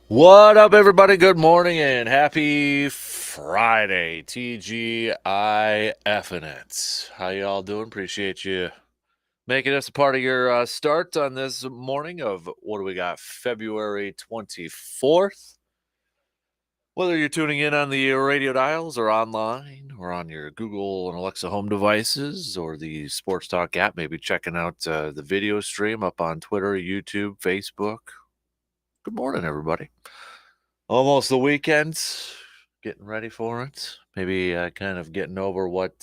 What up, everybody? Good morning and happy Friday. TGIF in it. How y'all doing? Appreciate you making us a part of your start on this morning of what do we got? February 24th. Whether you're tuning in on the radio dials or online or on your Google and Alexa home devices or the Sports Talk app, maybe checking out the video stream up on Twitter, YouTube, Facebook. Good morning, everybody. Almost the weekend, getting ready for it. Maybe kind of getting over what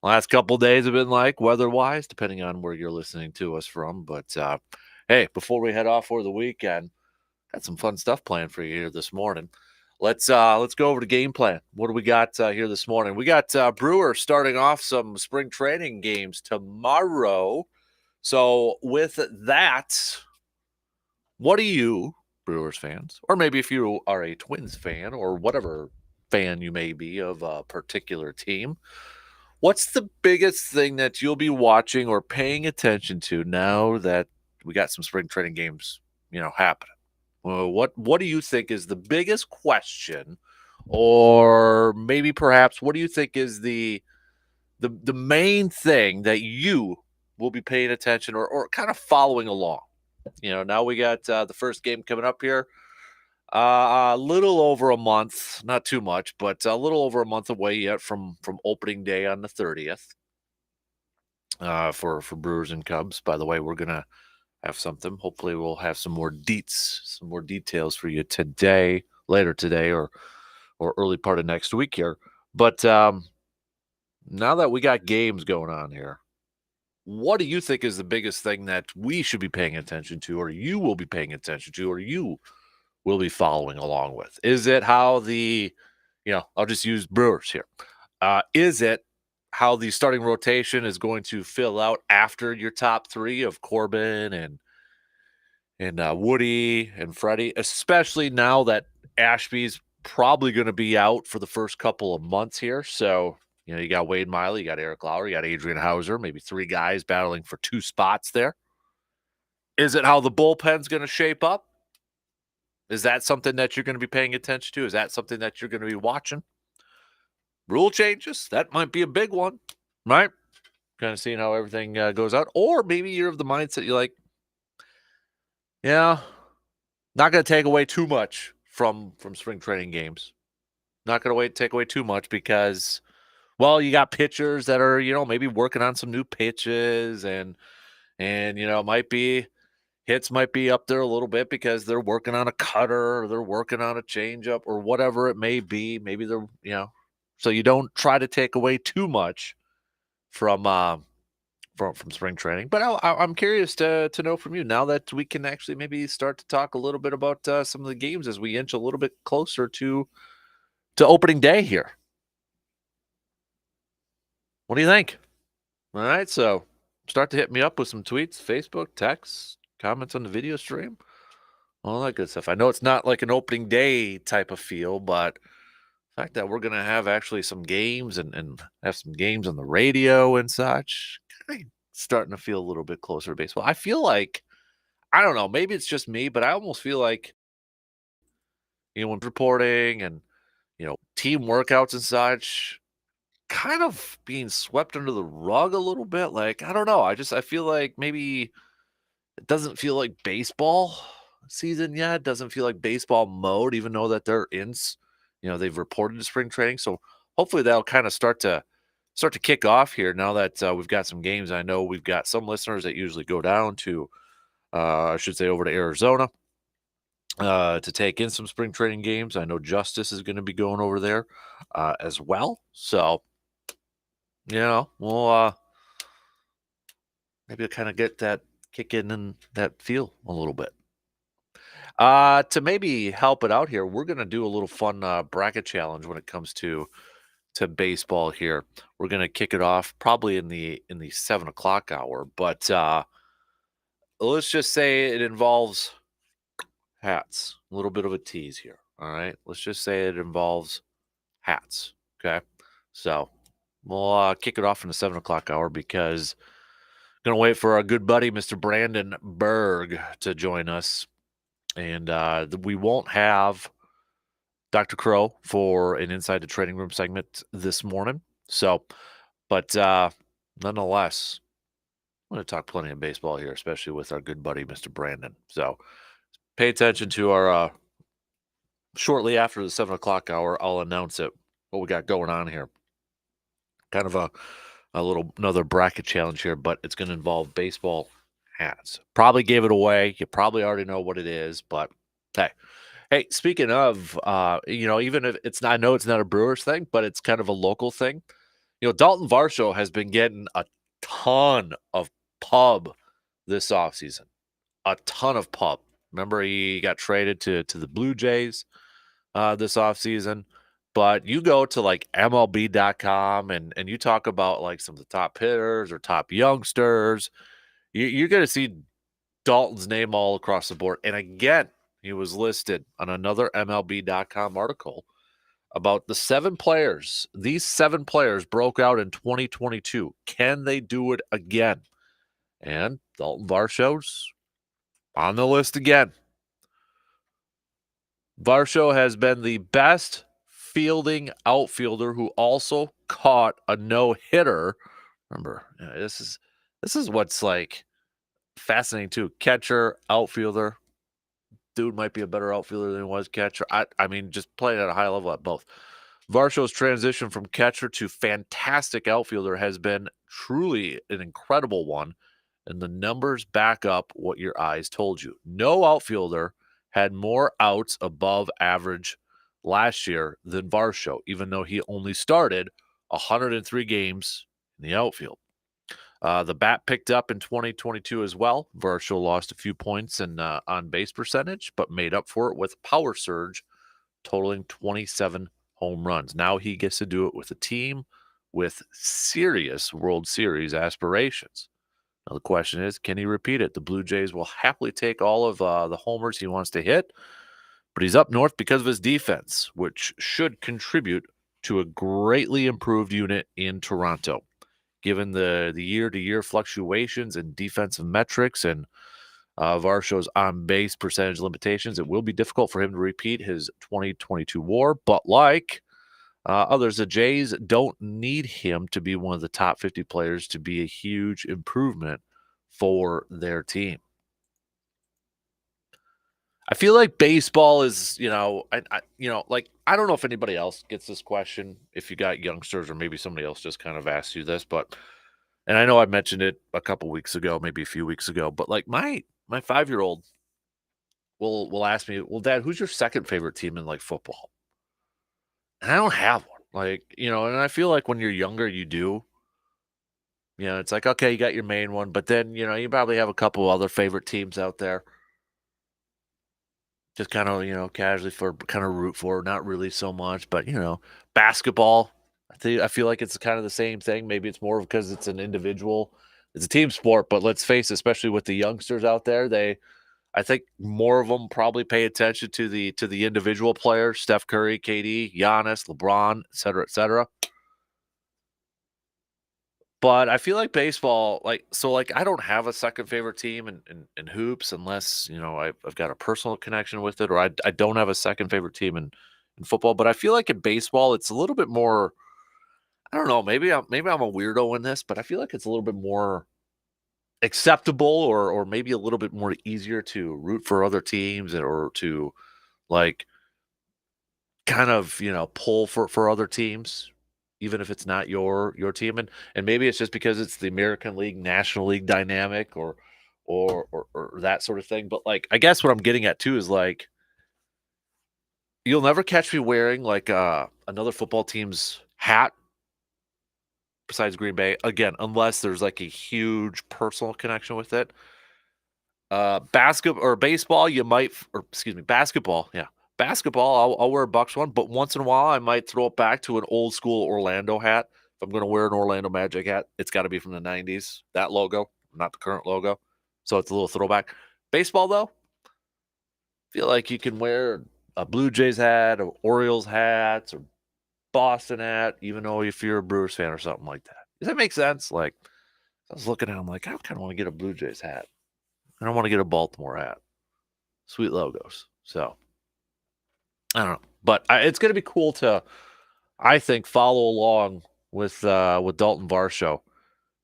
last couple days have been like weather-wise, depending on where you're listening to us from. But hey, before we head off for the weekend, got some fun stuff planned for you here this morning. Let's go over the game plan. What do we got here this morning? We got Brewers starting off some spring training games tomorrow. So with that, what do you Brewers fans, or maybe if you are a Twins fan or whatever fan you may be of a particular team, what's the biggest thing that you'll be watching or paying attention to now that we got some spring training games, happening? Well, what do you think is the biggest question, or maybe perhaps what do you think is the main thing that you will be paying attention or kind of following along? Now we got the first game coming up here. A little over a month, not too much, but a little over a month away yet from opening day on the 30th. For Brewers and Cubs. By the way, we're gonna have something. Hopefully, we'll have some more details for you today, later today, or early part of next week here. But now that we got games going on here, what do you think is the biggest thing that we should be paying attention to, or you will be paying attention to, or you will be following along with? Is it how I'll just use Brewers here. Is it how the starting rotation is going to fill out after your top three of Corbin and Woody and Freddie, especially now that Ashby's probably going to be out for the first couple of months here. So, you got Wade Miley, you got Eric Lauer, you got Adrian Hauser, maybe three guys battling for two spots there. Is it how the bullpen's going to shape up? Is that something that you're going to be paying attention to? Is that something that you're going to be watching? Rule changes, that might be a big one, right? Kind of seeing how everything goes out. Or maybe you're of the mindset you're like, yeah, not going to take away too much from spring training games. Not going to take away too much because, well, you got pitchers that are, maybe working on some new pitches and might be hits might be up there a little bit because they're working on a cutter or they're working on a changeup or whatever it may be. Maybe they're, so you don't try to take away too much from from spring training. But I'm curious to know from you now that we can actually maybe start to talk a little bit about some of the games as we inch a little bit closer to opening day here. What do you think? All right, so start to hit me up with some tweets, Facebook, texts, comments on the video stream, all that good stuff. I know it's not like an opening day type of feel, but the fact that we're going to have actually some games and have some games on the radio and such, kind of starting to feel a little bit closer to baseball. I feel like, I don't know, maybe it's just me, but I almost feel like, when reporting and, team workouts and such, kind of being swept under the rug a little bit. Like, I don't know. I feel like maybe it doesn't feel like baseball season yet. It doesn't feel like baseball mode, even though that they're they've reported to spring training. So hopefully that'll kind of start to kick off here now that we've got some games. I know we've got some listeners that usually go down to, I should say, over to Arizona to take in some spring training games. I know Justice is going to be going over there as well. So, we'll maybe kind of get that kick in and that feel a little bit. To maybe help it out here, we're going to do a little fun bracket challenge when it comes to baseball here. We're going to kick it off probably in the 7 o'clock hour, but let's just say it involves hats. A little bit of a tease here. All right. Let's just say it involves hats. Okay. So we'll kick it off in the 7 o'clock hour because I'm going to wait for our good buddy, Mr. Brandon Berg, to join us. And we won't have Dr. Crow for an Inside the Training Room segment this morning. So, but nonetheless, I'm going to talk plenty of baseball here, especially with our good buddy, Mr. Brandon. So pay attention to our shortly after the 7 o'clock hour, I'll announce it, what we got going on here. Kind of another bracket challenge here, but it's going to involve baseball hats. Probably gave it away. You probably already know what it is, but hey, speaking of, even if it's not, I know it's not a Brewers thing, but it's kind of a local thing. Dalton Varsho has been getting a ton of pub this offseason. A ton of pub. Remember, he got traded to the Blue Jays this offseason. But you go to like MLB.com and you talk about like some of the top hitters or top youngsters, you're going to see Dalton's name all across the board. And again, he was listed on another MLB.com article about the 7 players. These 7 players broke out in 2022. Can they do it again? And Dalton Varsho's on the list again. Varsho has been the best fielding outfielder who also caught a no-hitter. Remember, this is what's like fascinating too. Catcher, outfielder. Dude might be a better outfielder than he was catcher. I mean, just playing at a high level at both. Varsho's transition from catcher to fantastic outfielder has been truly an incredible one, and the numbers back up what your eyes told you. No outfielder had more outs above average last year than Varsho, even though he only started 103 games in the outfield. The bat picked up in 2022 as well. Varsho lost a few points in on-base percentage, but made up for it with power surge, totaling 27 home runs. Now he gets to do it with a team with serious World Series aspirations. Now the question is, can he repeat it? The Blue Jays will happily take all of the homers he wants to hit, but he's up north because of his defense, which should contribute to a greatly improved unit in Toronto. Given the year-to-year fluctuations in defensive metrics and Varsho's on-base percentage limitations, it will be difficult for him to repeat his 2022 WAR. But like others, the Jays don't need him to be one of the top 50 players to be a huge improvement for their team. I feel like baseball is, I don't know if anybody else gets this question, if you got youngsters or maybe somebody else just kind of asked you this, but, and I know I mentioned it a couple weeks ago, maybe a few weeks ago, but like my 5-year-old will ask me, well, Dad, who's your second favorite team in like football? And I don't have one. Like, and I feel like when you're younger, you do. It's like, okay, you got your main one, but then, you probably have a couple other favorite teams out there. Just kind of, casually for kind of root for, not really so much, but, basketball, I feel like it's kind of the same thing. Maybe it's more because it's it's a team sport, but let's face it, especially with the youngsters out there, I think more of them probably pay attention to the individual players, Steph Curry, KD, Giannis, LeBron, et cetera, et cetera. But I feel like baseball, I don't have a second favorite team in hoops unless, I've got a personal connection with it, or I don't have a second favorite team in football. But I feel like in baseball, it's a little bit more, I don't know, maybe I'm a weirdo in this, but I feel like it's a little bit more acceptable or maybe a little bit more easier to root for other teams or to like kind of, pull for other teams, even if it's not your team. And maybe it's just because it's the American League, National League dynamic or that sort of thing. But like, I guess what I'm getting at too is like, you'll never catch me wearing like another football team's hat besides Green Bay, again, unless there's like a huge personal connection with it. Basketball or baseball, basketball. Yeah. Basketball, I'll wear a Bucks one, but once in a while I might throw it back to an old school Orlando hat. If I'm going to wear an Orlando Magic hat, it's got to be from the 90s, that logo, not the current logo. So it's a little throwback. Baseball, though, feel like you can wear a Blue Jays hat or Orioles hats or Boston hat, even though if you're a Brewers fan or something like that. Does that make sense? Like, I was looking at them like, I kind of want to get a Blue Jays hat. I don't want to get a Baltimore hat. Sweet logos. So I don't know, but it's going to be cool to, I think, follow along with Dalton Varsho,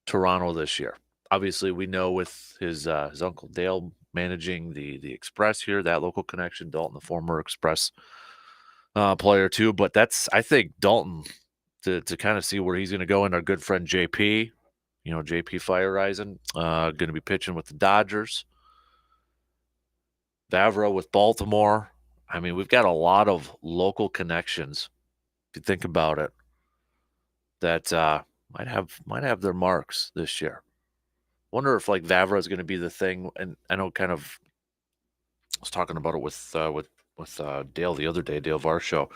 Toronto this year. Obviously, we know with his uncle Dale managing the Express here, that local connection. Dalton, the former Express player too, but that's, I think, Dalton to kind of see where he's going to go. And our good friend JP, JP Fireisen, going to be pitching with the Dodgers. Vavra with Baltimore. I mean, we've got a lot of local connections, if you think about it, that might have their marks this year. Wonder if like Vavra is going to be the thing. And I know, kind of, I was talking about it with Dale the other day, Dale Varsho.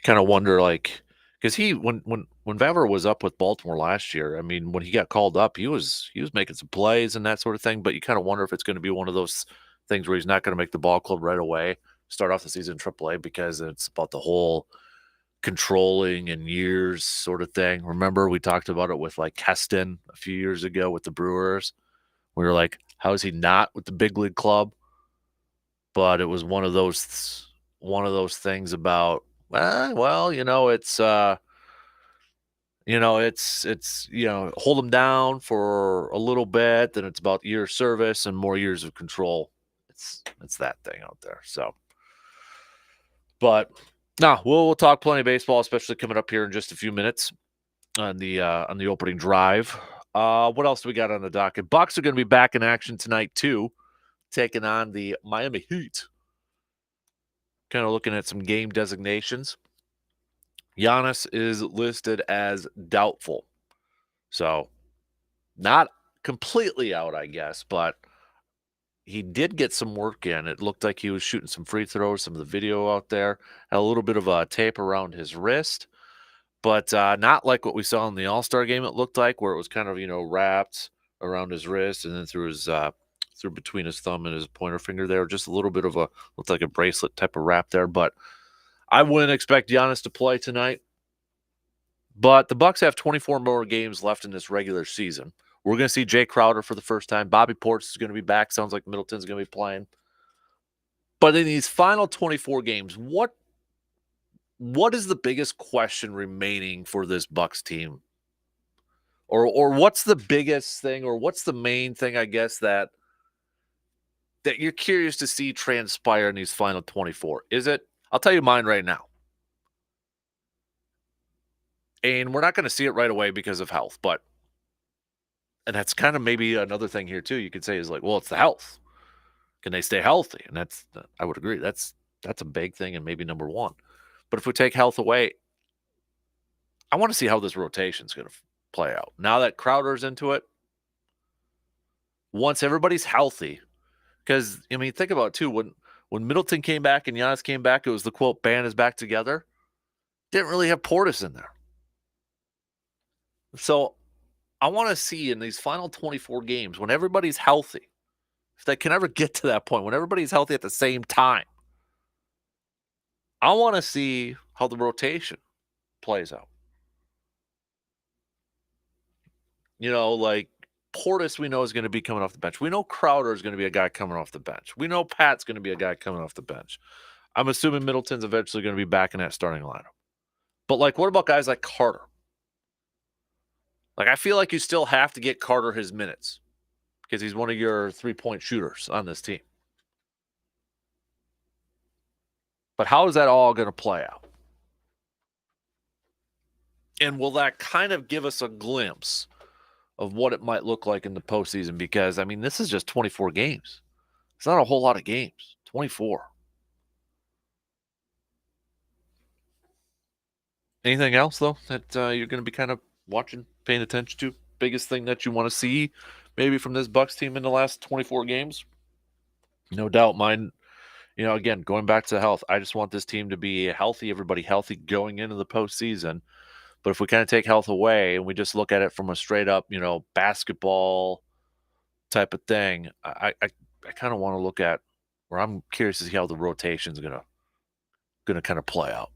Kind of wonder, like, because he when Vavra was up with Baltimore last year, I mean, when he got called up, he was making some plays and that sort of thing. But you kind of wonder if it's going to be one of those things where he's not going to make the ball club right away, start off the season in AAA, because it's about the whole controlling and years sort of thing. Remember, we talked about it with like Keston a few years ago with the Brewers. We were like, how is he not with the big league club? But it was one of those things about, well, it's hold him down for a little bit, then it's about year service and more years of control. It's that thing out there. So, but no, we'll talk plenty of baseball, especially coming up here in just a few minutes on the opening drive. What else do we got on the docket? Bucks are going to be back in action tonight too, taking on the Miami Heat. Kind of looking at some game designations. Giannis is listed as doubtful. So not completely out, I guess, but he did get some work in. It looked like he was shooting some free throws, some of the video out there. Had a little bit of a tape around his wrist, but not like what we saw in the All-Star game, it looked like, where it was kind of, wrapped around his wrist and then through his through between his thumb and his pointer finger there. Just a little bit of looked like a bracelet type of wrap there, but I wouldn't expect Giannis to play tonight. But the Bucks have 24 more games left in this regular season. We're going to see Jay Crowder for the first time. Bobby Portis is going to be back. Sounds like Middleton's going to be playing. But in these final 24 games, what is the biggest question remaining for this Bucks team? Or what's the biggest thing, or what's the main thing, I guess, that you're curious to see transpire in these final 24? Is it? I'll tell you mine right now. And we're not going to see it right away because of health, and that's kind of maybe another thing here too. You could say is like, well, it's the health. Can they stay healthy? And that's, I would agree. That's a big thing and maybe number one. But if we take health away, I want to see how this rotation is going to play out. Now that Crowder's into it, once everybody's healthy, because, I mean, think about it too. When Middleton came back and Giannis came back, it was the quote, band is back together. Didn't really have Portis in there. So I want to see in these final 24 games, when everybody's healthy, if they can ever get to that point, when everybody's healthy at the same time, I want to see how the rotation plays out. Like Portis, we know is going to be coming off the bench. We know Crowder is going to be a guy coming off the bench. We know Pat's going to be a guy coming off the bench. I'm assuming Middleton's eventually going to be back in that starting lineup. But, like, what about guys like Carter? Like, I feel like you still have to get Carter his minutes because he's one of your three-point shooters on this team. But how is that all going to play out? And will that kind of give us a glimpse of what it might look like in the postseason? Because, I mean, this is just 24 games. It's not a whole lot of games. 24. Anything else, though, that you're going to be kind of watching, paying attention to? Biggest thing that you want to see maybe from this Bucks team in the last 24 games? No doubt mine, again, going back to health, I just want this team to be healthy, everybody healthy going into the postseason. But if we kind of take health away and we just look at it from a straight up, basketball type of thing, I kind of want to look at where I'm curious to see how the rotation is gonna kind of play out.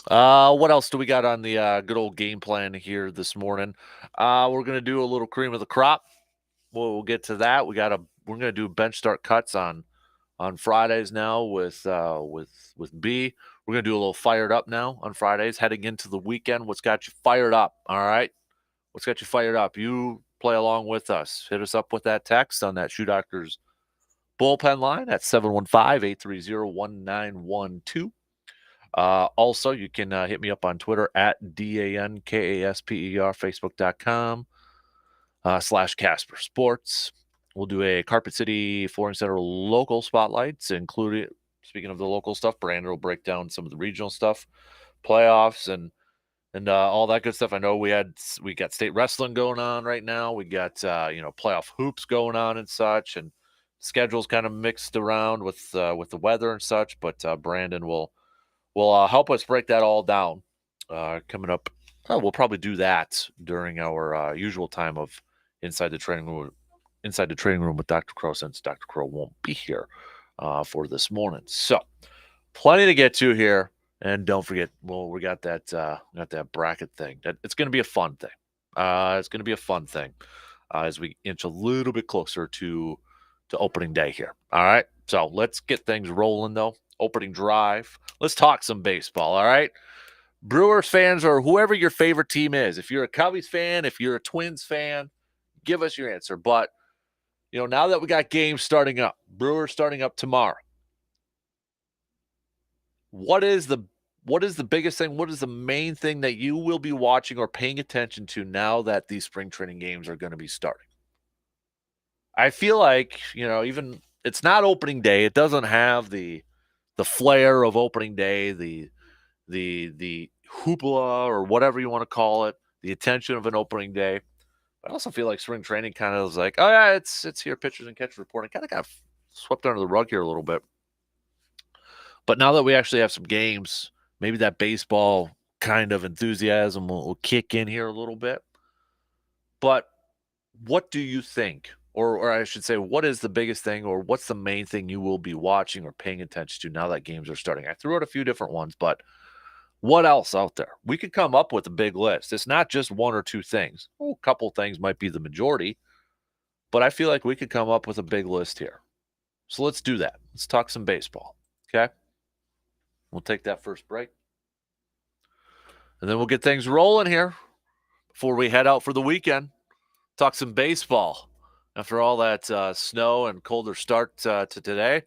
What else do we got on the good old game plan here this morning? We're gonna do a little cream of the crop. We'll get to that. We got gonna do bench start cuts on Fridays now with B. We're gonna do a little fired up now on Fridays, heading into the weekend. What's got you fired up? All right, what's got you fired up? You play along with us. Hit us up with that text on that Shoe Doctors bullpen line at 715-830-1912. Also, you can hit me up on Twitter at DANKASPER, Facebook.com / Casper Sports. We'll do a Carpet City Flooring Center local spotlights, including, speaking of the local stuff, Brandon will break down some of the regional stuff, playoffs, and all that good stuff. I know we got state wrestling going on right now. We got playoff hoops going on and such, and schedules kind of mixed around with the weather and such. But Brandon will help us break that all down coming up. We'll probably do that during our usual time of inside the training room. Inside the training room with Dr. Crow, since Dr. Crow won't be here for this morning. So, plenty to get to here. And don't forget, well, we got that bracket thing. It's going to be a fun thing. It's going to be a fun thing as we inch a little bit closer to opening day here. All right. So let's get things rolling though. Opening drive. Let's talk some baseball. All right. Brewers fans or whoever your favorite team is. If you're a Cubbies fan, if you're a Twins fan, give us your answer. But now that we got games starting up, Brewers starting up tomorrow. What is the biggest thing? What is the main thing that you will be watching or paying attention to now that these spring training games are going to be starting? I feel like, even it's not opening day. It doesn't have the flair of opening day, the hoopla or whatever you want to call it, the attention of an opening day. I also feel like spring training kind of is like, oh yeah, it's here, pitchers and catchers reporting. Kind of got swept under the rug here a little bit. But now that we actually have some games, maybe that baseball kind of enthusiasm will kick in here a little bit. But what do you think? Or I should say, what is the biggest thing or what's the main thing you will be watching or paying attention to now that games are starting? I threw out a few different ones, but what else out there? We could come up with a big list. It's not just one or two things. A couple things might be the majority, but I feel like we could come up with a big list here. So let's do that. Let's talk some baseball. Okay. We'll take that first break. And then we'll get things rolling here before we head out for the weekend. Talk some baseball. After all that snow and colder start to today,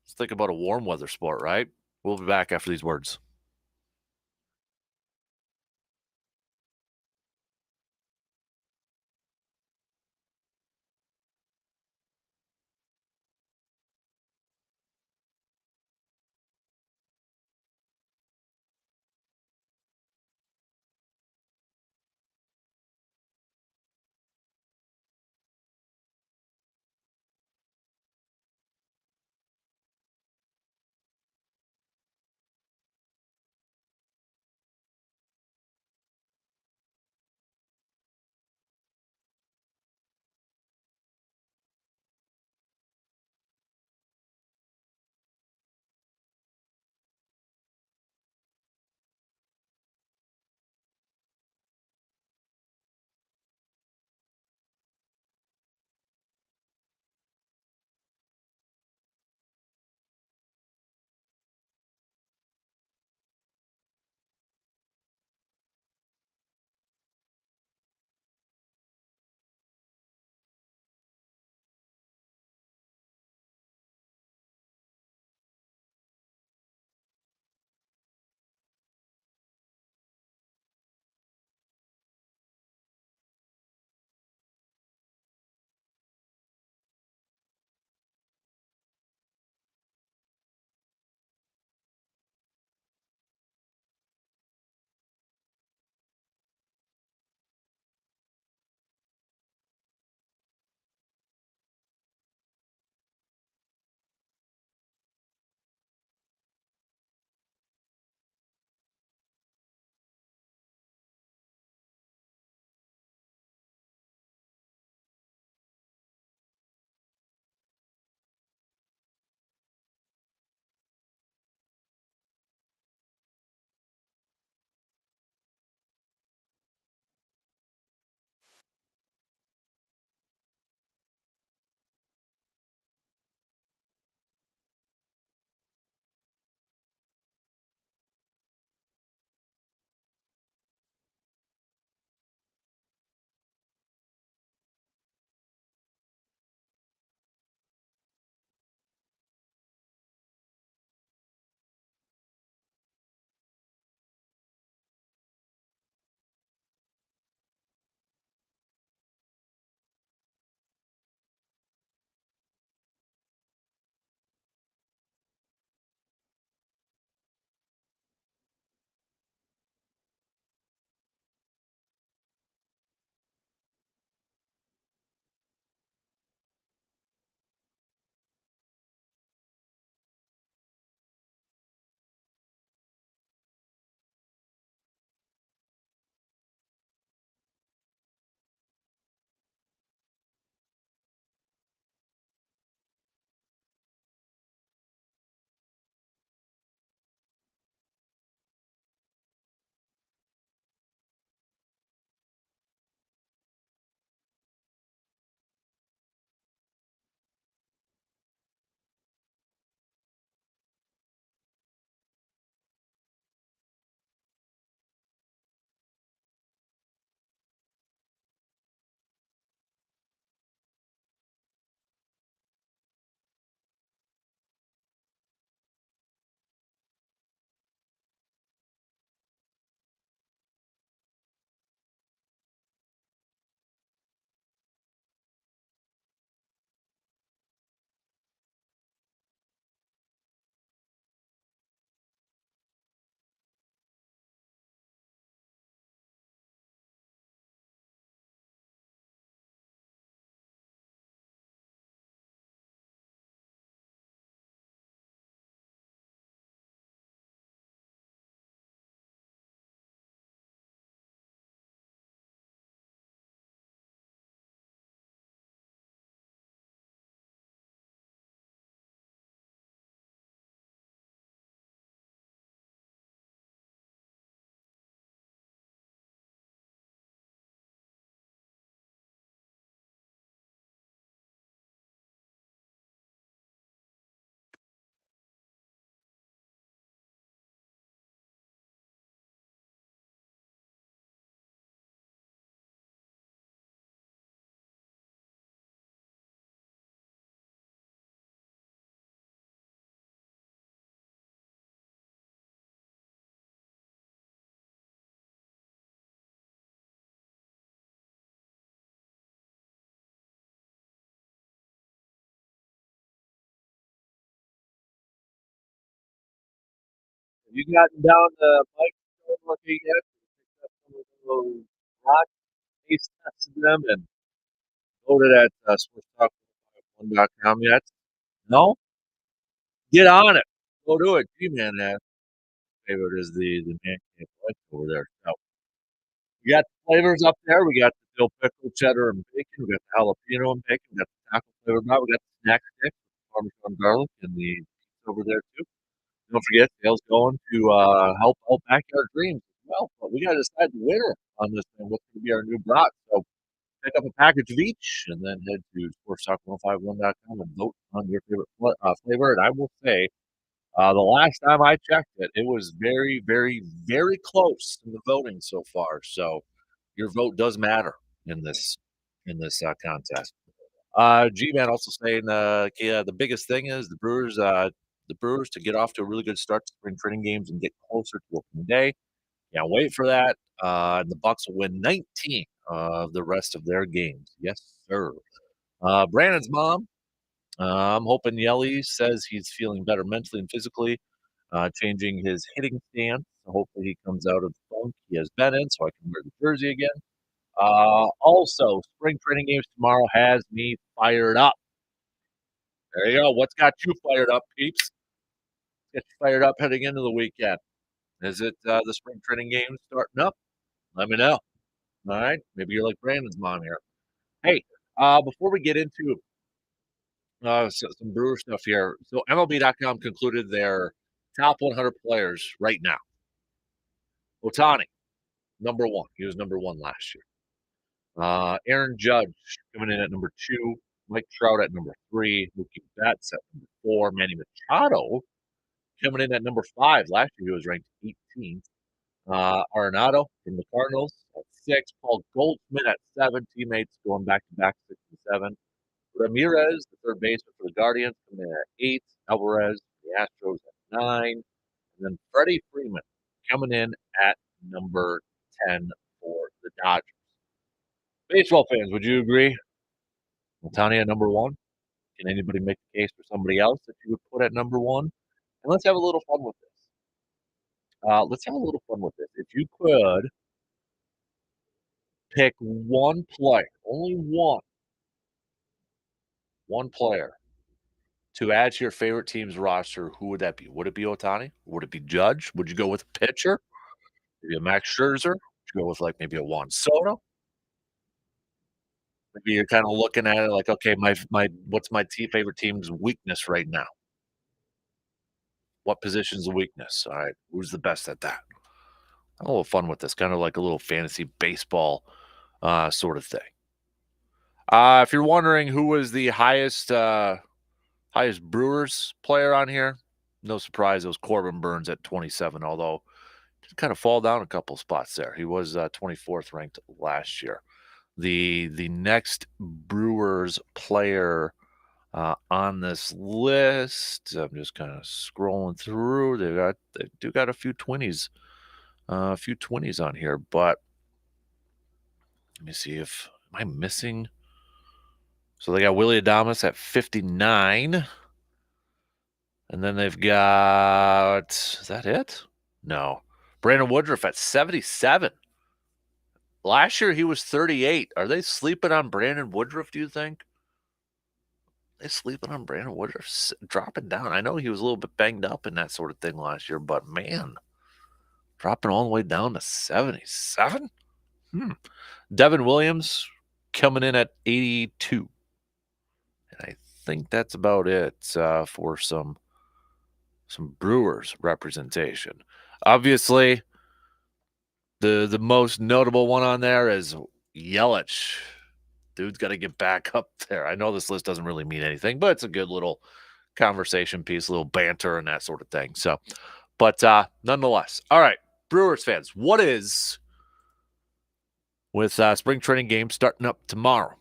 let's think about a warm weather sport, right? We'll be back after these words. You gotten down to Mike's looking yet? Picked up some of those rock taste tested them and voted at sportstalk1.com yet? No? Get on it. Go do it. G-Man has favorite is the man cave lunch over there. So we got the flavors up there. We got the dill pickle, cheddar, and bacon. We got the jalapeno and bacon. We got the taco flavor now. We got the snack stick, Parmesan garlic, and the pizza over there too. Don't forget, sales going to help out backyard dreams as well. But we got to decide the winner on this thing. What's going to be our new brat? So pick up a package of each and then head to sportstalk1051.com and vote on your favorite flavor. And I will say, the last time I checked it, it was very, very, very close in the voting so far. So your vote does matter in this contest. G-Man also saying, yeah, the biggest thing is the Brewers to get off to a really good start to spring training games and get closer to opening day. Can't wait for that. The Bucks will win 19 of the rest of their games. Yes, sir. Brandon's mom. I'm hoping Yelly says he's feeling better mentally and physically, changing his hitting stance. So hopefully he comes out of the funk he has been in, so I can wear the jersey again. Also, spring training games tomorrow has me fired up. There you go. What's got you fired up, peeps? Get you fired up heading into the weekend. Is it the spring training games starting up? Let me know. All right. Maybe you're like Brandon's mom here. Hey, before we get into some Brewer stuff here, so MLB.com concluded their top 100 players right now. Otani, number one. He was number one last year. Aaron Judge coming in at number two. Mike Trout at number three. Mookie Betts at number four. Manny Machado coming in at number five. Last year he was ranked 18th. Arenado from the Cardinals at six. Paul Goldschmidt at seven. Teammates going back to back 6 and 7. Ramirez, the third baseman for the Guardians, coming in at eight. Alvarez, the Astros at nine. And then Freddie Freeman coming in at number 10 for the Dodgers. Baseball fans, would you agree? Otani at number one? Can anybody make a case for somebody else that you would put at number one? And let's have a little fun with this. If you could pick one player, only one player to add to your favorite team's roster, who would that be? Would it be Otani? Would it be Judge? Would you go with a pitcher? Maybe a Max Scherzer? Would you go with like maybe a Juan Soto? Maybe you're kind of looking at it like, okay, my what's my favorite team's weakness right now? What position's the weakness? All right, who's the best at that? A little fun with this, kind of like a little fantasy baseball sort of thing. If you're wondering who was the highest Brewers player on here, no surprise, it was Corbin Burns at 27, although just kind of fall down a couple spots there. He was 24th ranked last year. The next Brewers player on this list, I'm just kind of scrolling through. They do got a few 20s on here, but let me see if am I missing. So they got Willie Adames at 59. And then they've got, is that it? No. Brandon Woodruff at 77. Last year he was 38. Are they sleeping on Brandon Woodruff, do you think? They sleeping on Brandon Woodruff dropping down. I know he was a little bit banged up and that sort of thing last year, but man, dropping all the way down to 77? Devin Williams coming in at 82. And I think that's about it for some Brewers representation. Obviously, the most notable one on there is Yelich. Dude's got to get back up there. I know this list doesn't really mean anything, but it's a good little conversation piece, a little banter and that sort of thing. So, but nonetheless, all right, Brewers fans, what is with spring training games starting up tomorrow?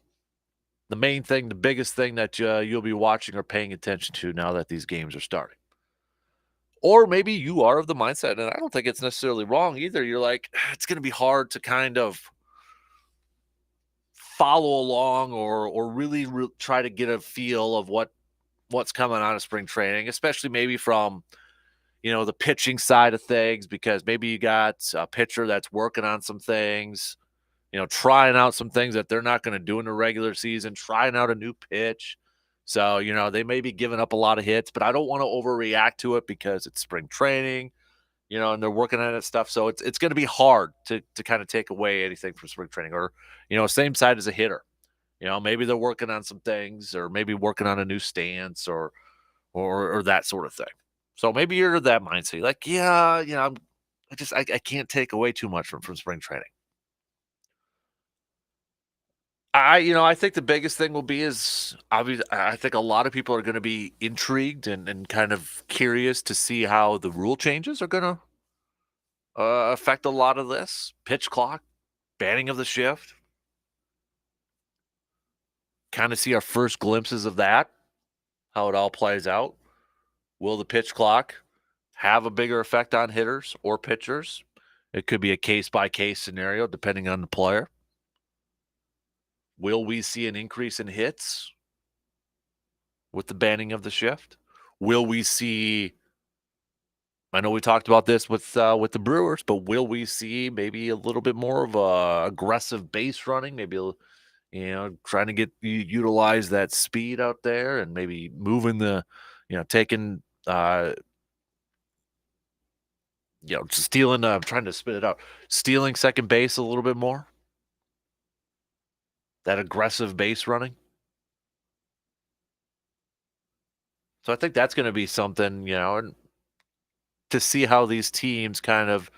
The main thing, the biggest thing that you'll be watching or paying attention to now that these games are starting. Or maybe you are of the mindset, and I don't think it's necessarily wrong either. You're like, it's going to be hard to kind of follow along or really try to get a feel of what's coming out of spring training, especially maybe from, the pitching side of things, because maybe you got a pitcher that's working on some things, trying out some things that they're not going to do in the regular season, trying out a new pitch. So, they may be giving up a lot of hits, but I don't want to overreact to it because it's spring training, and they're working on that stuff. So it's going to be hard to kind of take away anything from spring training, or, same side as a hitter. Maybe they're working on some things, or maybe working on a new stance, or that sort of thing. So maybe you're that mindset. You're like, yeah, I can't take away too much from spring training. I think the biggest thing will be is obviously I think a lot of people are going to be intrigued and kind of curious to see how the rule changes are going to affect a lot of this pitch clock, banning of the shift. Kind of see our first glimpses of that, how it all plays out. Will the pitch clock have a bigger effect on hitters or pitchers? It could be a case by case scenario depending on the player. Will we see an increase in hits with the banning of the shift? Will we see, I know we talked about this with the Brewers, but will we see maybe a little bit more of a aggressive base running? Maybe trying to utilize that speed out there, and maybe moving taking stealing. I'm trying to spit it out. Stealing second base a little bit more. That aggressive base running. So I think that's going to be something, and to see how these teams kind of,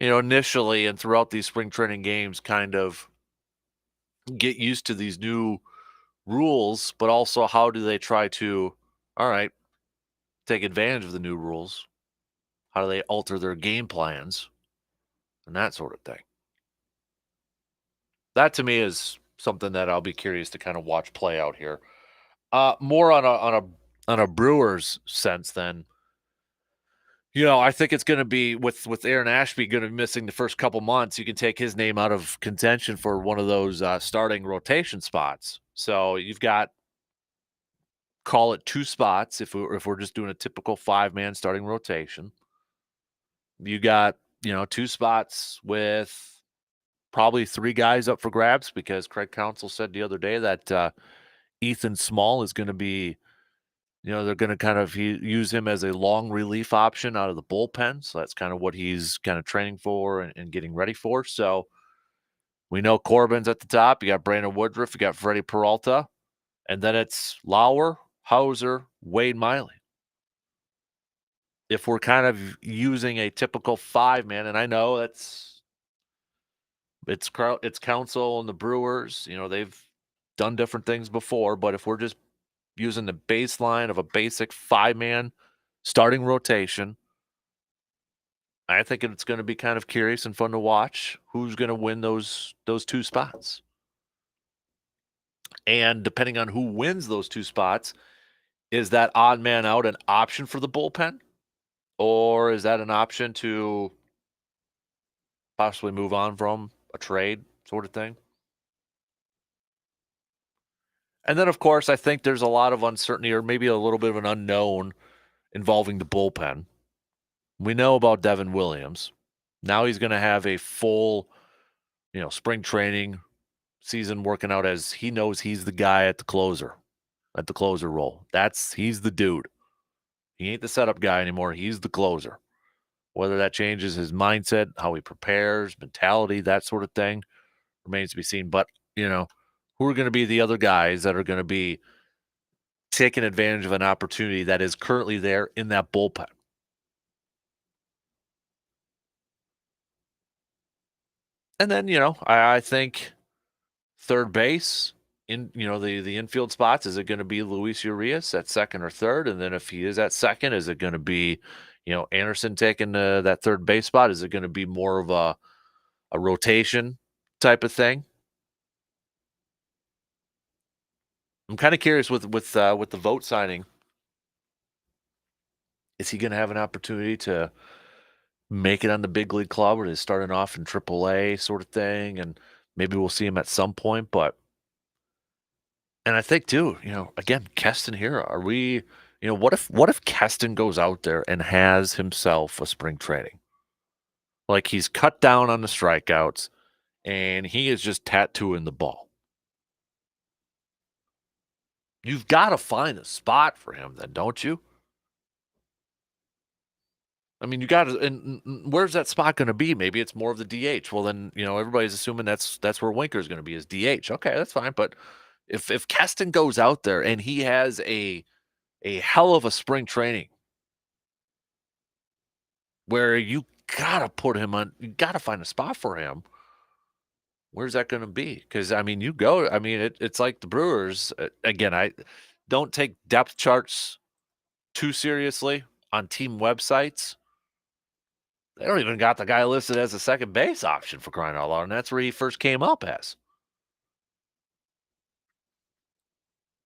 initially and throughout these spring training games kind of get used to these new rules, but also how do they try to, all right, take advantage of the new rules? How do they alter their game plans and that sort of thing? That to me is something that I'll be curious to kind of watch play out here. More on a Brewers sense, then. I think it's going to be with Aaron Ashby going to be missing the first couple months. You can take his name out of contention for one of those starting rotation spots. So you've got, call it two spots if we're just doing a typical 5-man starting rotation. You got two spots with probably 3 guys up for grabs, because Craig Counsell said the other day that Ethan Small is going to be. They're going to kind of use him as a long relief option out of the bullpen. So that's kind of what he's kind of training for and getting ready for. So we know Corbin's at the top. You got Brandon Woodruff. You got Freddie Peralta. And then it's Lauer, Hauser, Wade Miley. If we're kind of using a typical 5-man, and I know it's Counsell and the Brewers, they've done different things before, but if we're just using the baseline of a basic 5-man starting rotation, I think it's going to be kind of curious and fun to watch who's going to win those 2 spots. And depending on who wins those 2 spots, is that odd man out an option for the bullpen? Or is that an option to possibly move on from a trade sort of thing? And then, of course, I think there's a lot of uncertainty, or maybe a little bit of an unknown involving the bullpen. We know about Devin Williams. Now he's going to have a full, spring training season working out, as he knows he's the guy at the closer role. He's the dude. He ain't the setup guy anymore. He's the closer. Whether that changes his mindset, how he prepares, mentality, that sort of thing, remains to be seen. But, who are going to be the other guys that are going to be taking advantage of an opportunity that is currently there in that bullpen? And then, I think third base, the infield spots, is it going to be Luis Urias at second or third? And then if he is at second, is it going to be, Anderson taking that third base spot? Is it going to be more of a rotation type of thing? I'm kind of curious with the vote signing. Is he going to have an opportunity to make it on the big league club, or is starting off in AAA sort of thing? And maybe we'll see him at some point, and I think too, again, Keston Hiura, are we, What if Keston goes out there and has himself a spring training? Like he's cut down on the strikeouts and he is just tattooing the ball. You've got to find a spot for him then, don't you? I mean, you got to, and where's that spot going to be? Maybe it's more of the DH. Well, then everybody's assuming that's where Winker's going to be is DH. Okay, that's fine. But if Keston goes out there and he has a hell of a spring training where you gotta put him on, you gotta find a spot for him. Where's that going to be? Because I mean, it's like the Brewers. Again, I don't take depth charts too seriously on team websites. They don't even got the guy listed as a second base option for crying out loud, and that's where he first came up as.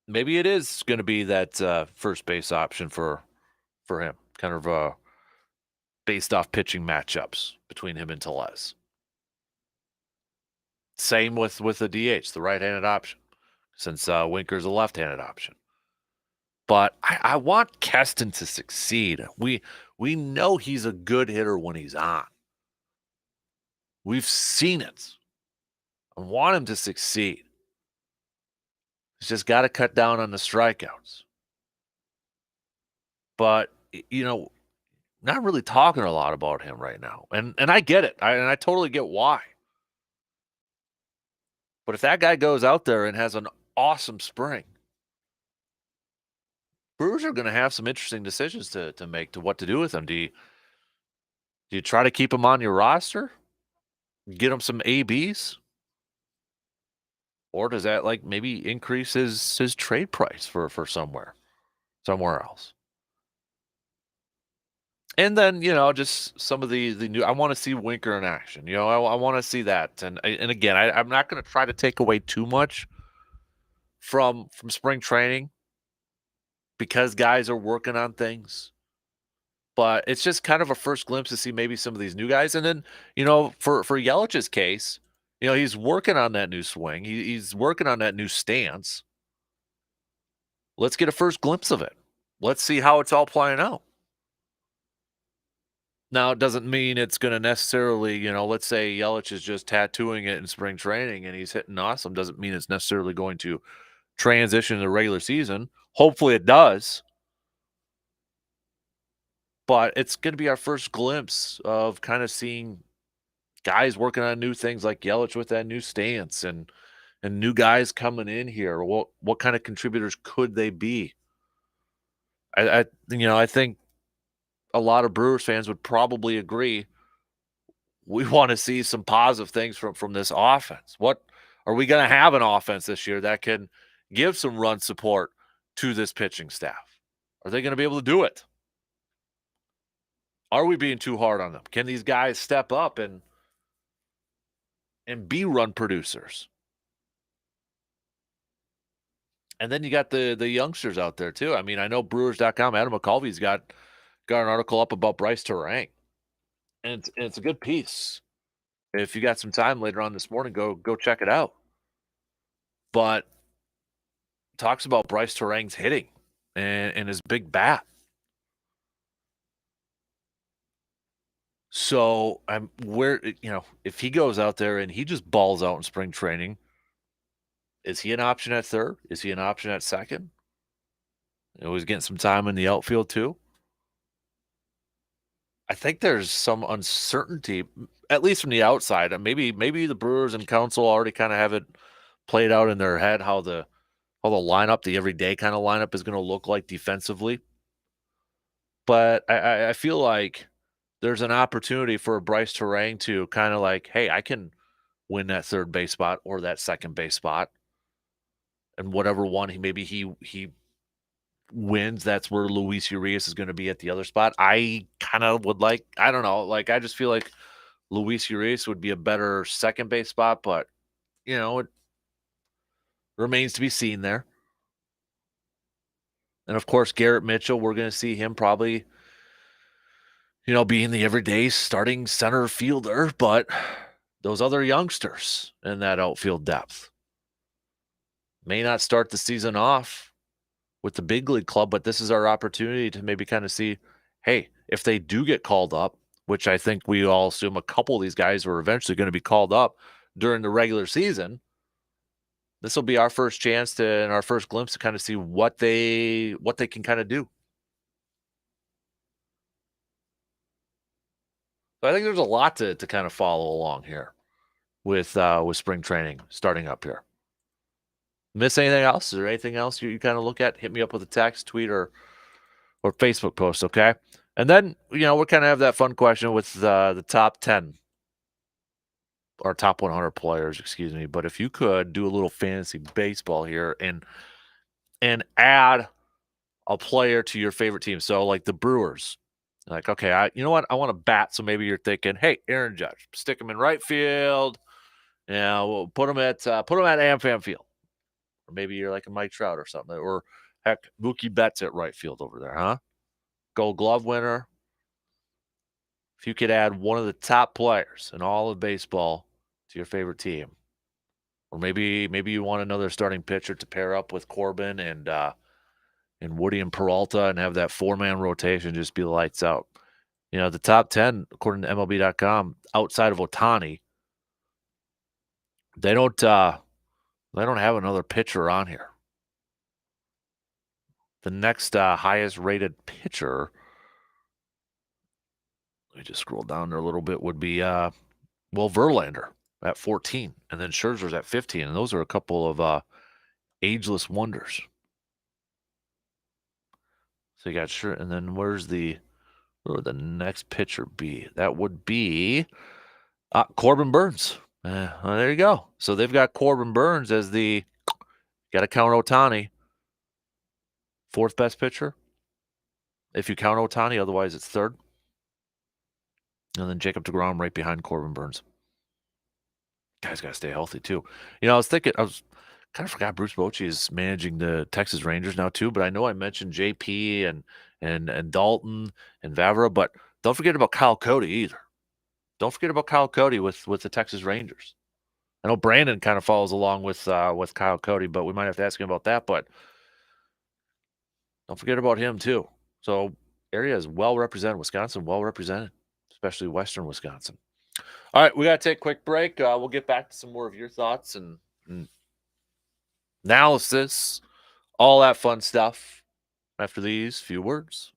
Maybe it is going to be that first base option for him, kind of based off pitching matchups between him and Tellez. Same with the DH, the right-handed option, since Winker's a left-handed option. But I want Keston to succeed. We know he's a good hitter when he's on. We've seen it. I want him to succeed. He's just got to cut down on the strikeouts. But not really talking a lot about him right now, and I get it. I totally get why. But if that guy goes out there and has an awesome spring, Brewers are going to have some interesting decisions to make to what to do with him. Do you try to keep him on your roster? Get him some ABs? Or does that like maybe increase his trade price for somewhere else? And then, just some of the new I want to see Winker in action. I want to see that. And again, I'm not going to try to take away too much from spring training because guys are working on things. But it's just kind of a first glimpse to see maybe some of these new guys. And then, for Yelich's case, he's working on that new swing. He's working on that new stance. Let's get a first glimpse of it. Let's see how it's all playing out. Now, it doesn't mean it's going to necessarily, let's say Yelich is just tattooing it in spring training and he's hitting awesome. Doesn't mean it's necessarily going to transition to the regular season. Hopefully it does. But it's going to be our first glimpse of kind of seeing guys working on new things like Yelich with that new stance and new guys coming in here. What kind of contributors could they be? I think a lot of Brewers fans would probably agree. We want to see some positive things from this offense. What are we going to have an offense this year that can give some run support to this pitching staff? Are they going to be able to do it? Are we being too hard on them? Can these guys step up and be run producers? And then you got the youngsters out there too. I mean, I know Brewers.com, Adam McCulvey's got an article up about Bryce Terang. And it's a good piece. If you got some time later on this morning, go check it out. But talks about Bryce Terang's hitting and his big bat. So if he goes out there and he just balls out in spring training, is he an option at third? Is he an option at second? He's getting some time in the outfield too. I think there's some uncertainty, at least from the outside. And maybe the Brewers and Council already kind of have it played out in their head how the lineup, the everyday kind of lineup, is going to look like defensively. But I feel like there's an opportunity for Bryce Terang to kind of like, hey, I can win that third base spot or that second base spot, and whatever one he wins, that's where Luis Urias is going to be at the other spot. I kind of would like, I don't know, like I just feel like Luis Urias would be a better second base spot, but it remains to be seen there. And of course, Garrett Mitchell, we're going to see him probably, being the everyday starting center fielder, but those other youngsters in that outfield depth may not start the season off with the big league club, but this is our opportunity to maybe kind of see, hey, if they do get called up, which I think we all assume a couple of these guys are eventually going to be called up during the regular season. This will be our first chance to and our first glimpse to kind of see what they can kind of do. So I think there's a lot to kind of follow along here with spring training starting up here. Miss anything else? Is there anything else you kind of look at? Hit me up with a text, tweet, or Facebook post, okay? And then we kind of have that fun question with the top 10 or top 100 players, excuse me. But if you could do a little fantasy baseball here and add a player to your favorite team, so like the Brewers, like okay, you know what, I want to bat. So maybe you're thinking, hey, Aaron Judge, stick him in right field. Yeah, we'll put him at AmFam Field. Or maybe you're like a Mike Trout or something, or heck, Mookie Betts at right field over there, huh? Gold Glove winner. If you could add one of the top players in all of baseball to your favorite team, or maybe you want another starting pitcher to pair up with Corbin and Woody and Peralta and have that 4-man rotation just be lights out. The top 10, according to MLB.com, outside of Otani, they don't have another pitcher on here. The next highest rated pitcher, let me just scroll down there a little bit, would be Verlander at 14, and then Scherzer's at 15, and those are a couple of ageless wonders. So you got and then where would the next pitcher be? That would be Corbin Burns. Well, there you go. So they've got Corbin Burns as got to count Otani, fourth best pitcher. If you count Otani, otherwise it's third. And then Jacob deGrom right behind Corbin Burns. Guy's got to stay healthy too. I was thinking, I kind of forgot Bruce Bochy is managing the Texas Rangers now too, but I know I mentioned JP and Dalton and Vavra, but don't forget about Kyle Cody either. Don't forget about Kyle Cody with the Texas Rangers. I know Brandon kind of follows along with Kyle Cody, but we might have to ask him about that. But don't forget about him too. So area is well represented. Wisconsin well represented, especially Western Wisconsin. All right, we got to take a quick break. We'll get back to some more of your thoughts and analysis, all that fun stuff after these few words.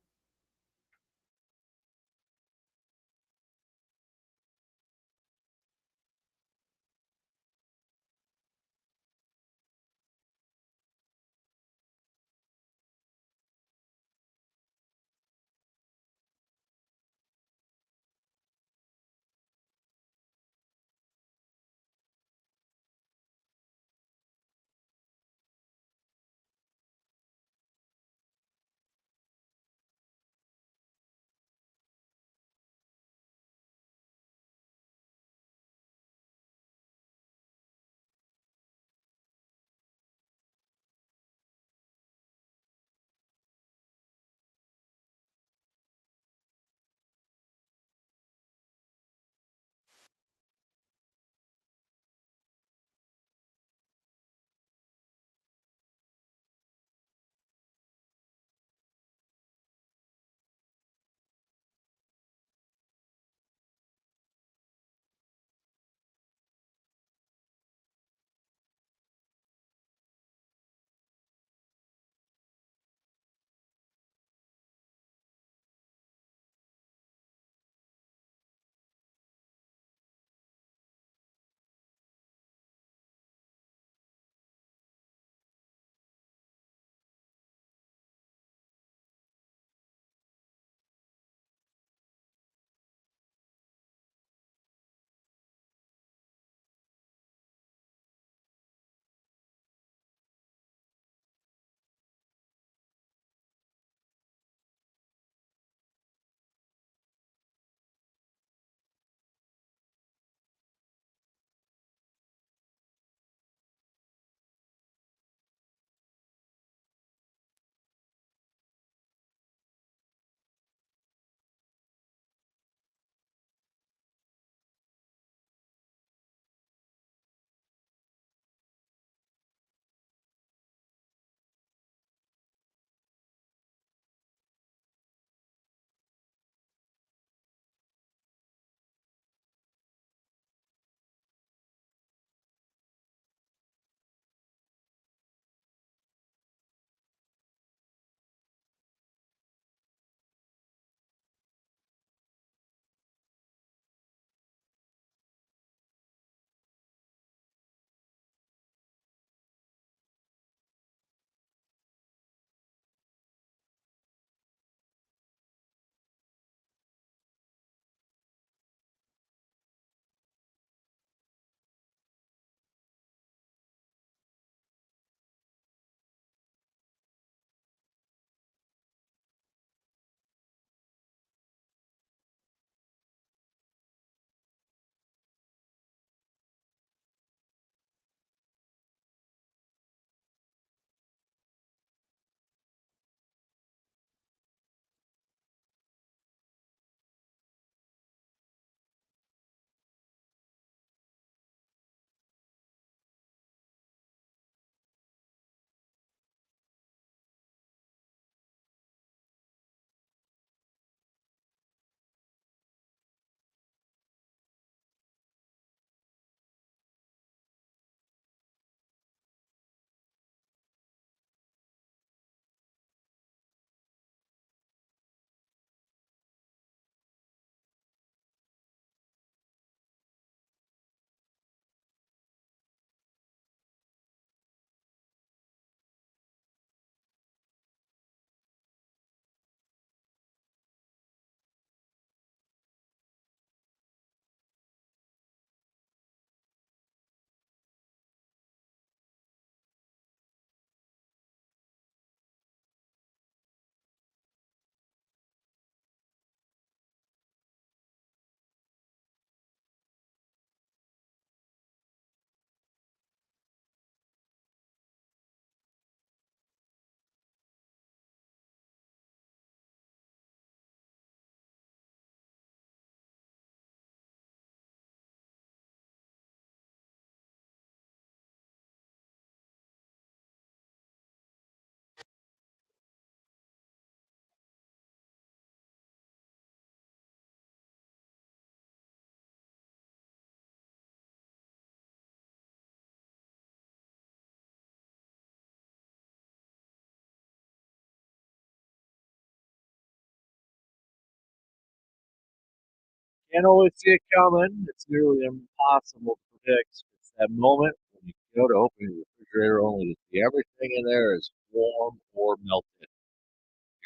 Can't always see it coming. It's nearly impossible to predict. It's that moment when you go to open your refrigerator only to see everything in there is warm or melted.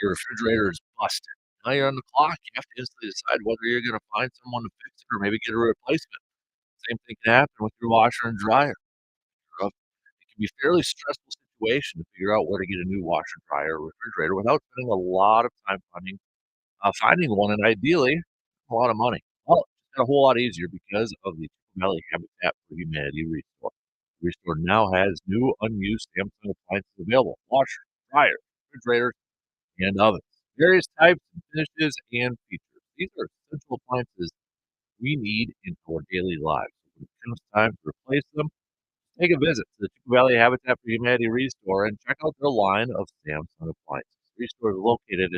Your refrigerator is busted. Now you're on the clock. You have to instantly decide whether you're going to find someone to fix it or maybe get a replacement. Same thing can happen with your washer and dryer. It can be a fairly stressful situation to figure out where to get a new washer, dryer, or refrigerator without spending a lot of time finding one, and ideally, a lot of money. Well, it's got a whole lot easier because of the Valley Habitat for Humanity Restore. Restore now has new unused Samsung appliances available: washers, dryers, refrigerators, and ovens. Various types and finishes and features. These are essential appliances we need in our daily lives. When it comes time to replace them, take a visit to the Chico Valley Habitat for Humanity Restore and check out their line of Samsung appliances. Restore is located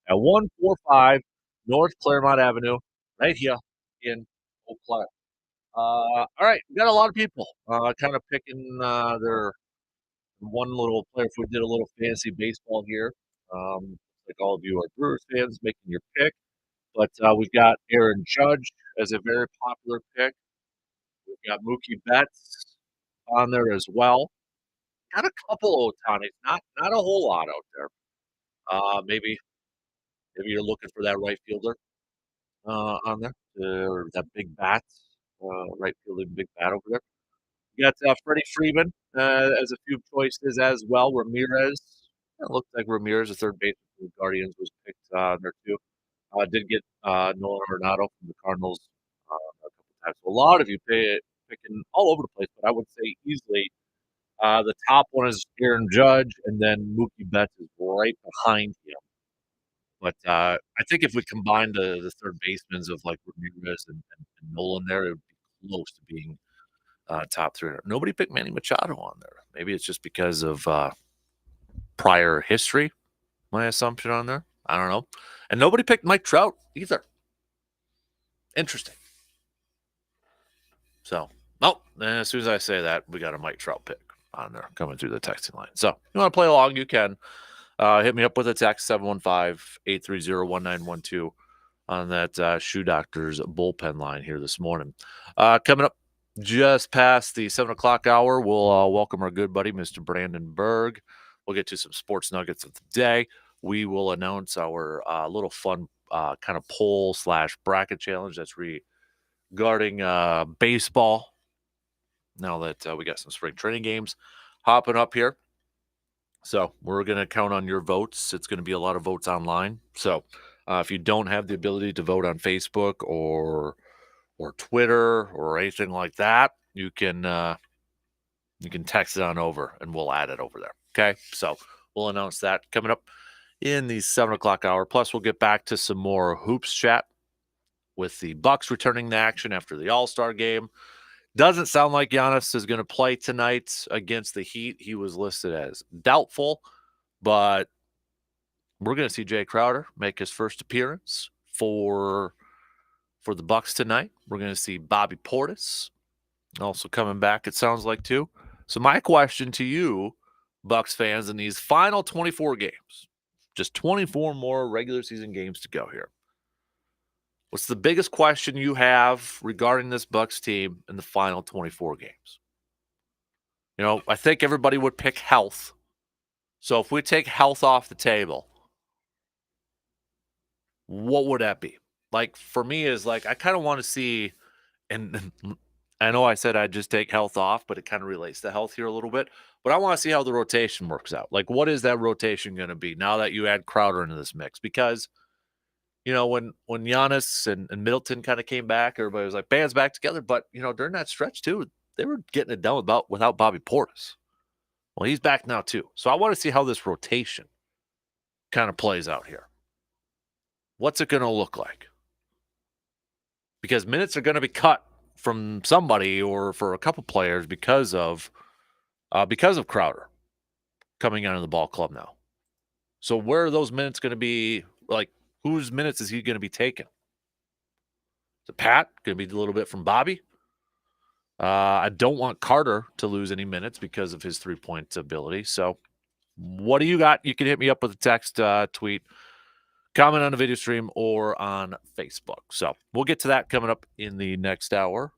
at 145 North Claremont Avenue, right here in Eau Claire. All right, we got a lot of people kind of picking their one little player. If we did a little fantasy baseball here, like all of you are Brewers fans making your pick, but we've got Aaron Judge as a very popular pick. We've got Mookie Betts on there as well. Got a couple Otanis, not a whole lot out there. Maybe you're looking for that right fielder on there, or that big bat, right fielding big bat over there. You got Freddie Freeman as a few choices as well. Ramirez, it looked like Ramirez, the third baseman for the Guardians, was picked there too. Did get Nolan Arenado from the Cardinals a couple times. So a lot of you picking all over the place, but I would say easily the top one is Aaron Judge, and then Mookie Betts is right behind him. But I think if we combine the third basemen of like Ramirez and Nolan there, it would be close to being top three. Nobody picked Manny Machado on there. Maybe it's just because of prior history, my assumption on there. I don't know. And nobody picked Mike Trout either. Interesting. So, as soon as I say that, we got a Mike Trout pick on there coming through the texting line. So, you want to play along, you can. Hit me up with a text, 715-830-1912 on that Shoe Doctor's bullpen line here this morning. Coming up just past the 7 o'clock hour, we'll welcome our good buddy, Mr. Brandon Berg. We'll get to some sports nuggets of the day. We will announce our little fun kind of poll / bracket challenge that's regarding baseball now that we got some spring training games hopping up here. So we're going to count on your votes. It's going to be a lot of votes online. So if you don't have the ability to vote on Facebook or Twitter or anything like that, you can text it on over and we'll add it over there. Okay, so we'll announce that coming up in the 7 o'clock hour. Plus, we'll get back to some more hoops chat with the Bucks returning to action after the All-Star game. Doesn't sound like Giannis is going to play tonight against the Heat. He was listed as doubtful, but we're going to see Jay Crowder make his first appearance for the Bucks tonight. We're going to see Bobby Portis also coming back, it sounds like, too. So my question to you, Bucks fans, in these final 24 games, just 24 more regular season games to go here. What's the biggest question you have regarding this Bucks team in the final 24 games? You know, I think everybody would pick health. So if we take health off the table, what would that be? Like, for me, is like, I kind of want to see, and I know I said I'd just take health off, but it kind of relates to health here a little bit. But I want to see how the rotation works out. Like, what is that rotation going to be now that you add Crowder into this mix? Because you know, when Giannis and Middleton kind of came back, everybody was like, band's back together. But, you know, during that stretch, too, they were getting it done without Bobby Portis. Well, he's back now, too. So I want to see how this rotation kind of plays out here. What's it going to look like? Because minutes are going to be cut from somebody or for a couple players because of Crowder coming out of the ball club now. So where are those minutes going to be? Like, whose minutes is he going to be taking? Is it Pat? Going to be a little bit from Bobby? I don't want Carter to lose any minutes because of his three-point ability. So what do you got? You can hit me up with a text, tweet, comment on the video stream or on Facebook. So we'll get to that coming up in the next hour.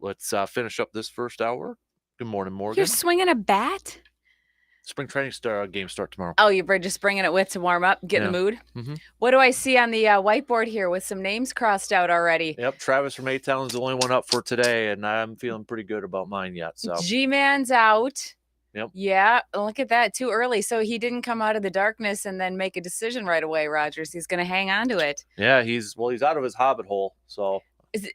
Let's finish up this first hour. Good morning, Morgan. You're swinging a bat? Spring training game start tomorrow. Oh, you're just bringing it with to warm up, get in the mood? Mm-hmm. What do I see on the whiteboard here with some names crossed out already? Yep, Travis from A-Town is the only one up for today, and I'm feeling pretty good about mine yet. So G-Man's out. Yep. Yeah, look at that. Too early. So he didn't come out of the darkness and then make a decision right away, Rogers. He's going to hang on to it. Yeah, he's out of his hobbit hole. So did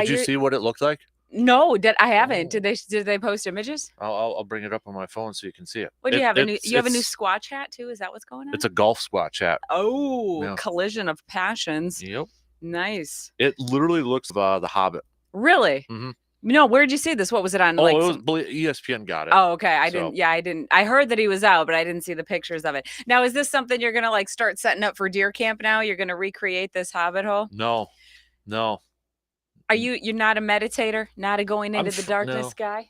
you see what it looked like? No, I haven't. Oh. Did they post images? I'll bring it up on my phone so you can see it. What do you have? You have a new squatch hat too? Is that what's going on? It's a golf squatch hat. Oh, yeah. Collision of passions. Yep. Nice. It literally looks like the Hobbit. Really? Mm-hmm. No, where'd you see this? What was it on? Oh, it was ESPN got it. Oh, okay. I didn't. I heard that he was out, but I didn't see the pictures of it. Now, is this something you're gonna like start setting up for deer camp now? You're gonna recreate this Hobbit hole? No. Are you're not a meditator, not a going into the darkness guy?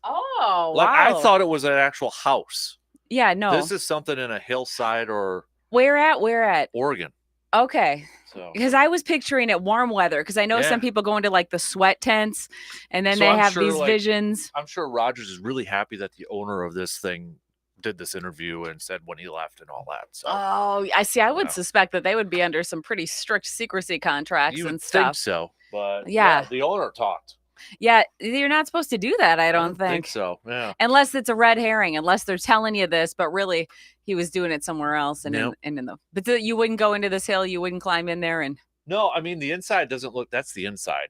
Oh, like, wow. I thought it was an actual house. Yeah, no. This is something in a hillside or where at? Oregon. Okay. Because I was picturing it warm weather, because I know some people go into like the sweat tents and then they have these visions. I'm sure Rogers is really happy that the owner of this thing did this interview and said when he left and all that. So. Oh, I see. I would suspect that they would be under some pretty strict secrecy contracts and stuff. Think so, but yeah, the owner talked. Yeah, you're not supposed to do that, I don't think so. Yeah. Unless it's a red herring, unless they're telling you this, but really he was doing it somewhere else and you wouldn't go into this hill, you wouldn't climb in there and no, I mean the inside doesn't look, that's the inside.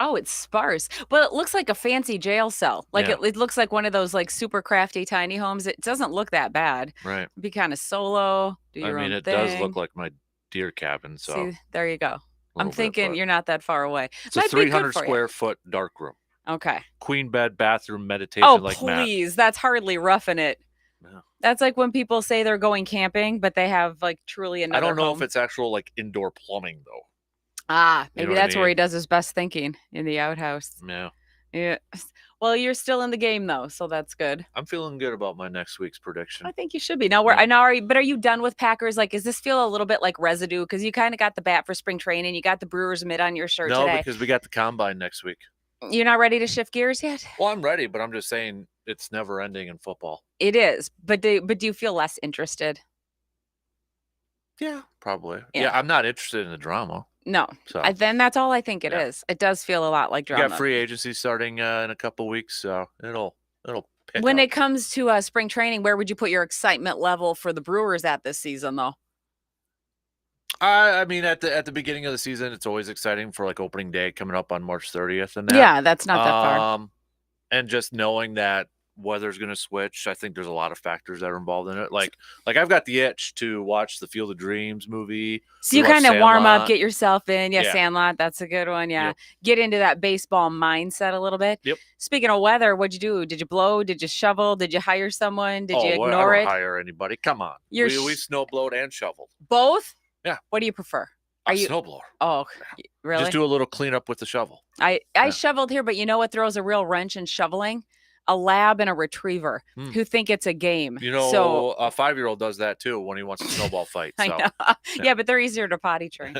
Oh, it's sparse. But it looks like a fancy jail cell. Like it looks like one of those like super crafty tiny homes. It doesn't look that bad. Right. It'd be kind of solo. Do your own it thing. Does look like my deer cabin. So see, there you go. I'm thinking you're not that far away. It's a 300 square foot dark room. Okay. Queen bed, bathroom, meditation. Oh, please. That's hardly roughing it. Yeah. That's like when people say they're going camping, but they have like truly another I don't know home. if it's actual like indoor plumbing though. Ah, maybe that's where he does his best thinking, in the outhouse. Yeah. Yeah. Well, you're still in the game though, so that's good. I'm feeling good about my next week's prediction. I think you should be. Now are you done with Packers? Like, does this feel a little bit like residue? Because you kind of got the bat for spring training. You got the Brewers mitt on your shirt today. No, because we got the combine next week. You're not ready to shift gears yet? Well, I'm ready, but I'm just saying it's never ending in football. It is, but do you feel less interested? Yeah, probably. Yeah, I'm not interested in the drama. No. So then that's all I think it is. It does feel a lot like drama. We got free agency starting in a couple weeks, so it'll pick when up. It comes to spring training, where would you put your excitement level for the Brewers at this season, though? I mean, at the beginning of the season, it's always exciting for like opening day coming up on March 30th, and that. Yeah, that's not that far. And just knowing that weather's going to switch, I think there's a lot of factors that are involved in it. Like I've got the itch to watch the Field of Dreams movie. So you kind of warm up, get yourself in. Yeah, Sandlot, that's a good one. Yeah. Yep. Get into that baseball mindset a little bit. Yep. Speaking of weather, what'd you do? Did you blow? Did you shovel? Did you hire someone? Did you ignore I don't hire anybody. Come on. We snow blowed and shoveled. Both? Yeah. What do you prefer? A snowblower. Oh, really? Just do a little cleanup with the shovel. I shoveled here, but you know what throws a real wrench in shoveling? A lab and a retriever who think it's a game. You know, a 5-year-old does that too when he wants a snowball fight. So. I know. Yeah, but they're easier to potty train.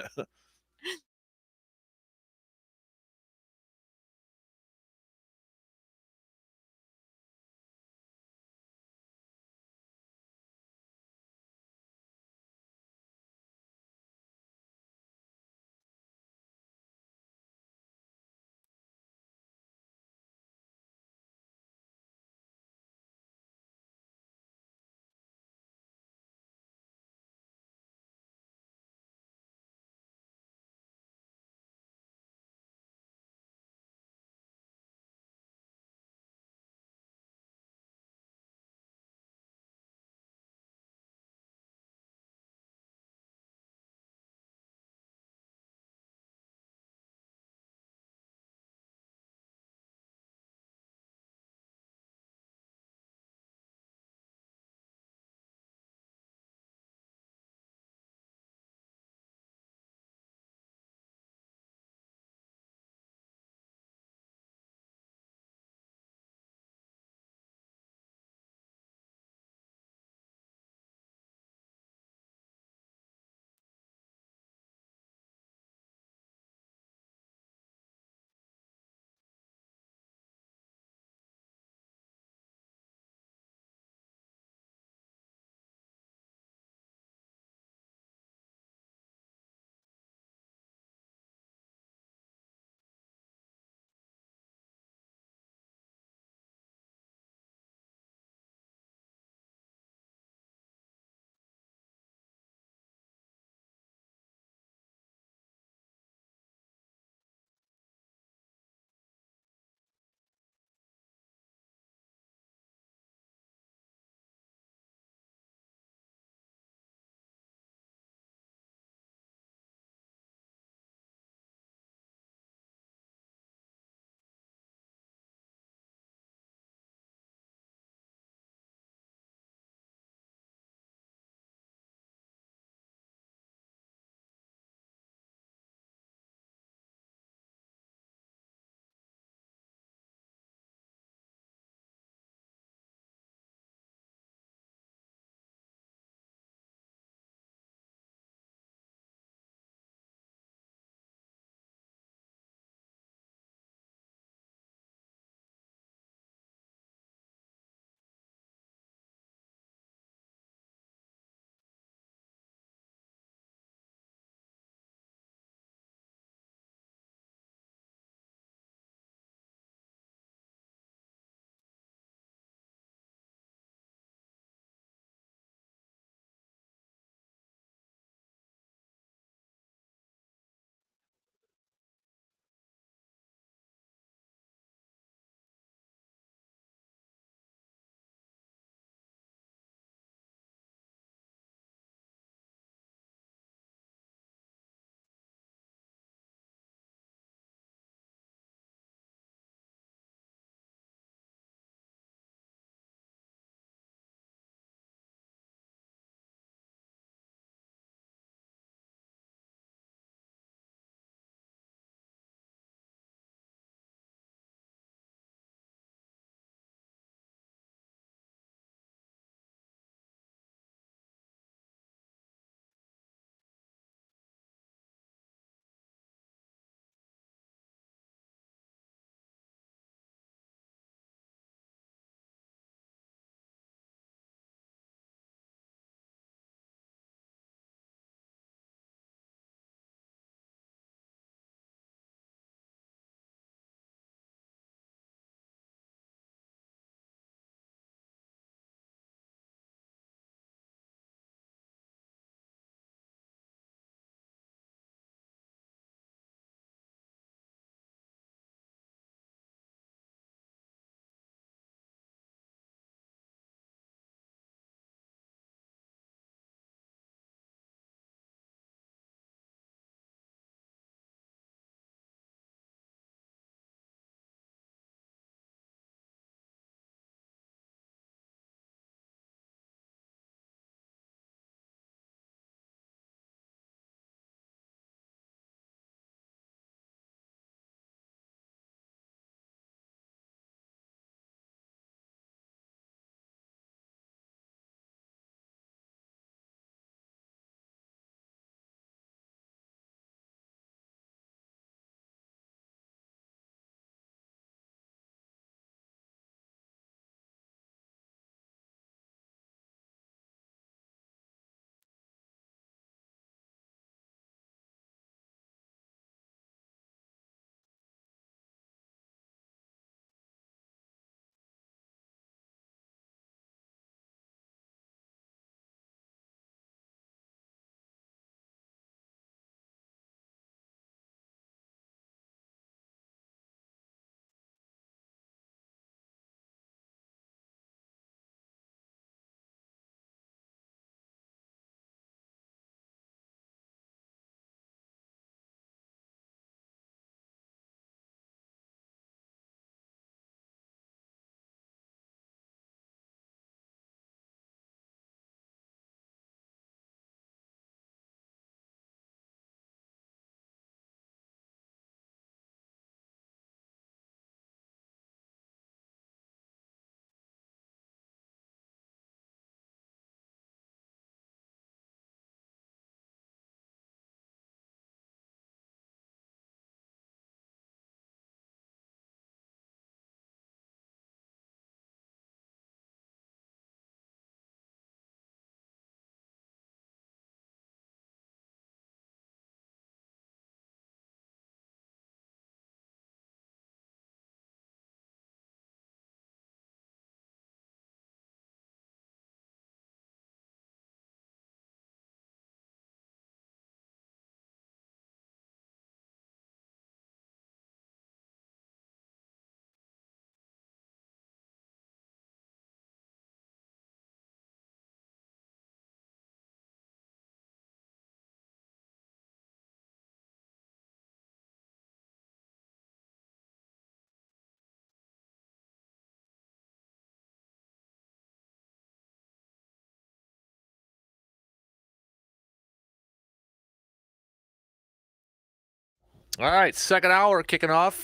All right, second hour kicking off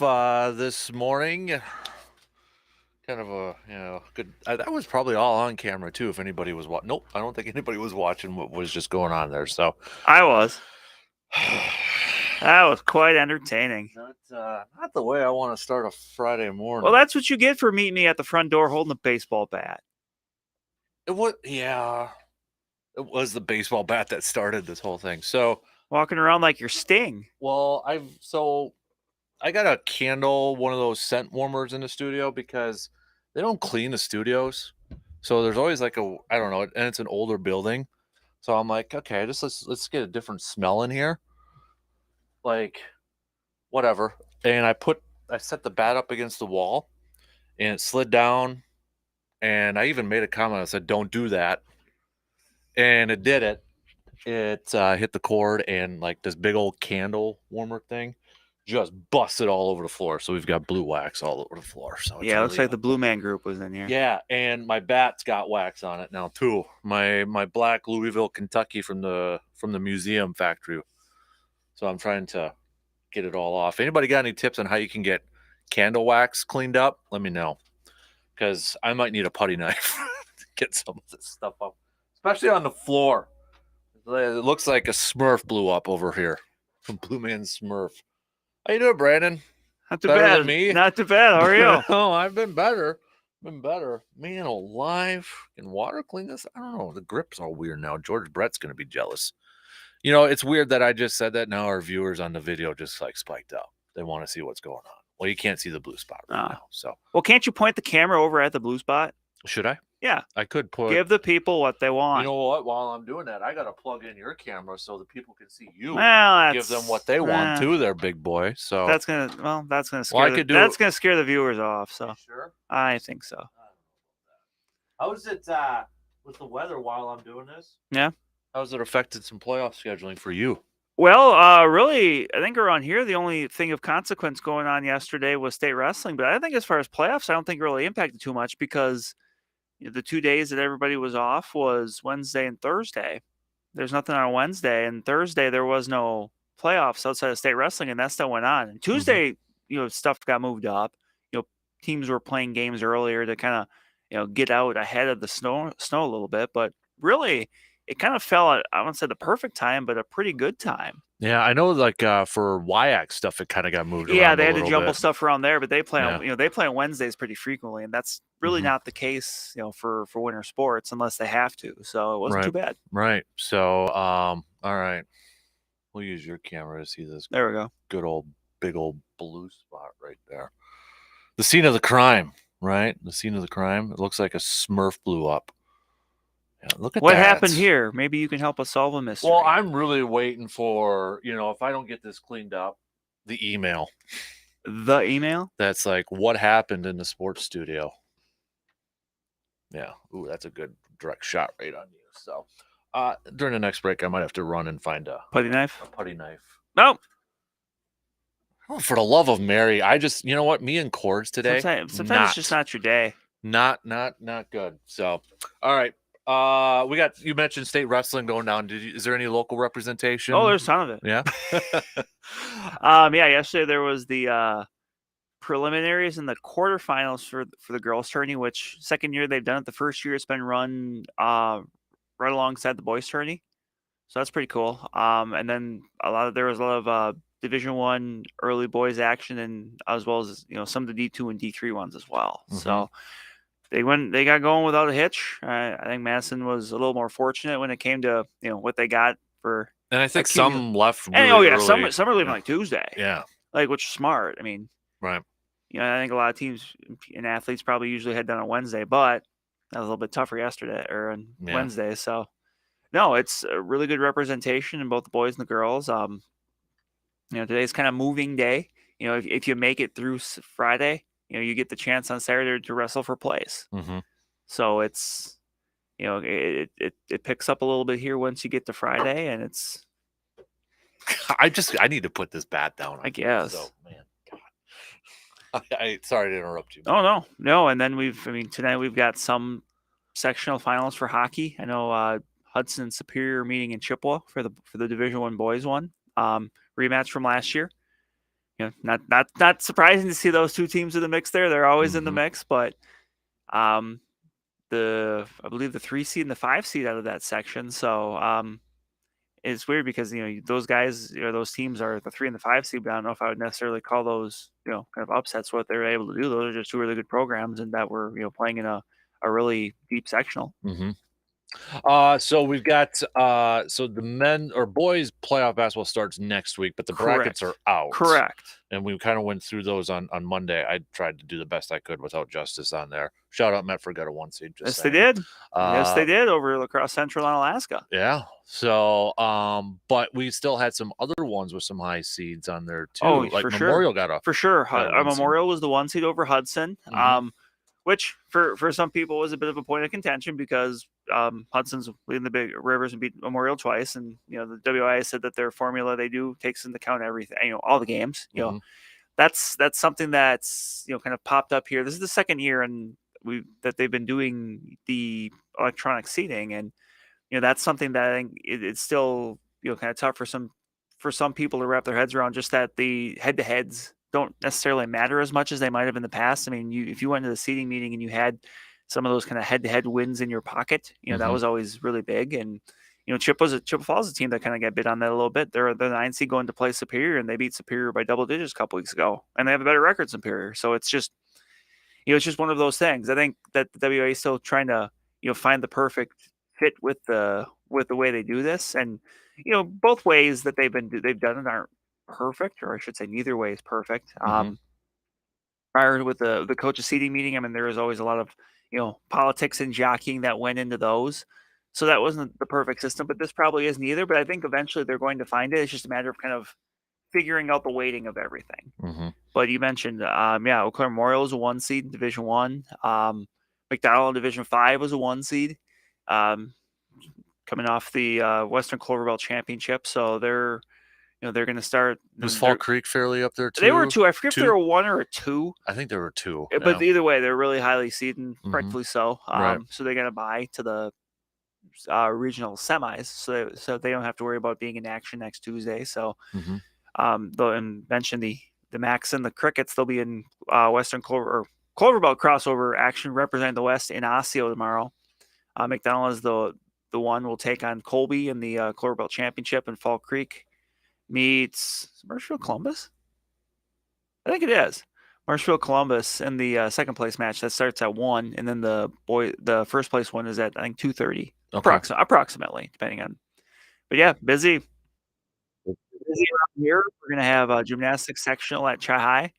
this morning. Kind of a good. That was probably all on camera too. If anybody was watching, nope, I don't think anybody was watching what was just going on there. So I was. That was quite entertaining. Not the way I want to start a Friday morning. Well, that's what you get for meeting me at the front door holding a baseball bat. It was It was the baseball bat that started this whole thing. So walking around like you're Sting. Well, I got a candle, one of those scent warmers in the studio because they don't clean the studios. So there's always like I don't know, and it's an older building. So I'm like, okay, let's get a different smell in here. Like whatever. And I set the bat up against the wall and it slid down. And I even made a comment. I said, don't do that. And it did it. It hit the cord and like this big old candle warmer thing just busted all over the floor. So we've got blue wax all over the floor. So yeah, it looks like the Blue Man Group was in here. Yeah, and my bat's got wax on it now too. My black Louisville, Kentucky from the museum factory. So I'm trying to get it all off. Anybody got any tips on how you can get candle wax cleaned up? Let me know, because I might need a putty knife to get some of this stuff up, especially on the floor. It looks like a Smurf blew up over here. From Blue Man Smurf. How you doing, Brandon? Not too Better bad. than me? Not too bad. How are you? Oh, I've been better. Man alive. Can water clean this? I don't know. The grip's all weird now. George Brett's going to be jealous. You know, it's weird that I just said that. Now our viewers on the video just like spiked up. They want to see what's going on. Well, you can't see the blue spot right now. So, well, can't you point the camera over at the blue spot? Should I? Yeah. I could give the people what they want. You know what? While I'm doing that, I got to plug in your camera so the people can see you. Well, give them what they want too, their big boy. So that's gonna scare that's gonna scare the viewers off. So sure? I think so. How's it with the weather while I'm doing this? Yeah. How's it affected some playoff scheduling for you? Well, really, I think around here the only thing of consequence going on yesterday was state wrestling. But I think as far as playoffs, I don't think it really impacted too much because the 2 days that everybody was off was Wednesday and Thursday. There's nothing on Wednesday, and Thursday there was no playoffs outside of state wrestling, and that still went on. And Tuesday, stuff got moved up. Teams were playing games earlier to kind of, get out ahead of the snow a little bit. But really, it kind of fell at, I wouldn't say the perfect time, but a pretty good time. Yeah, I know. Like for WIAC stuff, it kind of got moved. Yeah, around they had to jumble stuff around there, but they play on they play on Wednesdays pretty frequently, and that's really not the case, for winter sports unless they have to. So it wasn't too bad. Right. So all right, we'll use your camera to see this. There we go. Good old big old blue spot right there. The scene of the crime, right? The scene of the crime. It looks like a Smurf blew up. Yeah, look at what happened here. Maybe you can help us solve a mystery. Well, I'm really waiting for, if I don't get this cleaned up, the email. The email? That's like, what happened in the sports studio? Yeah. Ooh, that's a good direct shot right on you. So during the next break, I might have to run and find a putty knife. A putty knife. No. Oh, for the love of Mary, I just, you know what? Me and cords today. Sometimes it's just not your day. Not good. So, all right. You mentioned state wrestling going down. Is there any local representation? Oh, there's a ton of it. Yeah. Yeah, yesterday there was the preliminaries and the quarterfinals for the girls tourney, which second year they've done it. The first year it's been run right alongside the boys tourney. So that's pretty cool. And then there was a lot of Division I early boys action, and as well as some of the D2 and D3 ones as well. So they got going without a hitch. I think Madison was a little more fortunate when it came to what they got for. And I think some left. Really early. Some are leaving like Tuesday. Yeah, which is smart. I mean, right. I think a lot of teams and athletes probably usually head down on Wednesday, but that was a little bit tougher yesterday or on Wednesday. So no, it's a really good representation in both the boys and the girls. Today's kind of moving day. If you make it through Friday, you get the chance on Saturday to wrestle for place. So it's, it picks up a little bit here once you get to Friday, and it's. I need to put this bat down. I guess. So, man, God. I sorry to interrupt you. Oh no, and then tonight we've got some sectional finals for hockey. I know Hudson and Superior meeting in Chippewa for the Division I boys one. Rematch from last year. not surprising to see those two teams in the mix there. They're always in the mix, but I believe the 3 seed and the 5 seed out of that section. So it's weird because those guys or those teams are the 3 and the 5 seed, but I don't know if I would necessarily call those kind of upsets what they're able to do. Those are just two really good programs and that were playing in a really deep sectional. So we've got so the men or boys playoff basketball starts next week, but the brackets are out. Correct. And we kind of went through those on Monday. I tried to do the best I could without Justice on there. Shout out Metford got a 1 seed. Yes, they did. Yes, they did over La Crosse Central in Alaska. Yeah. So but we still had some other ones with some high seeds on there too. Oh, like for Memorial sure. got a For sure. got a 1 seed. Memorial was the 1 seed over Hudson. Which for some people was a bit of a point of contention because Hudson's leading the Big Rivers and beat Memorial twice, and the WIA said that their formula they do takes into account everything, all the games. That's something that's kind of popped up here. This is the second year that they've been doing the electronic seating, and that's something that I think it's still kind of tough for some people to wrap their heads around. Just that the head-to-heads don't necessarily matter as much as they might have in the past. I mean, if you went to the seating meeting and you had some of those kind of head-to-head wins in your pocket, that was always really big. And Chippewa is a team that kind of got bit on that a little bit. They're the 9 seed going to play Superior, and they beat Superior by double digits a couple weeks ago, and they have a better record than Superior. So it's just it's just one of those things. I think that the WA is still trying to find the perfect fit with the way they do this, and both ways that they've done it aren't perfect, or I should say neither way is perfect. Prior with the coaches seating meeting, I mean, there was always a lot of politics and jockeying that went into those, so that wasn't the perfect system, but this probably isn't either. But I think eventually they're going to find it. It's just a matter of kind of figuring out the weighting of everything. But you mentioned Eau Claire Memorial was a 1 seed in Division 1. McDonald in Division 5 was a 1 seed, coming off the Western Clover Belt Championship, so they're going to start. Was Fall Creek fairly up there too? They were 2. I forget if they were 1 or a 2. I think there were 2. But either way, they're really highly seeded, rightfully so. Right. So they got to bye to the regional semis, so they don't have to worry about being in action next Tuesday. So, and mention the Macs and the Crickets. They'll be in Western Clover Belt crossover action, representing the West in Osseo tomorrow. McDonald is the one will take on Colby in the Clover Belt Championship, and Fall Creek meets Marshfield Columbus. I think it is Marshfield Columbus in the second place match that starts at 1, and then the first place one is at I think 2:30, approximately, depending on. But yeah, busy around here. We're gonna have a gymnastics sectional at Chi High.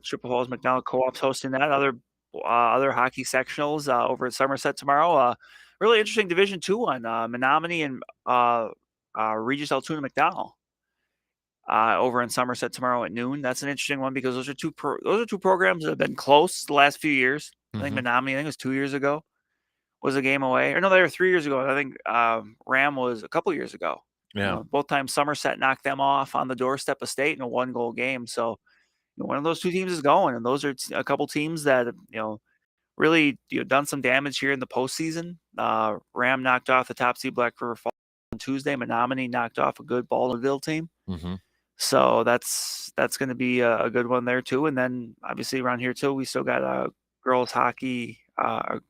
Chippewa Falls McDonald Co-op's hosting that. Other hockey sectionals over at Somerset tomorrow. Really interesting Division 2 one. Menominee and Regis Altoona McDonald over in Somerset tomorrow at noon. That's an interesting one because those are two programs that have been close the last few years. I think Menominee, I think it was 2 years ago, was a game away. Or no, they were 3 years ago. I think Ram was a couple years ago. Yeah. Both times Somerset knocked them off on the doorstep of state in a 1-goal game. So one of those two teams is going, and those are a couple teams that really done some damage here in the postseason. Ram knocked off the top seed Black River Falls on Tuesday. Menominee knocked off a good Baldwinville team. So that's going to be a good one there too. And then obviously around here too, we still got girls hockey.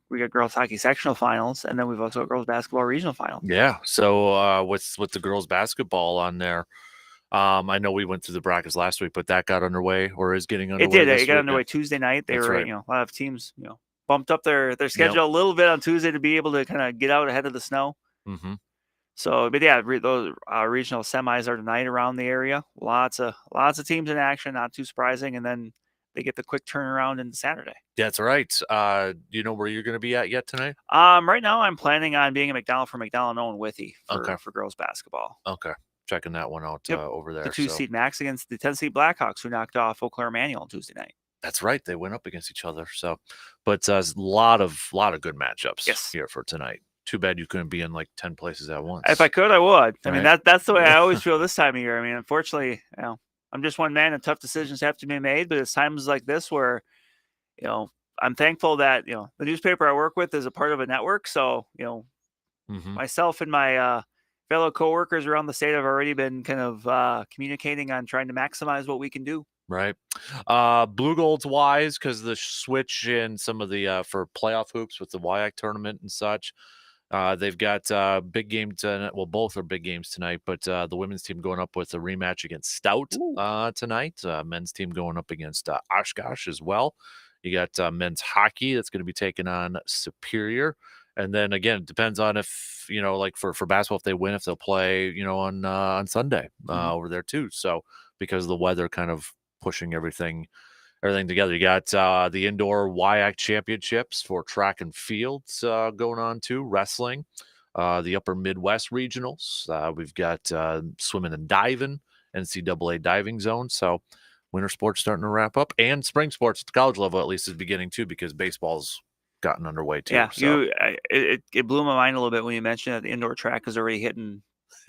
We got girls hockey sectional finals, and then we've also got girls basketball regional finals. Yeah. So with the girls basketball on there, I know we went through the brackets last week, but that got underway or is getting underway. It did. It got underway Tuesday night. They were, a lot of teams, bumped up their schedule a little bit on Tuesday to be able to kind of get out ahead of the snow. So, but yeah, those regional semis are tonight around the area. Lots of teams in action. Not too surprising, and then they get the quick turnaround into Saturday. That's right. Do you know where you're going to be at yet tonight? Right now I'm planning on being at McDonald for McDonald Owen Withy for girls basketball. Okay. Checking that one out over there. The 2 seed Max against the 10 seed Blackhawks, who knocked off Eau Claire Manual on Tuesday night. That's right. They went up against each other. So, but a lot of good matchups here for tonight. Too bad you couldn't be in like 10 places at once. If I could, I would. I mean, that's the way I always feel this time of year. I mean, unfortunately, I'm just one man and tough decisions have to be made. But it's times like this where, I'm thankful that, the newspaper I work with is a part of a network. So, myself and my fellow coworkers around the state have already been kind of communicating on trying to maximize what we can do. Right. Blue Gold's wise because the switch in some of the for playoff hoops with the WIAC tournament and such. They've got big game tonight. Well, both are big games tonight, but the women's team going up with a rematch against Stout tonight. Men's team going up against Oshkosh as well. You got men's hockey that's going to be taking on Superior. And then again, it depends on if, like for basketball, if they win, if they'll play, on Sunday over there too. So because of the weather kind of pushing everything together. You got the indoor WIAC championships for track and fields going on too, wrestling, the upper Midwest regionals. We've got swimming and diving, NCAA diving zone. So winter sports starting to wrap up, and spring sports at the college level at least is beginning too, because baseball's gotten underway too. Yeah, so. it blew my mind a little bit when you mentioned that the indoor track is already hitting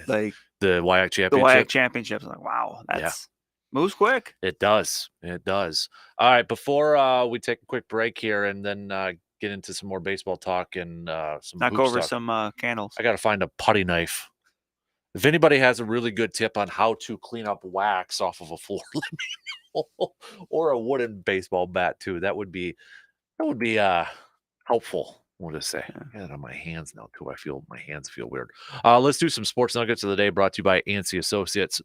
like the WIAC championship. The WIAC championships. I'm like, wow, that's moves quick. It does. All right, before we take a quick break here and then get into some more baseball talk and some knock hoop over stuff, some candles. I got to find a putty knife. If anybody has a really good tip on how to clean up wax off of a floor or a wooden baseball bat too, that would be helpful. We'll just say, I got it on my hands now too. My hands feel weird. Let's do some sports nuggets of the day, brought to you by Ansi Associates.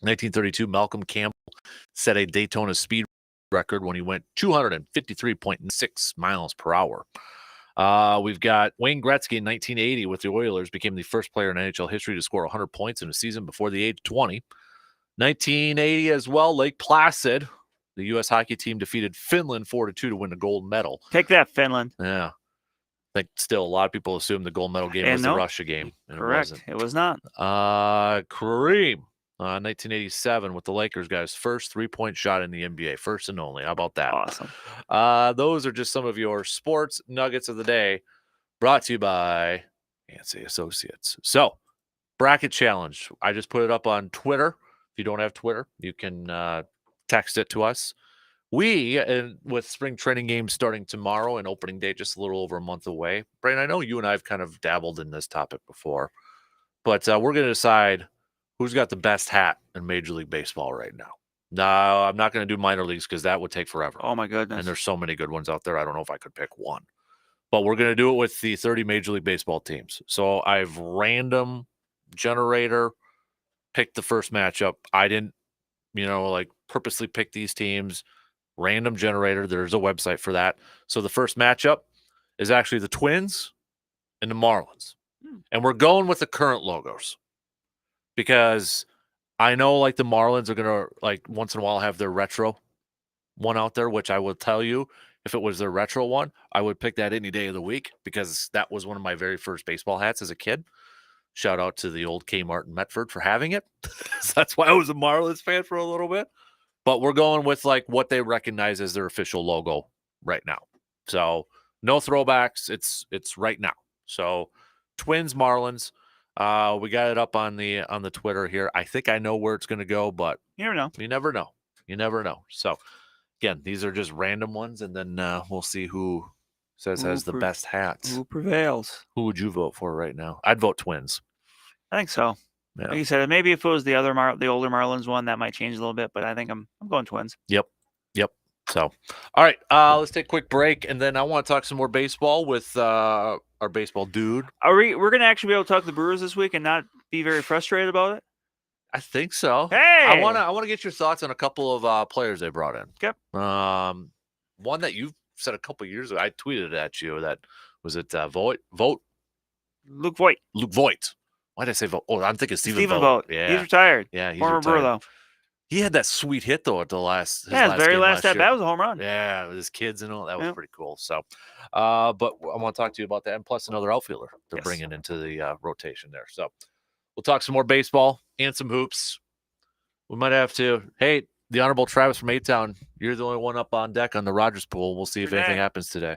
1932, Malcolm Campbell set a Daytona speed record when he went 253.6 miles per hour. We've got Wayne Gretzky in 1980 with the Oilers, became the first player in NHL history to score 100 points in a season before the age of 20. 1980 as well, Lake Placid, the U.S. hockey team defeated Finland 4-2 to win the gold medal. Take that, Finland. Yeah. I think still a lot of people assume the gold medal game was the Russia game. And correct. It was not. Kareem. 1987 with the Lakers, guys. First three-point shot in the NBA. First and only. How about that? Awesome. Those are just some of your sports nuggets of the day, brought to you by Ansi Associates. So, bracket challenge. I just put it up on Twitter. If you don't have Twitter, you can text it to us. With spring training games starting tomorrow and opening day just a little over a month away, Brian, I know you and I have kind of dabbled in this topic before, but we're going to decide who's got the best hat in Major League Baseball right now. No, I'm not going to do minor leagues because that would take forever. Oh, my goodness. And there's so many good ones out there. I don't know if I could pick one. But we're going to do it with the 30 Major League Baseball teams. So I've random generator picked the first matchup. I didn't, purposely pick these teams. Random generator. There's a website for that. So the first matchup is actually the Twins and the Marlins. And we're going with the current logos. Because I know the Marlins are going to once in a while have their retro one out there, which I will tell you, if it was their retro one, I would pick that any day of the week because that was one of my very first baseball hats as a kid. Shout out to the old Kmart in Medford for having it. So that's why I was a Marlins fan for a little bit. But we're going with what they recognize as their official logo right now. So no throwbacks. It's right now. So Twins, Marlins. We got it up on the Twitter here. I think I know where it's going to go, but you never know. You never know. So again, these are just random ones, and then we'll see who has the best hats. Who prevails? Who would you vote for right now? I'd vote Twins. I think so. Yeah. Like you said, maybe if it was the older Marlins one, that might change a little bit. But I think I'm going Twins. Yep. So, all right, let's take a quick break, and then I want to talk some more baseball with our baseball dude. We're gonna actually be able to talk to the Brewers this week and not be very frustrated about it? I think so. Hey, I want to get your thoughts on a couple of players they brought in. Yep. One that you said a couple years ago, I tweeted at you that was it Vogt. Luke Voigt. Why did I say Vogt? Oh, I'm thinking Stephen Vogt. Yeah, he's retired. Yeah, he's former retired. Brewer though. He had that sweet hit though at the last. His very last at bat was a home run. Yeah, with his kids and all that was pretty cool. So, but I want to talk to you about that, and plus another outfielder they're bringing into the rotation there. So, we'll talk some more baseball and some hoops. We might have to. Hey, the Honorable Travis from A-Town, you're the only one up on deck on the Rogers pool. We'll see if anything happens today.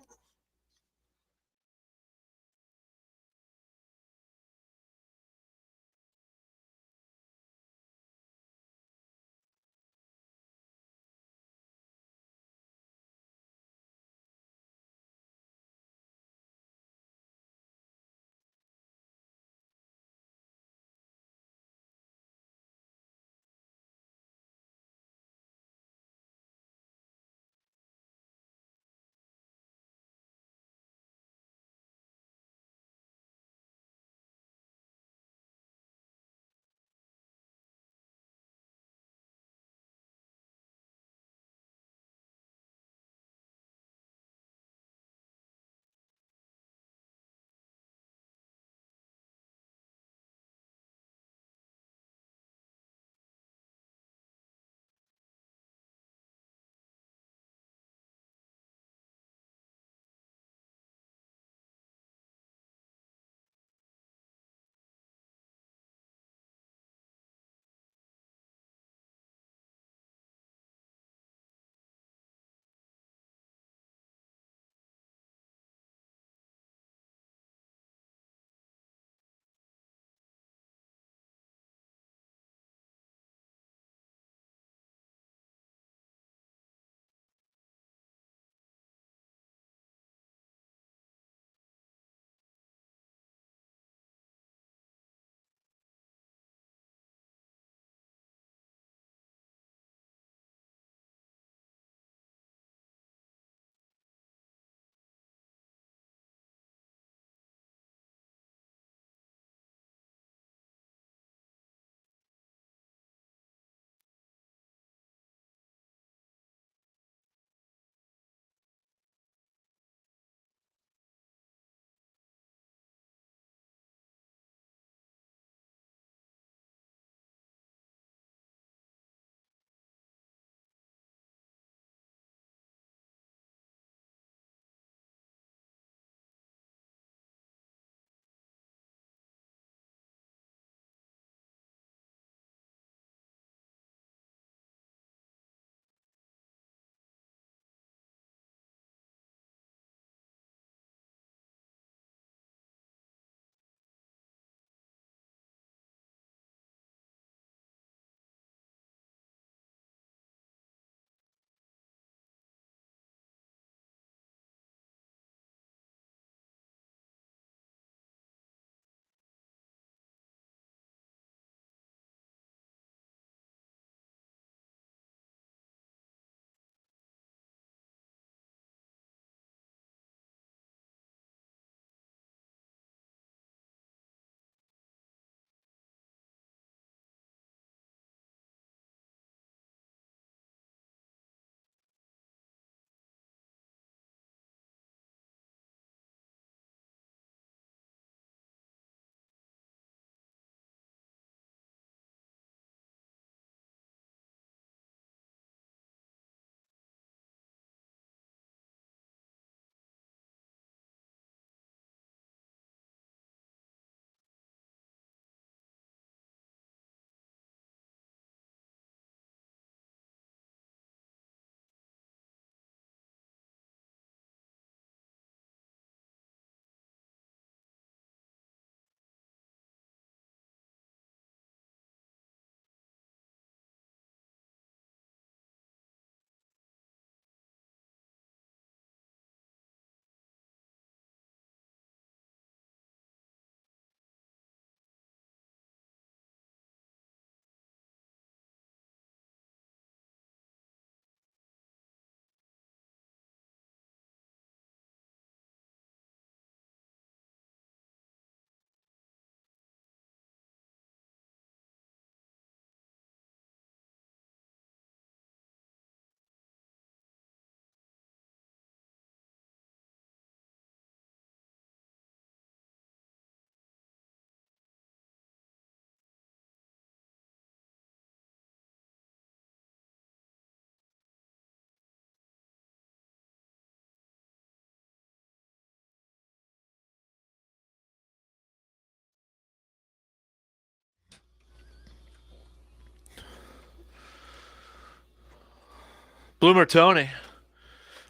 Bloomer Tony.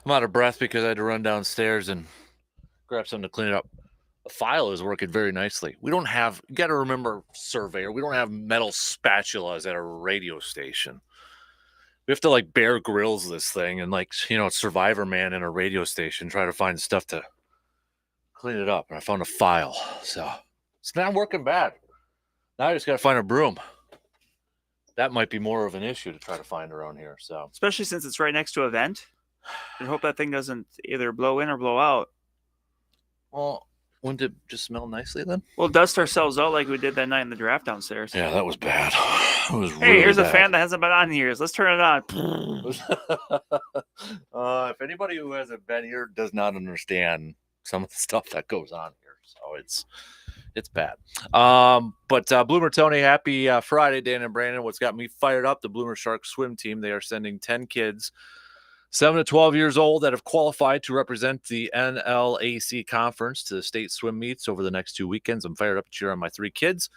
I'm out of breath because I had to run downstairs and grab something to clean it up. The file is working very nicely. We don't have, you got to remember, surveyor, we don't have metal spatulas at a radio station. We have to like Bear Grylls this thing and like, Survivor Man in a radio station, try to find stuff to clean it up. And I found a file. So it's not working bad. Now I just got to find a broom. That might be more of an issue to try to find around here. So, especially since it's right next to a vent. I hope that thing doesn't either blow in or blow out. Well, wouldn't it just smell nicely then? We'll dust ourselves out like we did that night in the draft downstairs. Yeah, that was bad. It was hey, really here's bad. a fan that hasn't been on here. Let's turn it on. If anybody who hasn't been here does not understand some of the stuff that goes on here, so it's bad. But Bloomer Tony, happy Friday, Dan and Brandon. What's got me fired up? The Bloomer Sharks swim team. They are sending 10 kids, 7 to 12 years old, that have qualified to represent the NLAC conference to the state swim meets over the next 2 weekends. I'm fired up to cheer on my 3 kids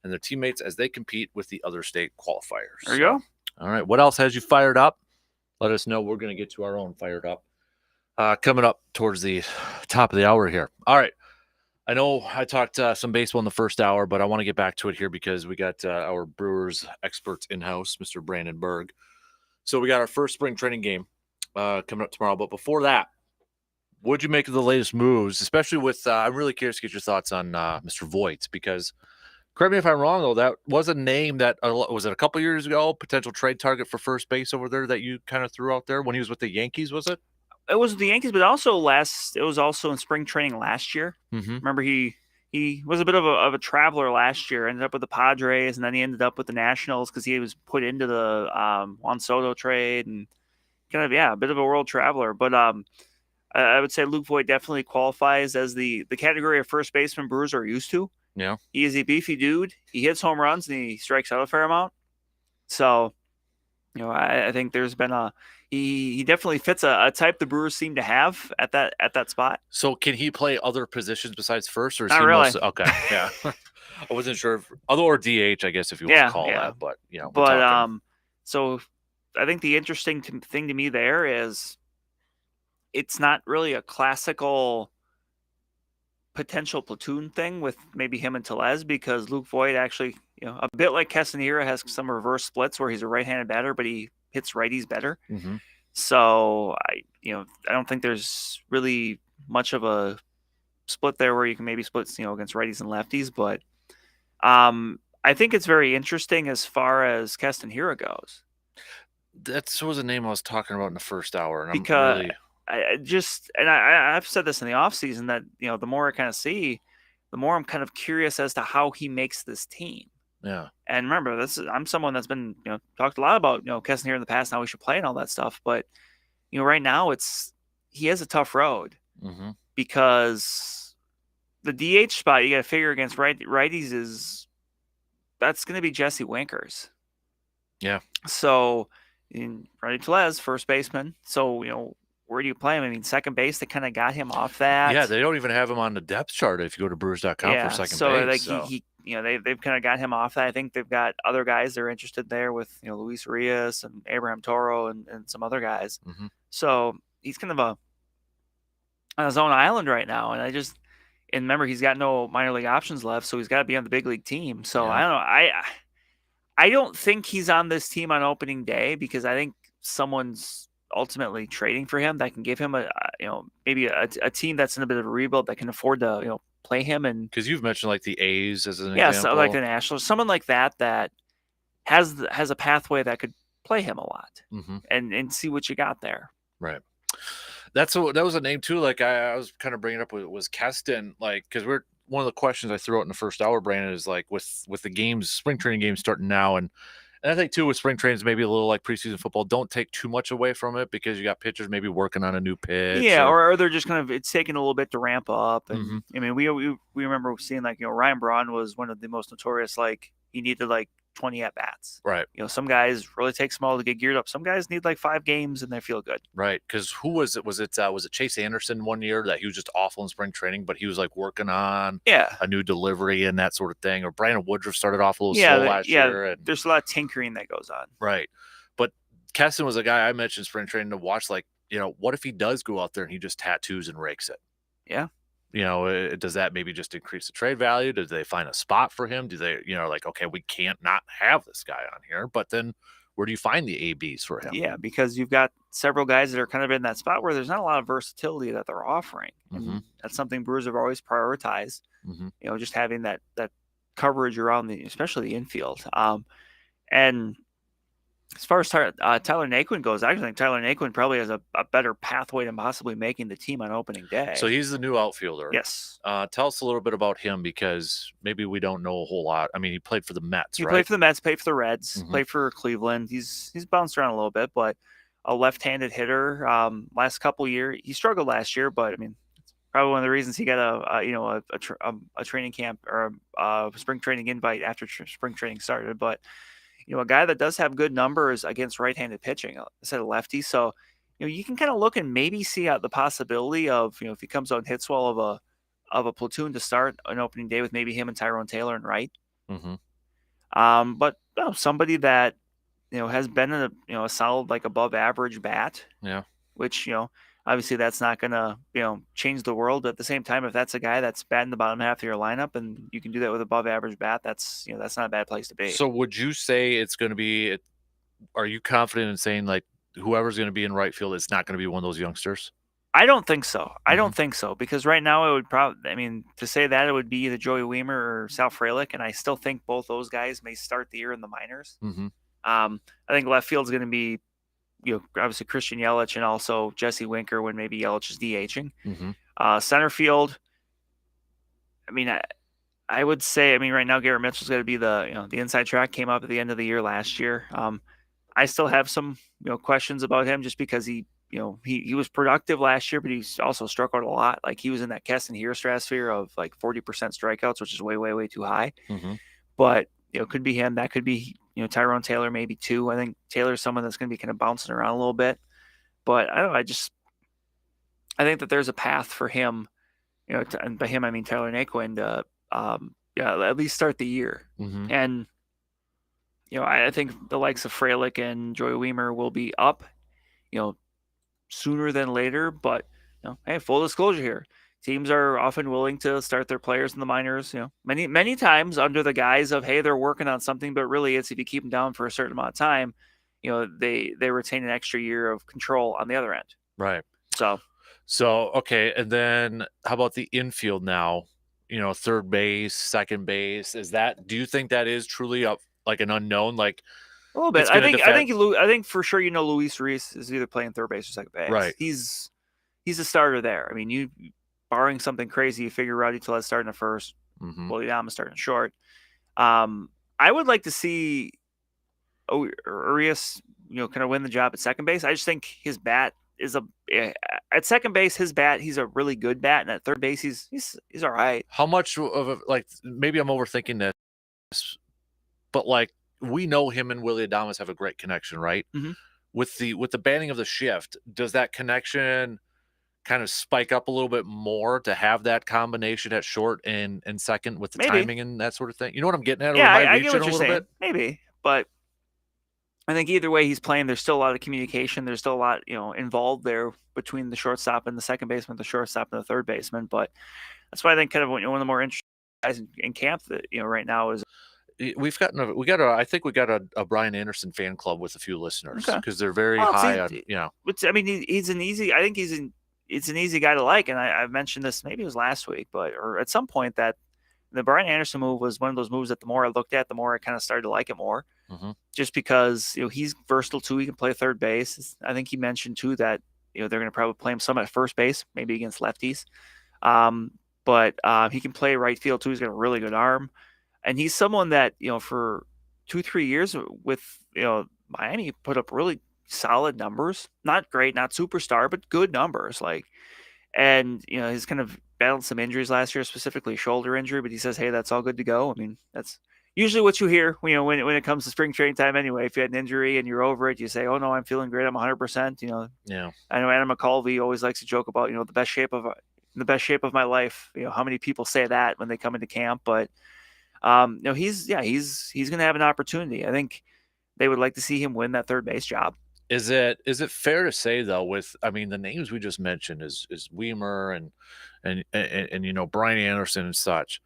and their teammates as they compete with the other state qualifiers. There you go. All right. What else has you fired up? Let us know. We're going to get to our own fired up coming up towards the top of the hour here. All right. I know I talked some baseball in the first hour, but I want to get back to it here because we got our Brewers experts in-house, Mr. Brandon Berg. So we got our first spring training game coming up tomorrow. But before that, what'd you make of the latest moves, especially with I'm really curious to get your thoughts on Mr. Voigt, because correct me if I'm wrong, though, that was a name that was it a couple years ago, potential trade target for first base over there that you kind of threw out there when he was with the Yankees, was it? It was the Yankees, but also it was also in spring training last year. Mm-hmm. Remember, he was a bit of a traveler last year. Ended up with the Padres, and then he ended up with the Nationals because he was put into the Juan Soto trade, and kind of a bit of a world traveler. But I would say Luke Voigt definitely qualifies as the category of first baseman Brewers are used to. Yeah, he is a beefy dude. He hits home runs and he strikes out a fair amount. So, I think there's been he definitely fits a type the Brewers seem to have at that spot. So can he play other positions besides first, or is Not he really. mostly, okay? Yeah, I wasn't sure or DH, I guess, if you want to call that, but so I think the interesting thing to me there is it's not really a classical potential platoon thing with maybe him and Tellez, because Luke Voigt actually, a bit like Castanera, has some reverse splits where he's a right-handed batter, but he hits righties better. Mm-hmm. So I don't think there's really much of a split there where you can maybe split, against righties and lefties. But I think it's very interesting as far as Castanera goes. That was a name I was talking about in the first hour, and because I've said this in the offseason that the more I kind of see, the more I'm kind of curious as to how he makes this team. Yeah. And remember, I'm someone that's been talked a lot about Castanera in the past, how he should play and all that stuff. But right now he has a tough road because the DH spot you got to figure against righties that's going to be Jesse Winkers. Yeah. So Freddie Tellez, first baseman. So where do you play him? I mean, second base, they kind of got him off that. Yeah, they don't even have him on the depth chart if you go to Brewers.com for second base. So they've kind of got him off that. I think they've got other guys they're interested there with Luis Arias and Abraham Toro and some other guys. Mm-hmm. So he's kind of on his own island right now. And remember, he's got no minor league options left, so he's got to be on the big league team. So I don't know. I don't think he's on this team on opening day because I think someone's ultimately trading for him that can give him maybe a team that's in a bit of a rebuild that can afford to play him. And because you've mentioned like the A's as an example. So like the Nationals, someone like that has a pathway that could play him a lot and see what you got there. Right. That was a name too. Like I was kind of bringing up was Keston, like, because one of the questions I threw out in the first hour, Brandon, is like with the games, spring training games starting now, and I think too with spring trainings maybe a little like preseason football. Don't take too much away from it because you got pitchers maybe working on a new pitch. Yeah, or they're just kind of it's taking a little bit to ramp up. And I mean, we remember seeing like Ryan Braun was one of the most notorious. Like he needed like 20 at bats. Right. Some guys really take small to get geared up. Some guys need like 5 games and they feel good. Right. Because who was it? Was it Chase Anderson one year that he was just awful in spring training, but he was like working on a new delivery and that sort of thing? Or Brandon Woodruff started off a little slow last year. And there's a lot of tinkering that goes on. Right. But Keston was a guy I mentioned spring training to watch. Like, what if he does go out there and he just tattoos and rakes it? Yeah. Does that maybe just increase the trade value? Do they find a spot for him? Do they, like, okay, we can't not have this guy on here, but then where do you find the ABs for him? Yeah, because you've got several guys that are kind of in that spot where there's not a lot of versatility that they're offering. And that's something Brewers have always prioritized, just having that coverage around especially the infield. And as far as Tyler Naquin goes, I actually think Tyler Naquin probably has a better pathway to possibly making the team on opening day. So he's the new outfielder. Yes. Tell us a little bit about him, because maybe we don't know a whole lot. I mean, he played for the Mets, He right? played for the Mets, played for the Reds, played for Cleveland. He's bounced around a little bit, but a left-handed hitter. Last couple years, he struggled last year, but I mean, it's probably one of the reasons he got a training camp or a spring training invite after spring training started. But a guy that does have good numbers against right-handed pitching instead of lefty. So, you can kind of look and maybe see out the possibility of, if he comes out and hits well of a platoon to start an opening day with maybe him and Tyrone Taylor and right. But somebody that, has been a solid, like above average bat. Yeah. Which, obviously that's not going to, change the world. But at the same time, if that's a guy that's batting the bottom half of your lineup and you can do that with above average bat, that's not a bad place to be. So would you say it's going to be, are you confident in saying like whoever's going to be in right field, it's not going to be one of those youngsters? I don't think so. I don't think so, because right now it would probably, to say that, it would be either Joey Weimer or Sal Frelick. And I still think both those guys may start the year in the minors. I think left field is going to be, obviously Christian Yelich and also Jesse Winker when maybe Yelich is DHing. Center field, I would say, right now Garrett Mitchell's going to be the inside track, came up at the end of the year last year. I still have some, questions about him just because he was productive last year, but he's also struck out a lot. Like he was in that Keston Hiura stratosphere of like 40% strikeouts, which is way, way, way too high. But, could be him. That could be, Tyrone Taylor, maybe too. I think Taylor's someone that's going to be kind of bouncing around a little bit. But I don't know. I think that there's a path for him, and by him, I mean Tyler Naquin to, at least start the year. And, I think the likes of Frelick and Joey Weimer will be up, sooner than later. But, hey, full disclosure here. Teams are often willing to start their players in the minors, many times under the guise of, hey, they're working on something, but really it's if you keep them down for a certain amount of time, they retain an extra year of control on the other end. Right. So okay. And then how about the infield now? Third base, second base. Do you think that is truly like an unknown? Like a little bit. I think for sure, Luis Ruiz is either playing third base or second base. Right. He's a starter there. you barring something crazy, you figure Rowdy Tellez starting at first, Willie Adames starting short. I would like to see Urias, kind of win the job at second base. I just think his bat is at second base, he's a really good bat, and at third base, he's all right. How much of maybe I'm overthinking this, but like we know him and Willie Adames have a great connection, right? With the banning of the shift, does that connection kind of spike up a little bit more to have that combination at short and second with the timing and that sort of thing? You know what I'm getting at? Yeah, I get what you're saying. Maybe, but I think either way he's playing, there's still a lot of communication. There's still a lot, involved there between the shortstop and the second baseman, the shortstop and the third baseman. But that's why I think kind of one of the more interesting guys in camp that, right now is. I think we got a Brian Anderson fan club with a few listeners because they're very high on, he's an easy, I think it's an easy guy to like. And I've mentioned this, maybe it was last week, or at some point, that the Brian Anderson move was one of those moves that the more I looked at, the more I kind of started to like it more. Just because, he's versatile too. He can play third base. I think he mentioned too that, they're going to probably play him some at first base, maybe against lefties. But he can play right field too. He's got a really good arm. And he's someone that, for 2-3 years with, Miami put up really solid numbers. Not great, not superstar, but good numbers. And he's kind of battled some injuries last year, specifically shoulder injury, but he says, hey, that's all good to go. That's usually what you hear, when it comes to spring training time anyway. If you had an injury and you're over it, you say, oh no, I'm feeling great. I'm 100%, Yeah. I know Adam McCulvey always likes to joke about, the best shape of my life. How many people say that when they come into camp, but he's going to have an opportunity. I think they would like to see him win that third base job. Is it fair to say though, with I mean the names we just mentioned is Weimer and Brian Anderson and such.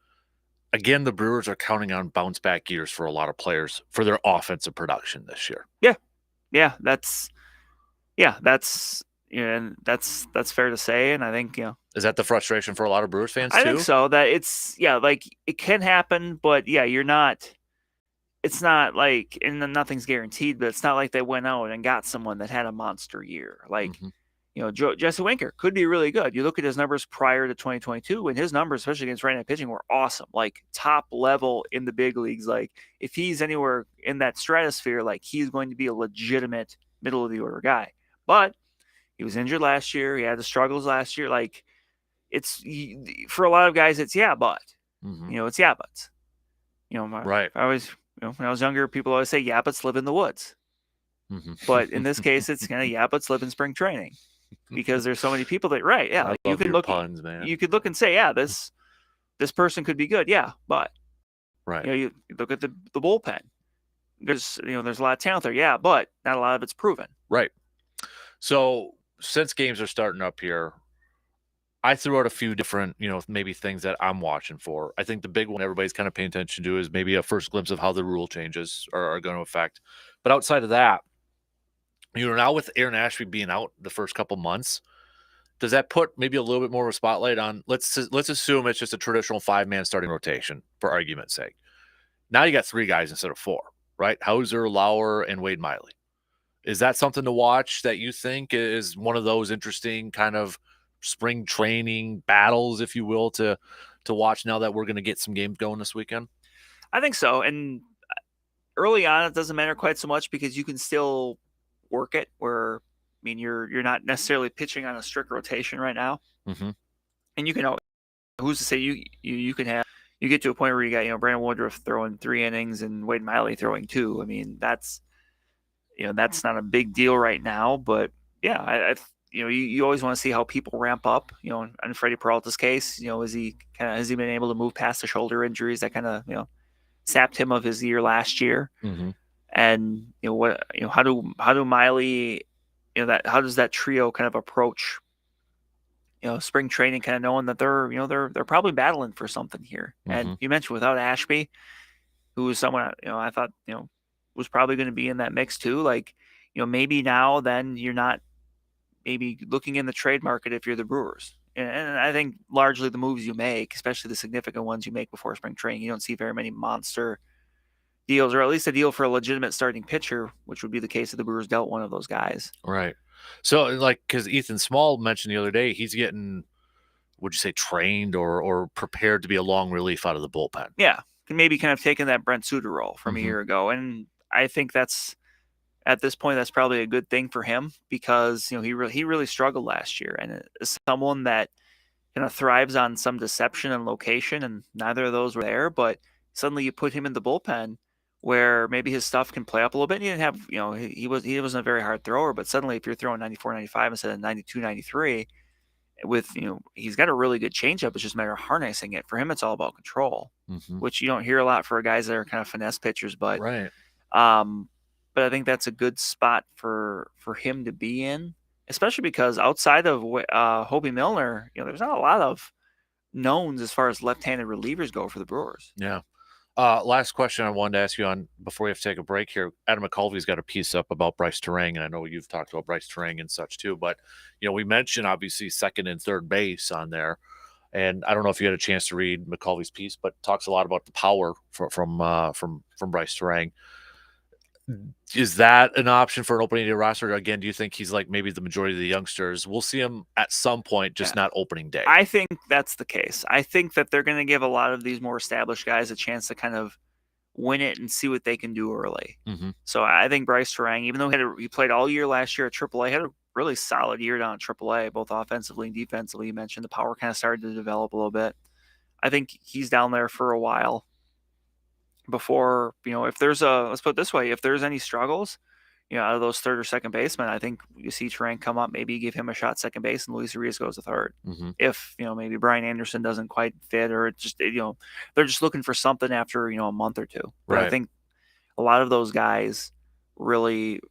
Again, the Brewers are counting on bounce back years for a lot of players for their offensive production this year. Yeah, that's and that's fair to say, and I think Is that the frustration for a lot of Brewers fans I too? think so. That it's like it can happen, but you're not. It's not like, and then nothing's guaranteed, but it's not like they went out and got someone that had a monster year. Like, Jesse Winker could be really good. You look at his numbers prior to 2022, and his numbers, especially against right-handed pitching, were awesome. Like top level in the big leagues. Like if he's anywhere in that stratosphere, like he's going to be a legitimate middle of the order guy. But he was injured last year. He had the struggles last year. Like for a lot of guys, it's but. It's buts. Right. I always. When I was younger, people always say butts live in the woods. But in this case, it's kind of butts live in spring training because there's so many people that like you can look puns, man. You could look and say this person could be good, but right. You look at the bullpen. There's there's a lot of talent there, but not a lot of it's proven. Right. So since games are starting up here, I threw out a few different, maybe things that I'm watching for. I think the big one everybody's kind of paying attention to is maybe a first glimpse of how the rule changes are going to affect. But outside of that, now with Aaron Ashby being out the first couple months, does that put maybe a little bit more of a spotlight on, let's assume it's just a traditional 5-man starting rotation for argument's sake. Now you got 3 guys instead of 4, right? Hauser, Lauer, and Wade Miley. Is that something to watch that you think is one of those interesting kind of spring training battles, if you will, to watch now that we're going to get some games going this weekend? I think so. And early on, it doesn't matter quite so much because you can still work it where, you're not necessarily pitching on a strict rotation right now. And you can, who's to say you can have, you get to a point where you got, Brandon Woodruff throwing 3 innings and Wade Miley throwing 2. That's not a big deal right now, but you always want to see how people ramp up. In Freddie Peralta's case, has he been able to move past the shoulder injuries that kind of sapped him of his year last year? And how do Miley, how does that trio kind of approach spring training, kind of knowing that they're probably battling for something here? And you mentioned without Ashby, who was someone I thought was probably going to be in that mix too. Like maybe now then you're not maybe looking in the trade market if you're the Brewers. And I think largely the moves you make, especially the significant ones you make before spring training, you don't see very many monster deals, or at least a deal for a legitimate starting pitcher, which would be the case if the Brewers dealt one of those guys. Right. So, because Ethan Small mentioned the other day, he's getting, would you say, trained or prepared to be a long relief out of the bullpen? Yeah. Maybe kind of taking that Brent Suter role from a year ago. And I think at this point, that's probably a good thing for him because, he really struggled last year, and as someone that kind of thrives on some deception and location, and neither of those were there, but suddenly you put him in the bullpen where maybe his stuff can play up a little bit. And he didn't have, he wasn't a very hard thrower, but suddenly if you're throwing 94, 95 instead of 92, 93 with, he's got a really good changeup. It's just a matter of harnessing it. For him, it's all about control, which you don't hear a lot for guys that are kind of finesse pitchers, but, right. But I think that's a good spot for him to be in, especially because outside of Hobie Milner, there's not a lot of knowns as far as left-handed relievers go for the Brewers. Yeah. Last question I wanted to ask you on before we have to take a break here. Adam McCulvey's got a piece up about Bryce Terang, and I know you've talked about Bryce Terang and such too. But we mentioned obviously second and third base on there, and I don't know if you had a chance to read McCulvey's piece, but talks a lot about the power from Bryce Terang. Is that an option for an opening day roster? Again, do you think he's like maybe the majority of the youngsters? We'll see him at some point, just not opening day. I think that's the case. I think that they're going to give a lot of these more established guys a chance to kind of win it and see what they can do early. So I think Bryce Terang, even though he played all year last year at AAA, had a really solid year down at AAA, both offensively and defensively. You mentioned the power kind of started to develop a little bit. I think he's down there for a while. Before, if there's let's put it this way, if there's any struggles, out of those third or second basemen, I think you see Terang come up, maybe give him a shot second base, and Luis Arias goes to third. If, maybe Brian Anderson doesn't quite fit, or it just, they're just looking for something after, a month or two. But I think a lot of those guys really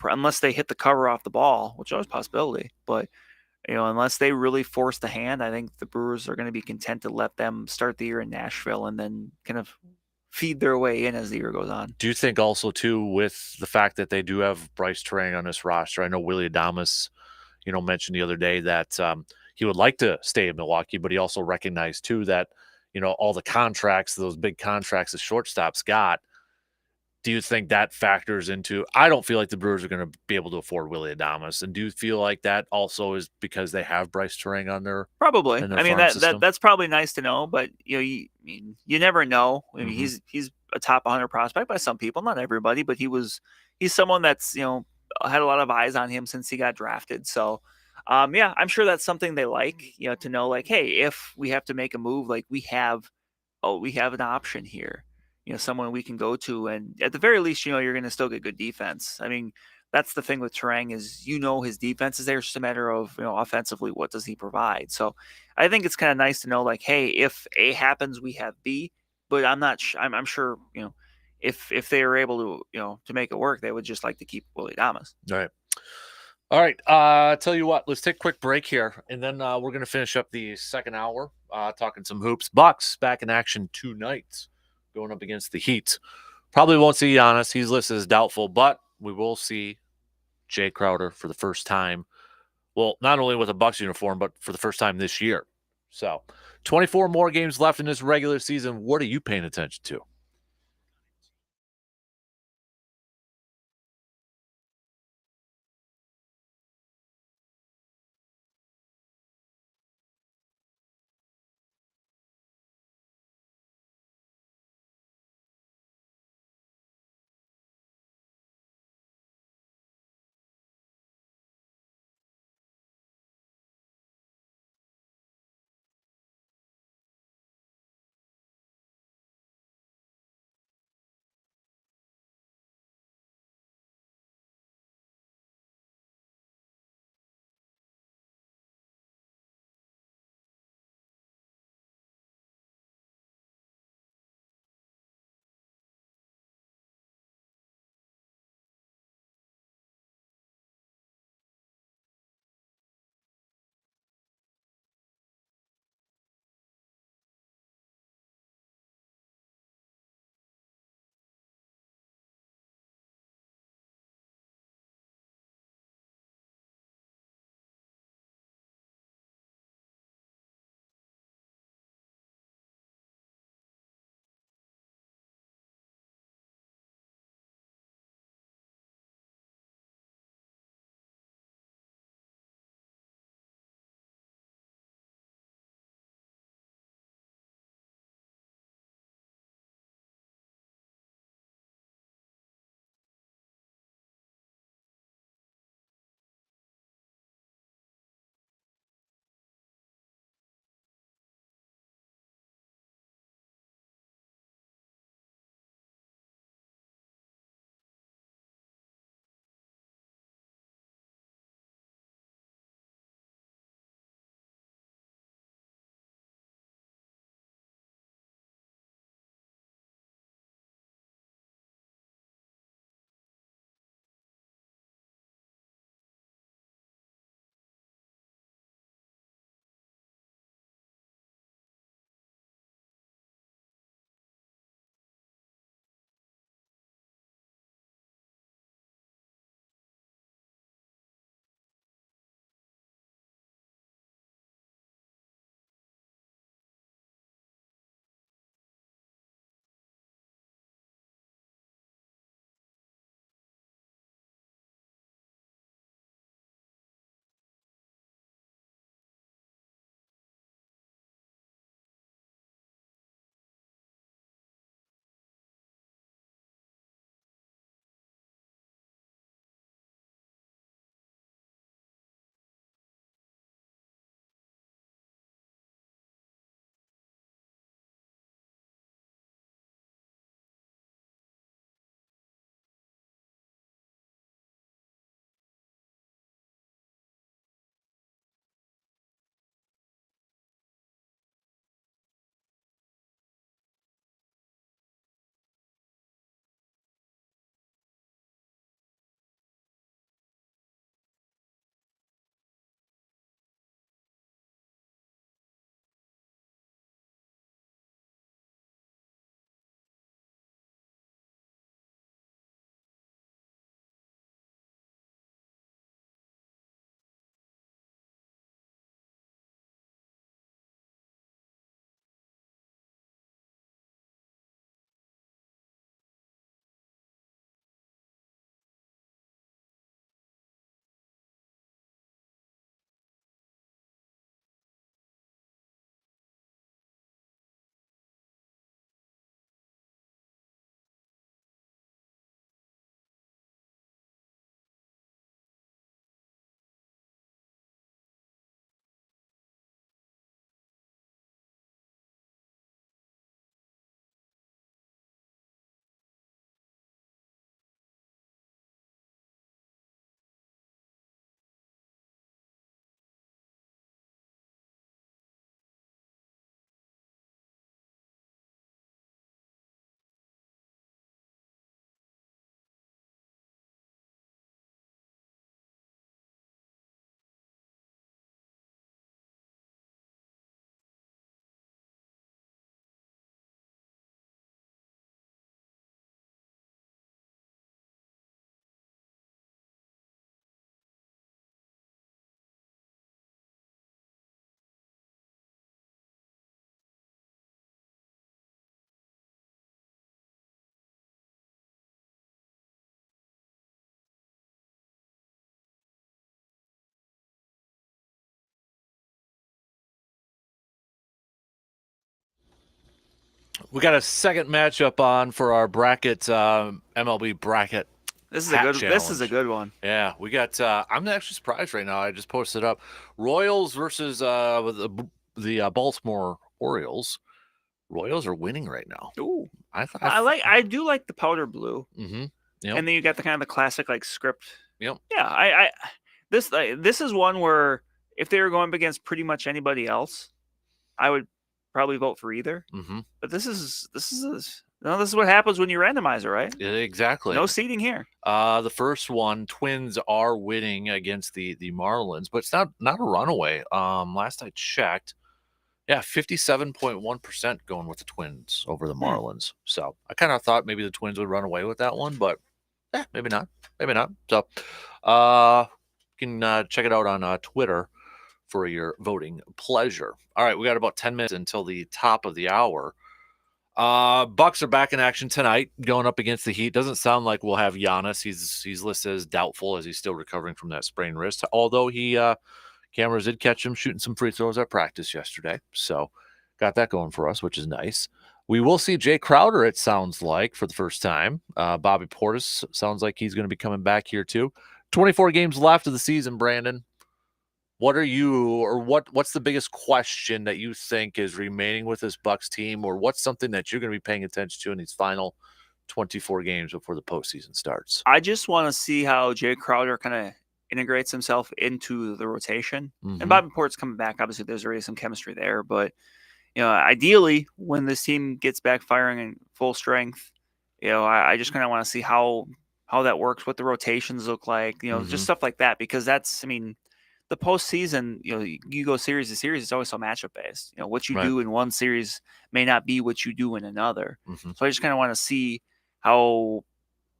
unless they hit the cover off the ball, which is always a possibility. But unless they really force the hand, I think the Brewers are going to be content to let them start the year in Nashville and then kind of feed their way in as the year goes on. Do you think also too, with the fact that they do have Bryce Turang on this roster? I know Willie Adames, mentioned the other day that he would like to stay in Milwaukee, but he also recognized too that all the contracts, those big contracts the shortstops got. Do you think that factors into? I don't feel like the Brewers are going to be able to afford Willie Adames, and do you feel like that also is because they have Bryce Turang on their Probably. in their I mean, farm system? that's probably nice to know, but you never know. I mean, Mhm. he's a top 100 prospect by some people, not everybody, but he's someone that's had a lot of eyes on him since he got drafted. So, yeah, I'm sure that's something they like, to know, like, hey, if we have to make a move, like we have an option here, someone we can go to, and at the very least, you're going to still get good defense. I mean, that's the thing with Terang is his defense is there. It's just a matter of offensively, what does he provide? So I think it's kind of nice to know, like, hey, if A happens, we have B. But I'm not. I'm sure if they were able to to make it work, they would just like to keep Willie Adames. All right. Tell you what, let's take a quick break here, and then we're going to finish up the second hour talking some hoops. Bucks back in action tonight, going up against the Heat. Probably won't see Giannis. He's listed as doubtful, but we will see Jay Crowder for the first time. Well, not only with a Bucks uniform, but for the first time this year. So, 24 more games left in this regular season. What are you paying attention to? We got a second matchup on for our bracket, MLB bracket. This is a hat good one. Yeah, we got. I'm actually surprised right now. I just posted up Royals versus the Baltimore Orioles. Royals are winning right now. Ooh, I I do like the powder blue. Mm-hmm. Yep. And then you got the kind of the classic like script. Yep. Yeah, this is one where if they were going up against pretty much anybody else, I would probably vote for either. Mm-hmm. But this is what happens when you randomize it, right? Yeah, exactly. No seeding here. The first one, Twins are winning against the Marlins, but it's not a runaway. Last I checked, yeah, 57.1% going with the Twins over the Marlins. So I kind of thought maybe the Twins would run away with that one, but maybe not. Maybe not. So you can check it out on Twitter for your voting pleasure. All right, we got about 10 minutes until the top of the hour. Bucks are back in action tonight, going up against the Heat. Doesn't sound like we'll have Giannis. He's listed as doubtful as he's still recovering from that sprained wrist. Although cameras did catch him shooting some free throws at practice yesterday, so got that going for us, which is nice. We will see Jay Crowder, it sounds like, for the first time. Bobby Portis sounds like he's going to be coming back here too. 24 games left of the season, Brandon. What are you, or what's the biggest question that you think is remaining with this Bucks team, or what's something that you're going to be paying attention to in these final 24 games before the postseason starts? I just want to see how Jay Crowder kind of integrates himself into the rotation. Mm-hmm. And Bobby Port's coming back. Obviously, there's already some chemistry there, but ideally, when this team gets back firing in full strength, I just kind of want to see how that works, what the rotations look like, just stuff like that, because that's, the postseason, you go series to series, it's always so matchup based. What you do in one series may not be what you do in another. Mm-hmm. So I just kind of want to see how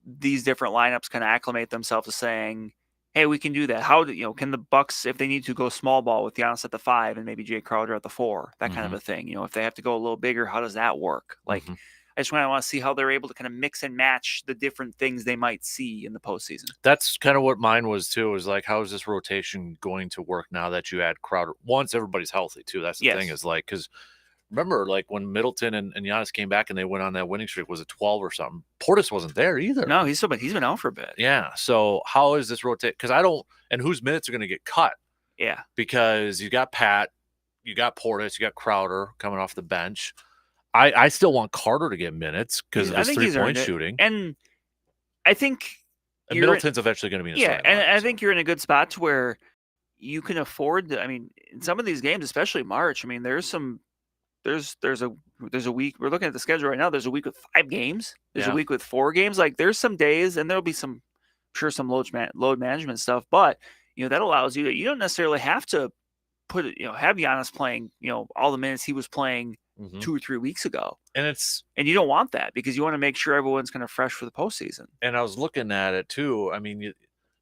these different lineups kind of acclimate themselves to saying, hey, we can do that. How can the Bucks, if they need to go small ball with Giannis at the 5 and maybe Jay Crowder at the 4, that kind of a thing. If they have to go a little bigger, how does that work? Like, I just want to see how they're able to kind of mix and match the different things they might see in the postseason. That's kind of what mine was too. Is like, how is this rotation going to work now that you add Crowder? Once everybody's healthy too. That's the thing. Is like, because remember, like when Middleton and Giannis came back and they went on that winning streak, was it 12 or something? Portis wasn't there either. No, he's been out for a bit. Yeah. So how is this rotate? Because and whose minutes are going to get cut? Yeah. Because you got Pat, you got Portis, you got Crowder coming off the bench. I still want Carter to get minutes because of his 3-point shooting. And I think Middleton's eventually going to be in a and I think you're in a good spot to where you can afford to, in some of these games, especially March, there's a week, we're looking at the schedule right now, there's a week with 5 games. There's a week with 4 games. Like, there's some days, and there'll be some load management stuff, but that allows you don't necessarily have to have Giannis playing, all the minutes he was playing 2 or 3 weeks ago. And you don't want that, because you want to make sure everyone's kind of fresh for the postseason. And I was looking at it too.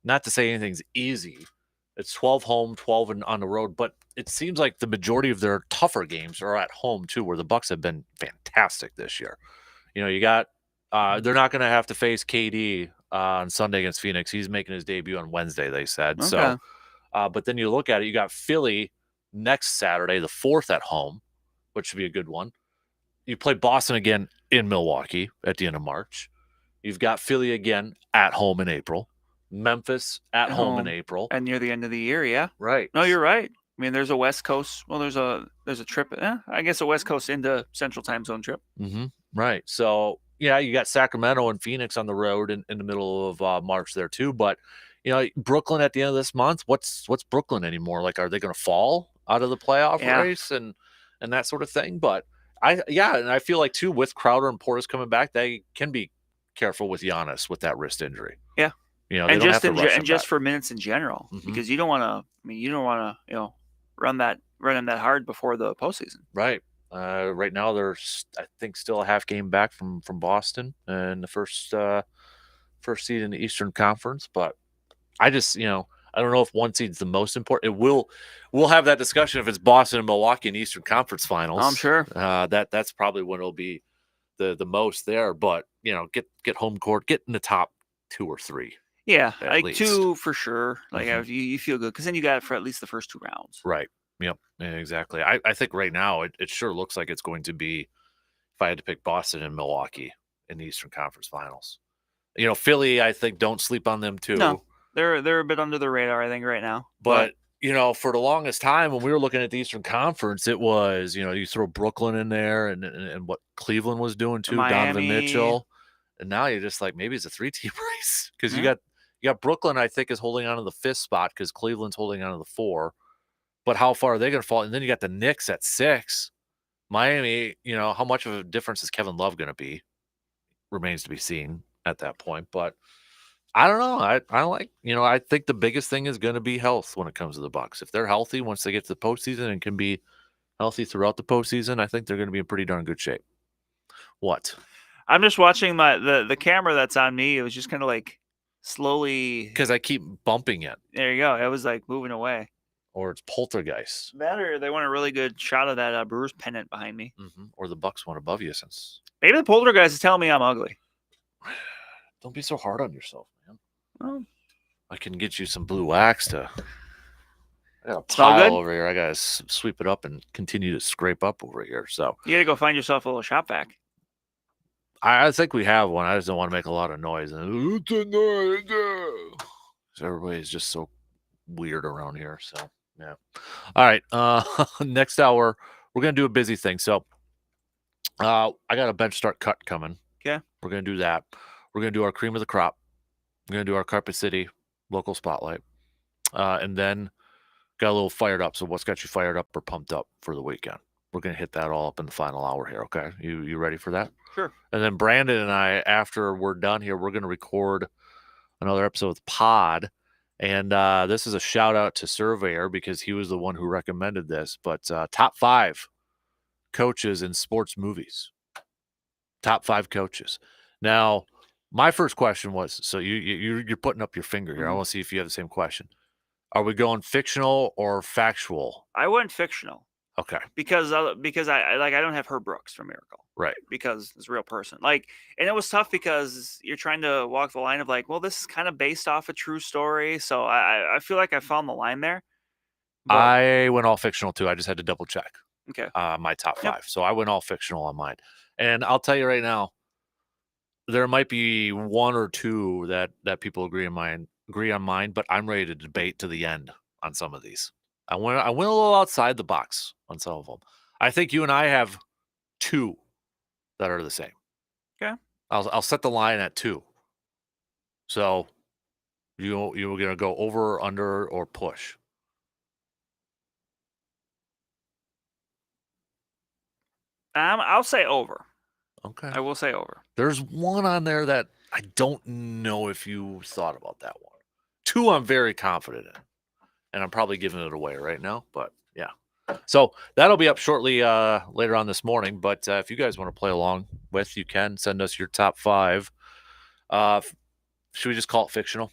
Not to say anything's easy. It's 12 home, 12 on the road, but it seems like the majority of their tougher games are at home too, where the Bucks have been fantastic this year. You got they're not going to have to face KD on Sunday against Phoenix. He's making his debut on Wednesday, they said. Okay. So, but then you look at it, you got Philly next Saturday, the 4th at home, which should be a good one. You play Boston again in Milwaukee at the end of March. You've got Philly again at home in April. Memphis at home in April. And near the end of the year, yeah. Right. No, you're right. There's a West Coast. Well, there's a trip. I guess a West Coast into Central Time Zone trip. Mm-hmm. Right. So, yeah, you got Sacramento and Phoenix on the road in the middle of March there too. But, Brooklyn at the end of this month, what's Brooklyn anymore? Like, are they going to fall out of the playoff race and that sort of thing? But and I feel like too, with Crowder and Portis coming back, they can be careful with Giannis with that wrist injury. Yeah. And just for minutes in general, because you don't want to, run him that hard before the postseason. Right. Right now they're, I think, still a half game back from Boston and the first seed in the Eastern Conference. But I just, I don't know if one seed's the most important. We'll have that discussion if it's Boston and Milwaukee in the Eastern Conference Finals. I'm sure. That's probably when it'll be the most there. But get home court, get in the top 2 or 3. Yeah, like least. 2 for sure. Like you feel good because then you got it for at least the first 2 rounds. Right. Yep. Yeah, exactly. I think right now it sure looks like it's going to be, if I had to pick Boston and Milwaukee in the Eastern Conference Finals. You know, Philly, I think, don't sleep on them too. No, they're a bit under the radar, I think, right now. But you know, for the longest time when we were looking at the Eastern Conference, it was, you know, you throw Brooklyn in there and what Cleveland was doing too, Donovan Miami. Mitchell. And now you're just like, maybe it's a 3-team race because Yeah. you got Brooklyn, I think, is holding on to the 5th spot because Cleveland's holding on to the 4. But how far are they going to fall? And then you got the Knicks at 6. Miami, you know, how much of a difference is Kevin Love going to be? Remains to be seen at that point. But I don't know. I like, you know, I think the biggest thing is going to be health when it comes to the Bucks. If they're healthy once they get to the postseason and can be healthy throughout the postseason, I think they're going to be in pretty darn good shape. What? I'm just watching the camera that's on me. It was just kind of like slowly. Because I keep bumping it. There you go. It was like moving away. Or it's poltergeist. Matter. They want a really good shot of that Brewers pennant behind me. Or the Bucks one above you since. Maybe the poltergeist is telling me I'm ugly. Don't be so hard on yourself, man. Well, I can get you some blue wax to. I got a Smell pile good? over here. I got to sweep it up and continue to scrape up over here. So you got to go find yourself a little shop vac. I think we have one. I just don't want to make a lot of noise. And it's a noise. So everybody's just so weird around here. So yeah. All right. Next hour we're gonna do a busy thing. So I got a bench start cut coming. Okay. We're gonna do that. We're gonna do our cream of the crop. We're gonna do our Carpet City local spotlight, and then got a little fired up. So what's got you fired up or pumped up for the weekend? We're gonna hit that all up in the final hour here. Okay, you ready for that? Sure. And then Brandon and I, after we're done here, we're gonna record another episode of Pod. And this is a shout out to Surveyor because he was the one who recommended this. But top 5 coaches in sports movies. Top 5 coaches. Now, my first question was, so you're putting up your finger here. I want to see if you have the same question. Are we going fictional or factual? I went fictional. Okay. Because I don't have Herb Brooks from Miracle. Right. Because it's a real person. Like, and it was tough because you're trying to walk the line of like, well, this is kind of based off a true story. So I feel like I found the line there. But, I went all fictional too. I just had to double check. Okay. My top 5. So I went all fictional on mine. And I'll tell you right now, there might be 1 or 2 that people agree on mine, but I'm ready to debate to the end on some of these. I went a little outside the box on some of them. I think you and I have 2 that are the same. Okay. I'll set the line at 2. So you were gonna go over, under, or push. I'll say over. Okay. I will say over. There's 1 on there that I don't know if you thought about that one. 2 I'm very confident in. And I'm probably giving it away right now, but yeah. So that'll be up shortly later on this morning. But if you guys want to play along with, you can send us your top 5. Should we just call it fictional?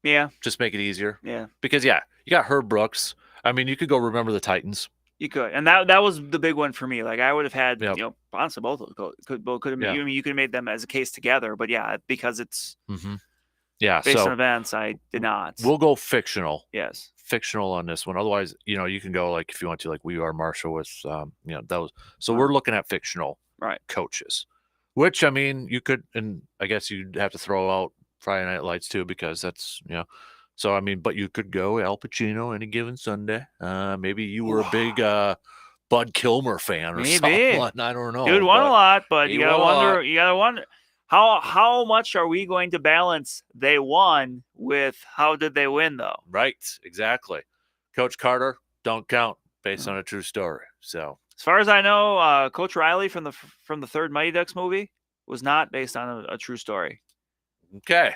Yeah. Just make it easier. Yeah. Because you got Herb Brooks. I mean, you could go Remember the Titans. You could, and that was the big one for me. Like I would have had, Yep. honestly, both of them could have. Yeah. You could have made them as a case together, but yeah, because it's Yeah. based So on events, I did not. we'll go fictional. Yes. Fictional on this one. Otherwise, you can go like if you want to, like We Are Marshall with those. So we're looking at fictional coaches, which I mean you could, and I guess you'd have to throw out Friday Night Lights too because that's So I mean, but you could go Al Pacino any given Sunday. Maybe you were a big Bud Kilmer fan or something. I don't know. Dude won a lot, but you gotta wonder how much are we going to balance they won with how did they win though? Right, exactly. Coach Carter, don't count based on a true story. So as far as I know, Coach Riley from the third Mighty Ducks movie was not based on a true story. Okay.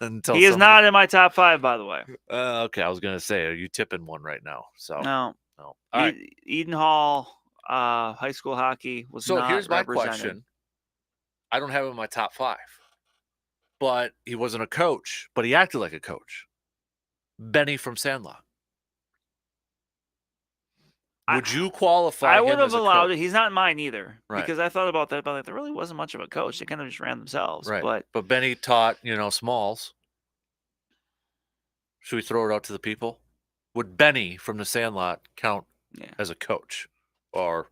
He is not in my top 5, by the way. Okay, I was gonna say, are you tipping one right now? So no. All right. Eden Hall, high school hockey was so not here's my represented. question. I don't have him in my top 5, but he wasn't a coach, but he acted like a coach. Benny from Sandlot. Would you qualify? I would have as a allowed coach? it. He's not mine either, Right. because I thought about that, but like, there really wasn't much of a coach. They kind of just ran themselves. Right. But Benny taught, Smalls. Should we throw it out to the people? Would Benny from the Sandlot count as a coach or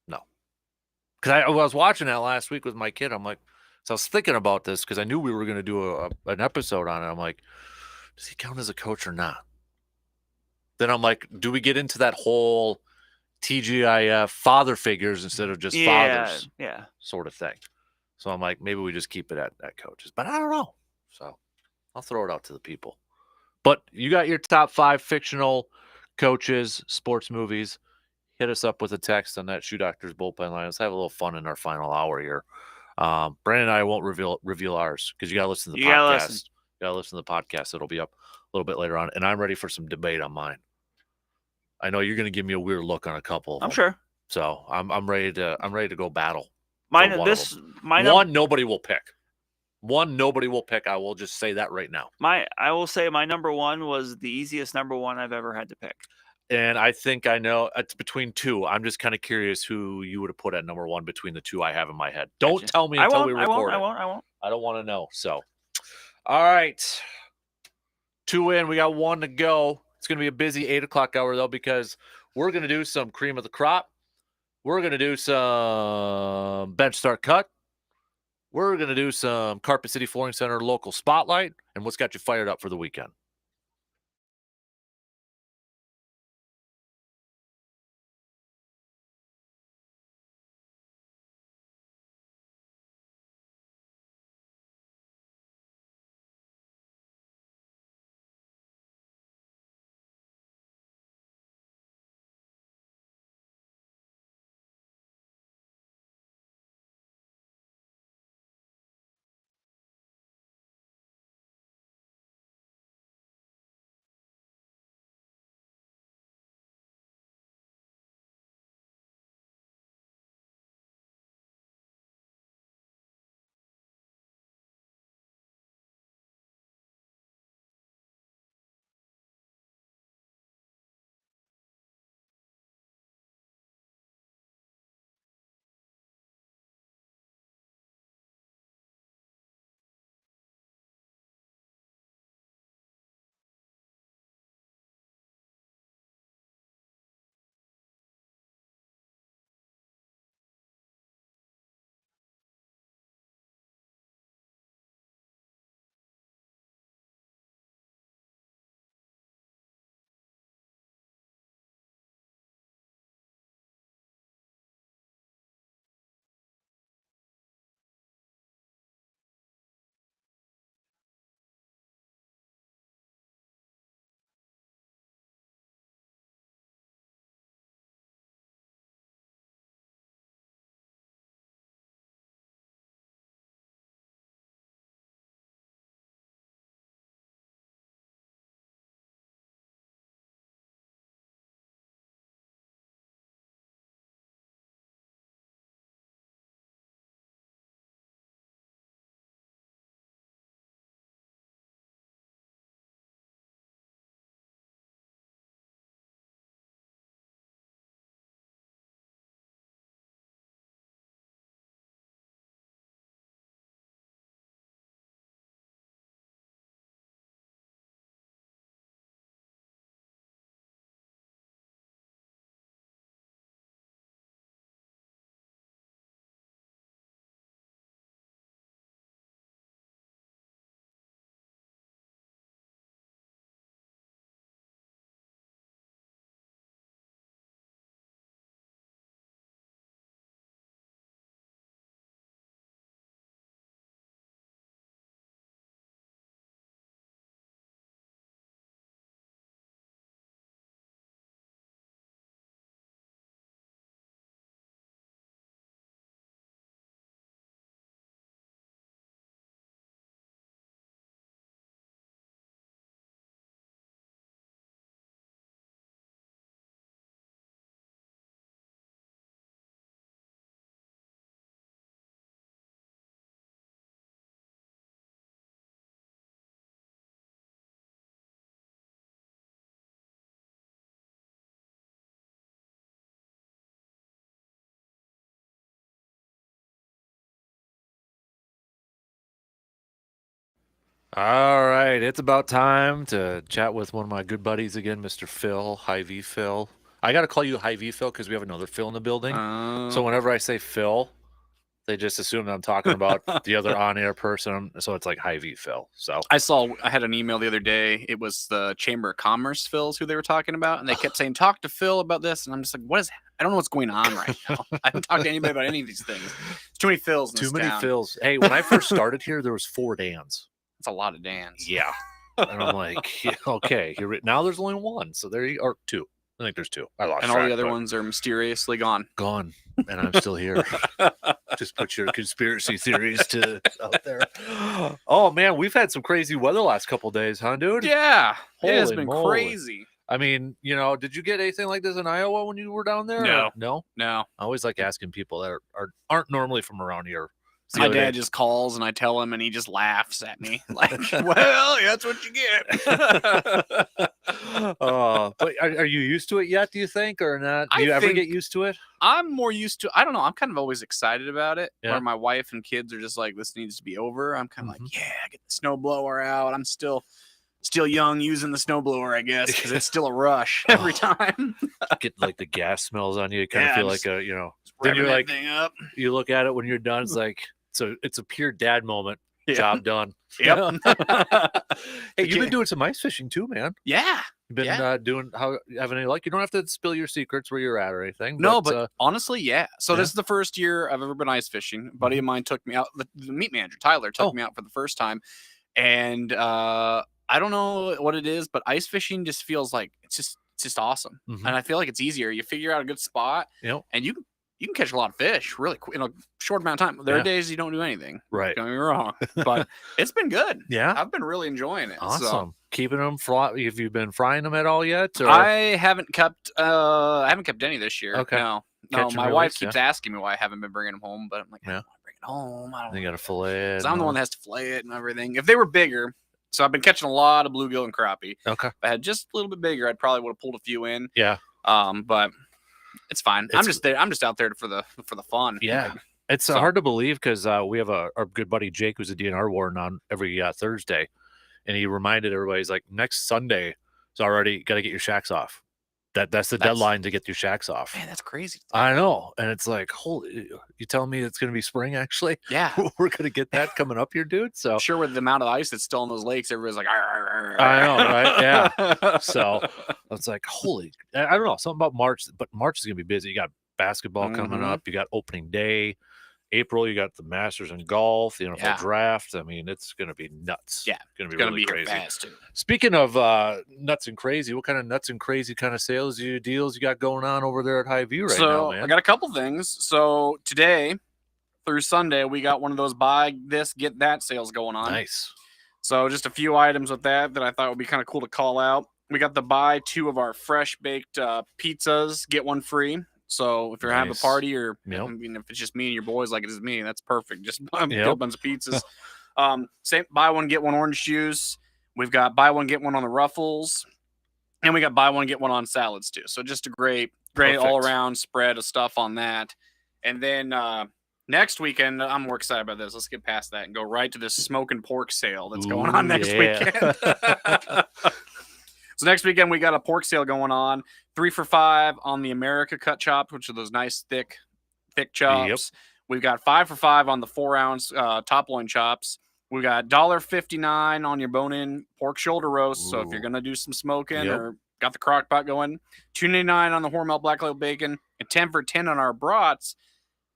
no? Because I was watching that last week with my kid. I'm like, so I was thinking about this because I knew we were going to do an episode on it. I'm like, does he count as a coach or not? Then I'm like, do we get into that whole TGIF father figures instead of just fathers sort of thing? So I'm like, maybe we just keep it at coaches. But I don't know. So I'll throw it out to the people. But you got your top 5 fictional coaches, sports movies. Hit us up with a text on that Shoe Doctors bullpen line. Let's have a little fun in our final hour here. Brandon and I won't reveal ours because you got to listen to the podcast. You got to listen to the podcast. It'll be up a little bit later on. And I'm ready for some debate on mine. I know you're going to give me a weird look on a couple of them. Sure. So I'm ready to go battle. One nobody will pick. One nobody will pick. I will just say that right now. I will say my number 1 was the easiest number 1 I've ever had to pick. And I think I know it's between 2. I'm just kind of curious who you would have put at number 1 between the 2 I have in my head. Don't tell me until we record it. I won't. I don't want to know. So, all right. 2 in. We got 1 to go. It's going to be a busy 8 o'clock hour, though, because we're going to do some cream of the crop. We're going to do some bench start cut. We're going to do some Carpet City Flooring Center local spotlight. And what's got you fired up for the weekend? All right, it's about time to chat with one of my good buddies again, Mr. Phil, Hy-V Phil. I got to call you Hy-V Phil because we have another Phil in the building. So whenever I say Phil, They just assume that I'm talking about the other on-air person, so it's like Hy-Vee Phil. So I had an email the other day. It was the Chamber of Commerce Phil's who they were talking about, and they kept saying, "Talk to Phil about this," and I'm just like, "What is? I don't know what's going on right now. I haven't talked to anybody about any of these things. There's too many Phils in too this many town. Phils. Hey, when I first started here, there was 4 Dans. It's a lot of Dans. Yeah, and I'm like, yeah, okay, now there's only 1, so there you or 2. I think there's 2. I lost And track, all the other but ones are mysteriously gone. gone, and I'm still here. Just put your conspiracy theories out there. Oh man, we've had some crazy weather last couple days, huh, dude? Yeah, it has Holy been moly. crazy. I mean, did you get anything like this in Iowa when you were down there? No. Or no. No, I always like asking people that aren't normally from around here. The my other dad day- just calls and I tell him, and he just laughs at me like, "Well, that's what you get." But are you used to it yet? Do you think, or not? Do I you ever think- get used to it? I'm more used to. I don't know. I'm kind of always excited about it. Yeah. Where my wife and kids are just like, "This needs to be over." I'm kind of Mhm. like, "Yeah, get the snowblower out." I'm still young using the snowblower, I guess, because it's still a rush every time. Get like the gas smells on you. You kind of Yeah, feel just like then Revving you're that like, thing up. you look at it when you're done. It's like it's a pure dad moment. Yeah. Job done. Yep. Hey, you've been doing some ice fishing too, man. Yeah. You've been having any luck? You don't have to spill your secrets where you're at or anything. No, but honestly, yeah. So yeah. this is the first year I've ever been ice fishing. A buddy of mine took me out. The meat manager, Tyler, took me out for the first time. And I don't know what it is, but ice fishing just feels like it's just awesome. Mhm. And I feel like it's easier. You figure out a good spot, and you can catch a lot of fish really quick in a short amount of time. There are days you don't do anything. Right. Don't get me wrong, but it's been good. Yeah. I've been really enjoying it. Awesome. So. Keeping them have you been frying them at all yet? Or? I haven't kept any this year. Okay. No. Catch and My wife release, keeps asking me why I haven't been bringing them home, but I'm like, I don't want to bring it home. I don't. They got to fillet it. 'Cause I'm the one that has to fillet it and everything. If they were bigger, so I've been catching a lot of bluegill and crappie. Okay. If I had just a little bit bigger, I'd probably would have pulled a few in. Yeah. But it's fine. I'm just there. I'm just out there for the fun. Yeah. Like, It's hard to believe because we have our good buddy Jake, who's a DNR warden, on every Thursday, and he reminded everybody, he's like, next Sunday, it's already got to get your shacks off. That's the deadline to get your shacks off. Man, that's crazy. I know, and it's like, holy, you telling me it's going to be spring? Actually, Yeah, we're going to get that coming up here, dude. So I'm sure with the amount of ice that's still in those lakes, everybody's like, I know, right? Yeah. So it's like, holy, I don't know, something about March, but March is going to be busy. You got basketball coming up. You got opening day. April, you got the Masters in golf, the NFL draft. I mean, it's going to be nuts. Yeah, it's going to be crazy. Fast too. Speaking of nuts and crazy, what kind of nuts and crazy kind of deals you got going on over there at Hy-Vee right now, man? I got a couple things. So today through Sunday, we got one of those buy this, get that sales going on. Nice. So just a few items with that I thought would be kind of cool to call out. We got the buy 2 of our fresh baked pizzas, get one free. So if you're having a party, or I mean, if it's just me and your boys like it is me, that's perfect. Just buy a bunch of pizzas. Same buy one, get one orange juice. We've got buy one, get one on the Ruffles. And we got buy one, get one on salads too. So just a great all around spread of stuff on that. And then next weekend, I'm more excited about this. Let's get past that and go right to this smoking pork sale that's going on next weekend. So next weekend, we got a pork sale going on. 3 for $5 on the America cut chops, which are those nice thick chops. Yep. We've got 5 for $5 on the 4-ounce top loin chops. We got $1.59 on your bone-in pork shoulder roast. So if you're gonna do some smoking or got the crock pot going, $2.99 on the Hormel black label bacon, and 10 for $10 on our brats.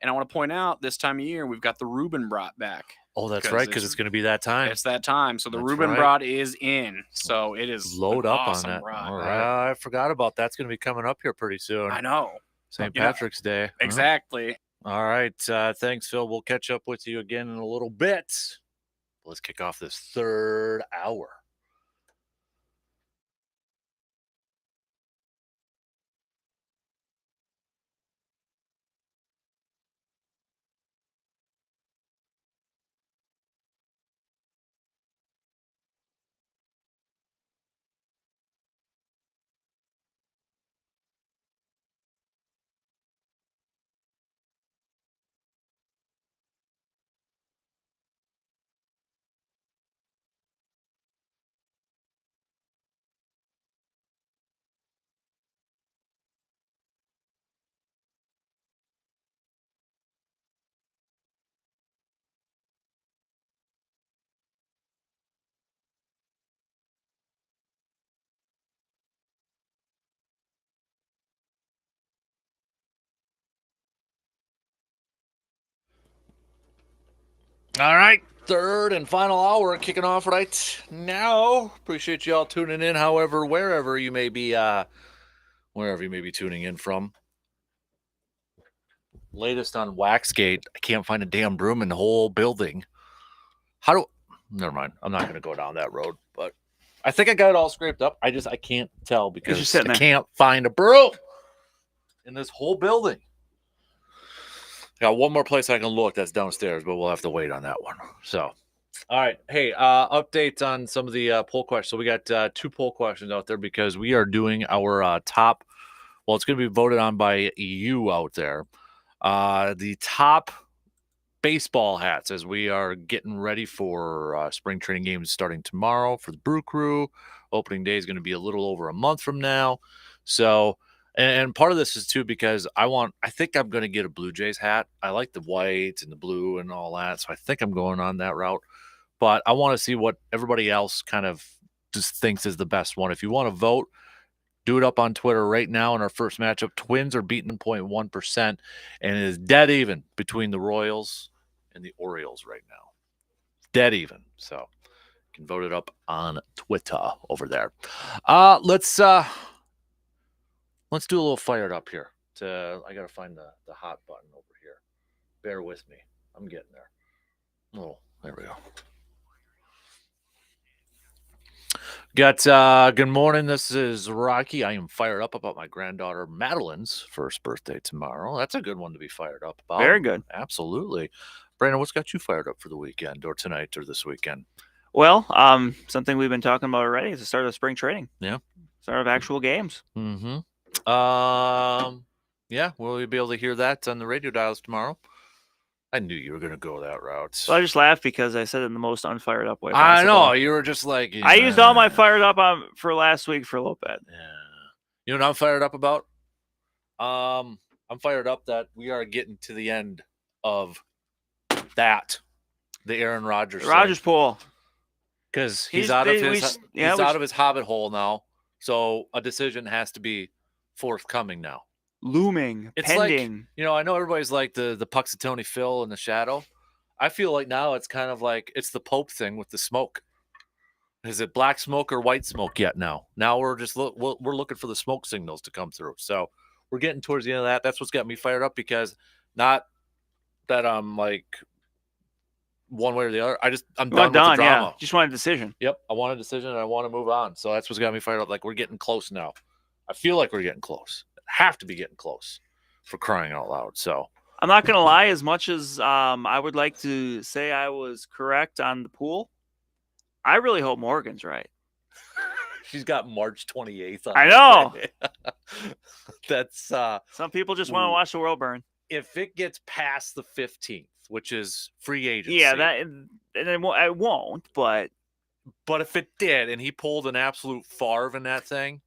And I want to point out, this time of year, we've got the Reuben brat back. Oh, that's right, because it's going to be that time. It's that time. So the Reuben brat is in. So it is load up awesome on that. Brat, All right? right. I forgot about that's going to be coming up here pretty soon. I know. St. Patrick's Day. Exactly. All right. Thanks, Phil. We'll catch up with you again in a little bit. Let's kick off this third hour. All right, third and final hour kicking off right now. Appreciate you all tuning in. However, wherever you may be tuning in from. Latest on Waxgate. I can't find a damn broom in the whole building. Never mind. I'm not going to go down that road, but I think I got it all scraped up. I can't tell because I can't find a broom in this whole building. Got one more place I can look that's downstairs, but we'll have to wait on that one. So, all right. Hey, updates on some of the poll questions. So we got 2 poll questions out there because we are doing our top. Well, it's going to be voted on by you out there. The top baseball hats as we are getting ready for spring training games starting tomorrow for the Brew Crew. Opening day is going to be a little over a month from now. So, and part of this is too because I think I'm going to get a Blue Jays hat. I like the white and the blue and all that. So I think I'm going on that route. But I want to see what everybody else kind of just thinks is the best one. If you want to vote, do it up on Twitter right now in our first matchup. Twins are beating 0.1%, and it is dead even between the Royals and the Orioles right now. Dead even. So you can vote it up on Twitter over there. Let's do a little fired up here. I got to find the hot button over here. Bear with me. I'm getting there. Oh, there we go. Good morning. This is Rocky. I am fired up about my granddaughter Madeline's first birthday tomorrow. That's a good one to be fired up about. Very good. Absolutely. Brandon, what's got you fired up for the weekend or tonight or this weekend? Well, something we've been talking about already is the start of spring training. Yeah. Start of actual games. Mm-hmm. Yeah, we'll be able to hear that on the radio dials tomorrow. I knew you were going to go that route. Well, I just laughed because I said it in the most unfired up way possible. I know. You were just like... I used all my fired up for last week for a little bit. Yeah. You know what I'm fired up about? I'm fired up that we are getting to the end of the Aaron Rodgers thing. Rodgers pool. Because he's out of his hobbit hole now. So a decision has to be forthcoming now. Looming, it's pending. Like, I know everybody's like the Puxatawny Phil in the shadow. I feel like now it's kind of like it's the Pope thing with the smoke. Is it black smoke or white smoke yet now? Now we're just we're looking for the smoke signals to come through. So we're getting towards the end of that. That's what's got me fired up because not that I'm like one way or the other. I'm done with the drama. Yeah. Just want a decision. Yep. I want a decision and I want to move on. So that's what's got me fired up. Like we're getting close now. I feel like we're getting close. Have to be getting close for crying out loud. So I'm not gonna lie, as much as I would like to say I was correct on the pool, I really hope Morgan's right. She's got March 28th on I know. That's some people just want to watch the world burn. If it gets past the 15th, which is free agency. Yeah, I won't, but if it did and he pulled an absolute Favre in that thing,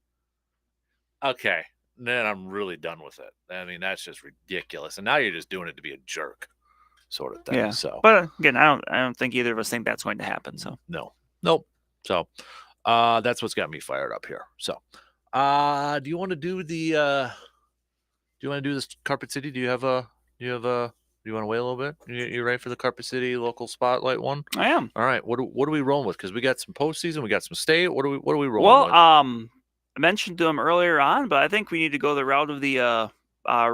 okay. Then I'm really done with it. I mean, that's just ridiculous. And now you're just doing it to be a jerk, sort of thing. Yeah. So, but again, I don't think either of us think that's going to happen. So nope. So, that's what's got me fired up here. So, do you want to do this Carpet City? Do you want to wait a little bit? You ready for the Carpet City local spotlight one? I am. All right. What are we rolling with? Because we got some postseason, we got some state. What are we rolling with? Well, I mentioned to him earlier on, but I think we need to go the route of the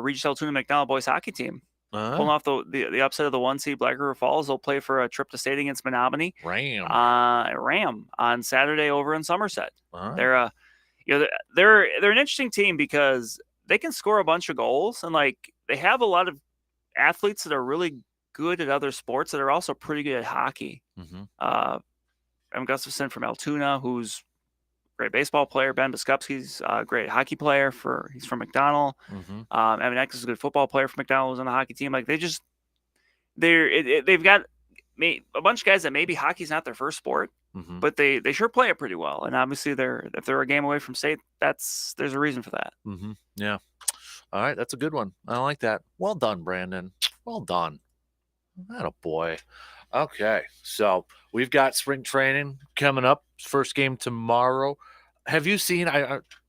Regis Altoona McDonald boys hockey team. Pulling off the upset of the 1 seed Black River Falls. They'll play for a trip to state against Menominee. Ram on Saturday over in Somerset. They're an interesting team because they can score a bunch of goals and like they have a lot of athletes that are really good at other sports that are also pretty good at hockey. Mm-hmm. Evan Gustafson from Altoona, who's great baseball player. Ben Biskupski's a great hockey player he's from McDonald. Mm-hmm. Evan X is a good football player from McDonald who's on the hockey team. Like they've got a bunch of guys that maybe hockey's not their first sport, mm-hmm. but they sure play it pretty well. And obviously if they're a game away from state, there's a reason for that. Mm-hmm. Yeah. All right. That's a good one. I like that. Well done, Brandon. Well done. Atta boy. Okay. So we've got spring training coming up. First game tomorrow. have you seen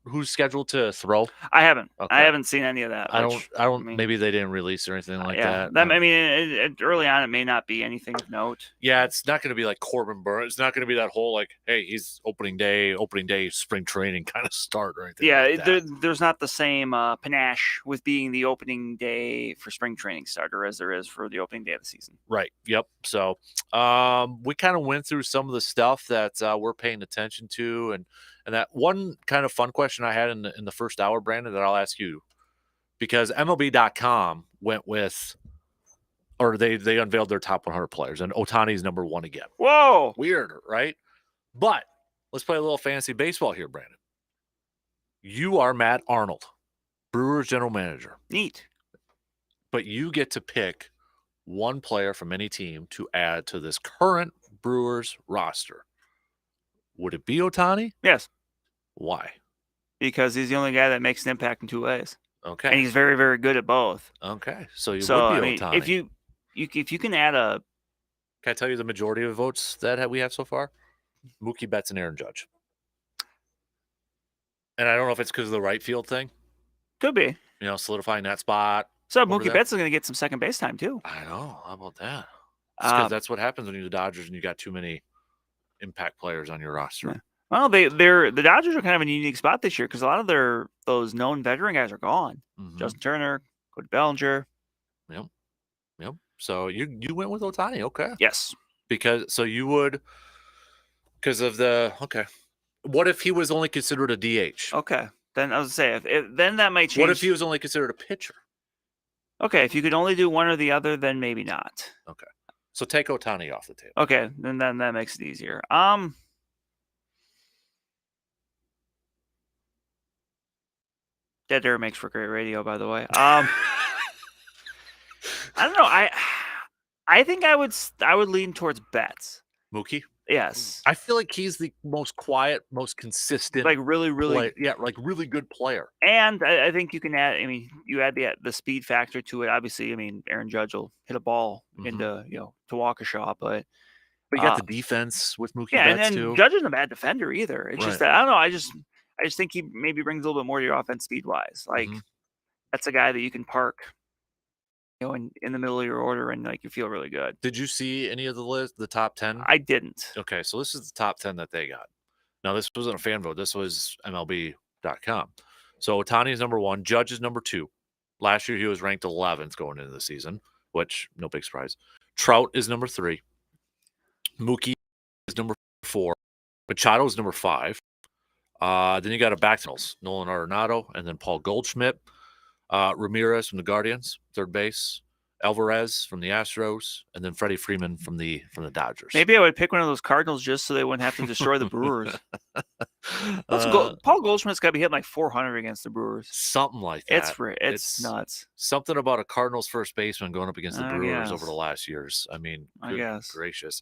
who's scheduled to throw? I haven't. Okay. I haven't seen any of that. I don't. Maybe they didn't release or anything like that. I mean, early on, it may not be anything of note. Yeah, it's not going to be like Corbin Burns. It's not going to be that whole like, hey, he's opening day, spring training kind of start or anything. Yeah, like that. there's not the same panache with being the opening day for spring training starter as there is for the opening day of the season. Right. Yep. So, we kind of went through some of the stuff that we're paying attention to, and that one kind of fun question I had in the first hour, Brandon, that I'll ask you, because MLB.com went with, or they unveiled their top 100 players, and Ohtani's number 1 again. Whoa, weird, right? But let's play a little fantasy baseball here, Brandon. You are Matt Arnold, Brewers general manager. Neat. But you get to pick one player from any team to add to this current Brewers roster. Would it be Ohtani? Yes. Why? Because he's the only guy that makes an impact in 2 ways. Okay. And he's very, very good at both. Okay. So would be Ohtani. If you can add a... Can I tell you the majority of votes that we have so far? Mookie Betts and Aaron Judge. And I don't know if it's because of the right field thing. Could be. Solidifying that spot. So Mookie Betts is going to get some second base time too. I know. How about that? Because that's what happens when you're the Dodgers and you got too many impact players on your roster. Yeah. Well, the Dodgers are kind of in a unique spot this year because a lot of those known veteran guys are gone. Mm-hmm. Justin Turner, Cody Bellinger. Yep. So you went with Ohtani, okay? Yes. Because of the okay. What if he was only considered a DH? Okay. Then I was gonna say then that might change. What if he was only considered a pitcher? Okay, if you could only do one or the other, then maybe not. Okay. So take Ohtani off the table. Okay, then that makes it easier. Dead air makes for great radio, by the way. I don't know. I think I would lean towards Betts. Mookie? Yes. I feel like he's the most quiet, most consistent. Like really really good player. And I think you can add, you add the speed factor to it. Obviously, Aaron Judge will hit a ball into, to walk a shot, but you got the defense with Mookie Betts and then too. Judge isn't a bad defender either. It's just that I don't know. I just think he maybe brings a little bit more to your offense speed wise. Like that's a guy that you can park, in the middle of your order and like you feel really good. Did you see any of the top 10? I didn't. Okay, so this is the top 10 that they got. Now this wasn't a fan vote. This was MLB.com. So Ohtani is number 1. Judge is number 2. Last year he was ranked 11th going into the season, which no big surprise. Trout is number 3. Mookie is number 4. Machado is number 5. Then you got a back to Nolan Arenado, and then Paul Goldschmidt. Ramirez from the Guardians, third base. Alvarez from the Astros, and then Freddie Freeman from the Dodgers. Maybe I would pick one of those Cardinals just so they wouldn't have to destroy the Brewers. Paul Goldschmidt's got to be hitting like 400 against the Brewers. Something like that. It's nuts. Something about a Cardinals first baseman going up against the Brewers over the last years. I guess. Gracious.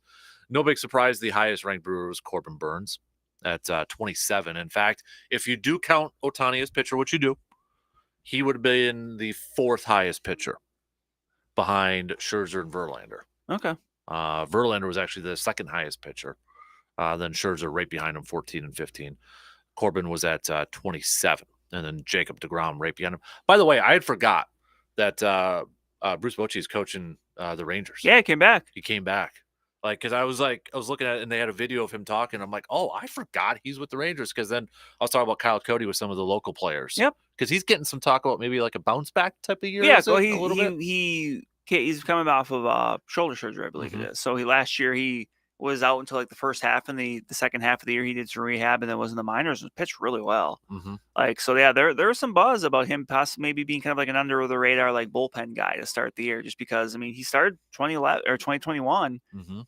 No big surprise. The highest ranked Brewer was Corbin Burns at 27. In fact, if you do count Ohtani as pitcher, which you do, he would have been the 4th highest pitcher behind Scherzer and Verlander. Okay. Verlander was actually the 2nd highest pitcher. Then Scherzer right behind him, 14 and 15. Corbin was at 27. And then Jacob deGrom right behind him. By the way, I had forgot that Bruce Bochy is coaching the Rangers. Yeah, he came back. Because I was looking at it and they had a video of him talking. I'm like, oh, I forgot he's with the Rangers. Because then I was talking about Kyle Cody with some of the local players. Yep. Because he's getting some talk about maybe like a bounce back type of year. Yeah, so he's coming off of shoulder surgery, I believe it is. So last year he was out until like the first half, and the second half of the year he did some rehab and then was in the minors and pitched really well. There's some buzz about him possibly maybe being kind of like an under the radar like bullpen guy to start the year, just because he started 2021.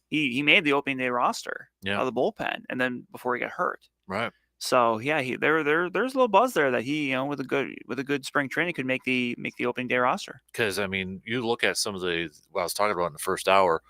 He made the opening day roster of the bullpen, and then before he got hurt. Right. So there's a little buzz there that he, with a good spring training could make the opening day roster. Because you look at some of what I was talking about in the first hour.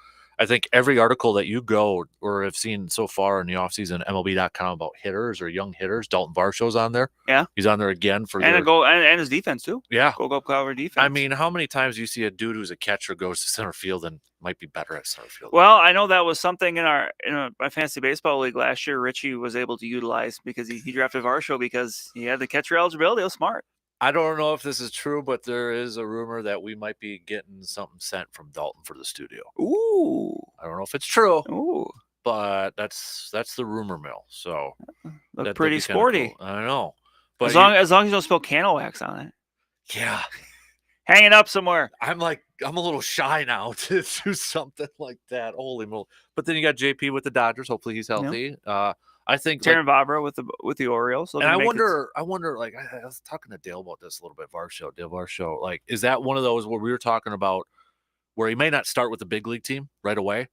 I think every article that you go or have seen so far in the offseason, MLB.com about hitters or young hitters, Dalton Varshaw's on there. Yeah. He's on there again for and their, a goal and his defense too. Yeah. Gold cover defense. I mean, how many times do you see a dude who's a catcher goes to center field and might be better at center field? Well, I know that was something in my fantasy baseball league last year. Richie was able to utilize because he drafted Varsho because he had the catcher eligibility. It was smart. I don't know if this is true, but there is a rumor that we might be getting something sent from Dalton for the studio. Ooh. I don't know if it's true. Ooh. But that's the rumor mill. So look pretty sporty. Cool. I know. But as long as you don't spill candle wax on it. Yeah. Hang it up somewhere. I'm a little shy now to do something like that. Holy moly. But then you got JP with the Dodgers. Hopefully he's healthy. Yep. I think Terrin Vavra with the Orioles. And I wonder, like, I was talking to Dale about this a little bit. Dale Varsho, like, is that one of those where we were talking about where he may not start with the big league team right away,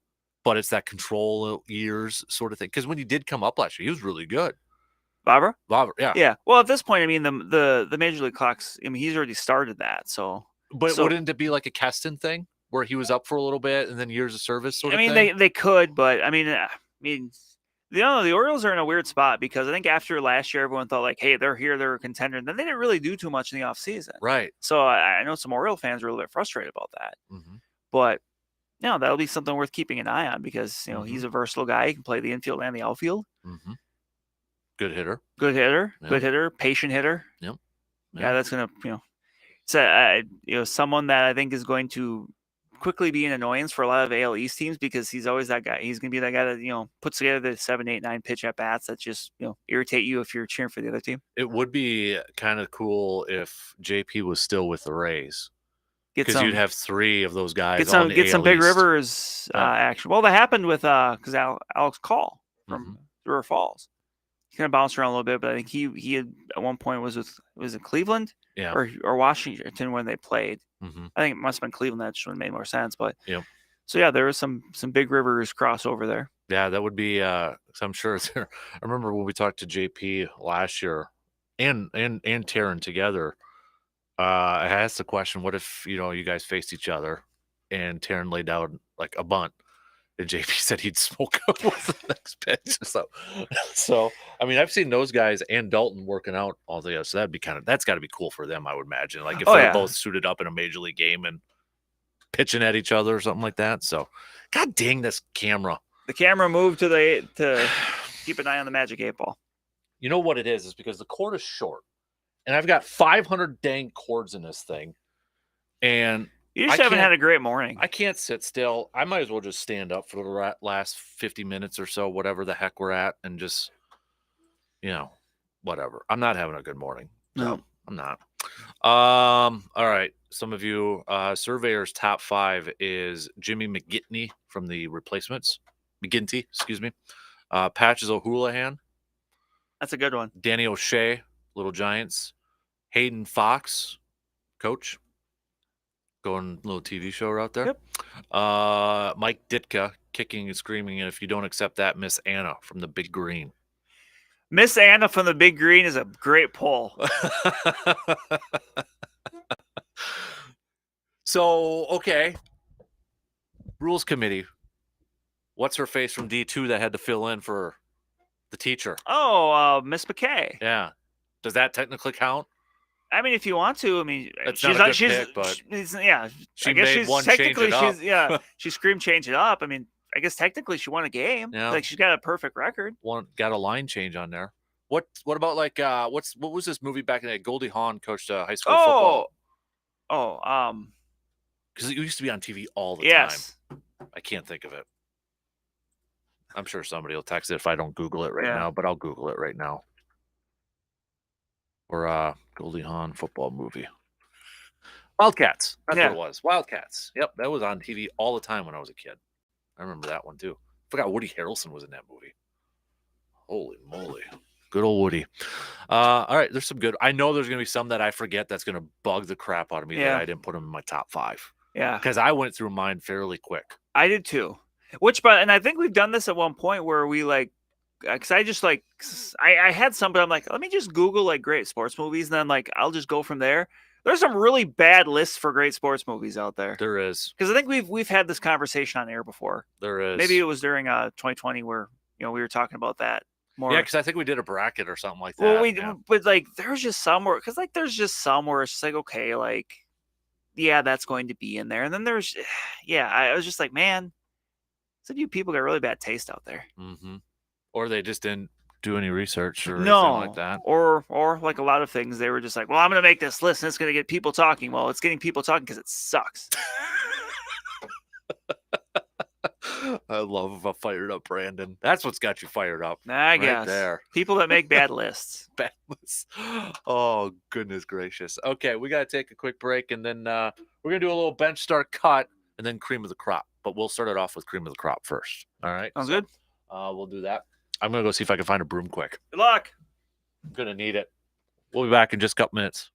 but it's that control years sort of thing? Because when he did come up last year, he was really good. Vavra, yeah. Yeah. Well, at this point, I mean, the major league clocks. I mean, he's already started that. But wouldn't it be like a Keston thing where he was up for a little bit and then years of service sort of thing? I mean, they could, but I mean. The Orioles are in a weird spot because I think after last year, everyone thought like, hey, they're here, they're a contender. And then they didn't really do too much in the offseason. Right. So I know some Oriole fans are a little bit frustrated about that. Mm-hmm. But, that'll be something worth keeping an eye on because, he's a versatile guy. He can play the infield and the outfield. Mm-hmm. Good hitter. Yeah. Good hitter. Patient hitter. Yep. Yeah, that's going to, someone that I think is going to quickly be an annoyance for a lot of AL East teams because he's always that guy. He's going to be that guy that, puts together the 7, 8, 9 pitch at bats that just, irritate you if you're cheering for the other team. It would be kind of cool if JP was still with the Rays because you'd have 3 of those guys. Get some Big Rivers action. Well, that happened with because Alex Call from River Falls. He kind of bounced around a little bit, but I think he had at one point was it Cleveland or Washington when they played. Mm-hmm. I think it must have been Cleveland. That should have made more sense. But so yeah, there was some Big Rivers crossover there. Yeah, that would be. I'm sure. I remember when we talked to JP last year, and Terrin together. I asked the question, "What if you guys faced each other, and Terrin laid down like a bunt, and JP said he'd smoke up with the next pitch?" So I mean, I've seen those guys and Dalton working out all together. So that's got to be cool for them, I would imagine. Like if they're both suited up in a major league game and pitching at each other or something like that. So, God dang this camera. The camera moved to keep an eye on the magic 8 ball. You know what it is because the cord is short, and I've got 500 dang cords in this thing, and you just haven't had a great morning. I can't sit still. I might as well just stand up for the last 50 minutes or so, whatever the heck we're at, and just, whatever. I'm not having a good morning. No, I'm not. All right. Some of you, Surveyor's top 5 is Jimmy McGinty from the Replacements. McGinty, excuse me. Patches O'Houlihan. That's a good one. Danny O'Shea, Little Giants. Hayden Fox, coach. Going little TV show out there. Yep. Mike Ditka, kicking and screaming. And if you don't accept that, Miss Anna from the Big Green. Miss Anna from the Big Green is a great pull. So, okay. Rules committee. What's her face from D2 that had to fill in for the teacher? Oh, Miss McKay. Yeah. Does that technically count? I mean, if you want to, I mean, she made one change it up. She screamed change it up. I mean, I guess technically she won a game. Yeah. Like she's got a perfect record. Got a line change on there. What about like what was this movie back in the day? Goldie Hawn coached high school football. Because it used to be on TV all the time. I can't think of it. I'm sure somebody will text it if I don't Google it right now, but I'll Google it right now. Or Goldie Hawn football movie. Wildcats. That's what it was. Wildcats. Yep, that was on TV all the time when I was a kid. I remember that one too. Forgot Woody Harrelson was in that movie. Holy moly. Good old Woody. All right, there's some good. I know there's going to be some that I forget that's going to bug the crap out of me that I didn't put them in my top 5. Yeah. Because I went through mine fairly quick. I did too. And I think we've done this at one point where we because I just I had some, but I'm like, let me just Google great sports movies, and then I'll just go from there. There's some really bad lists for great sports movies out there. There is. Because I think we've had this conversation on air before. There is. Maybe it was during 2020 where we were talking about that more. Yeah, because I think we did a bracket or something like that. Well, but like there's just somewhere it's just like, okay, like yeah, that's going to be in there, and then there's I was just like, man, some of you people got really bad taste out there. Mm-hmm. Or they just didn't do any research or anything like that. Or like a lot of things, they were just like, well, I'm going to make this list and it's going to get people talking. Well, it's getting people talking because it sucks. I love a fired up Brandon. That's what's got you fired up. I guess. There. People that make bad lists. Bad lists. Oh, goodness gracious. Okay, we got to take a quick break, and then we're going to do a little bench start cut and then cream of the crop. But we'll start it off with cream of the crop first. All right? Sounds good. We'll do that. I'm going to go see if I can find a broom quick. Good luck. I'm going to need it. We'll be back in just a couple minutes.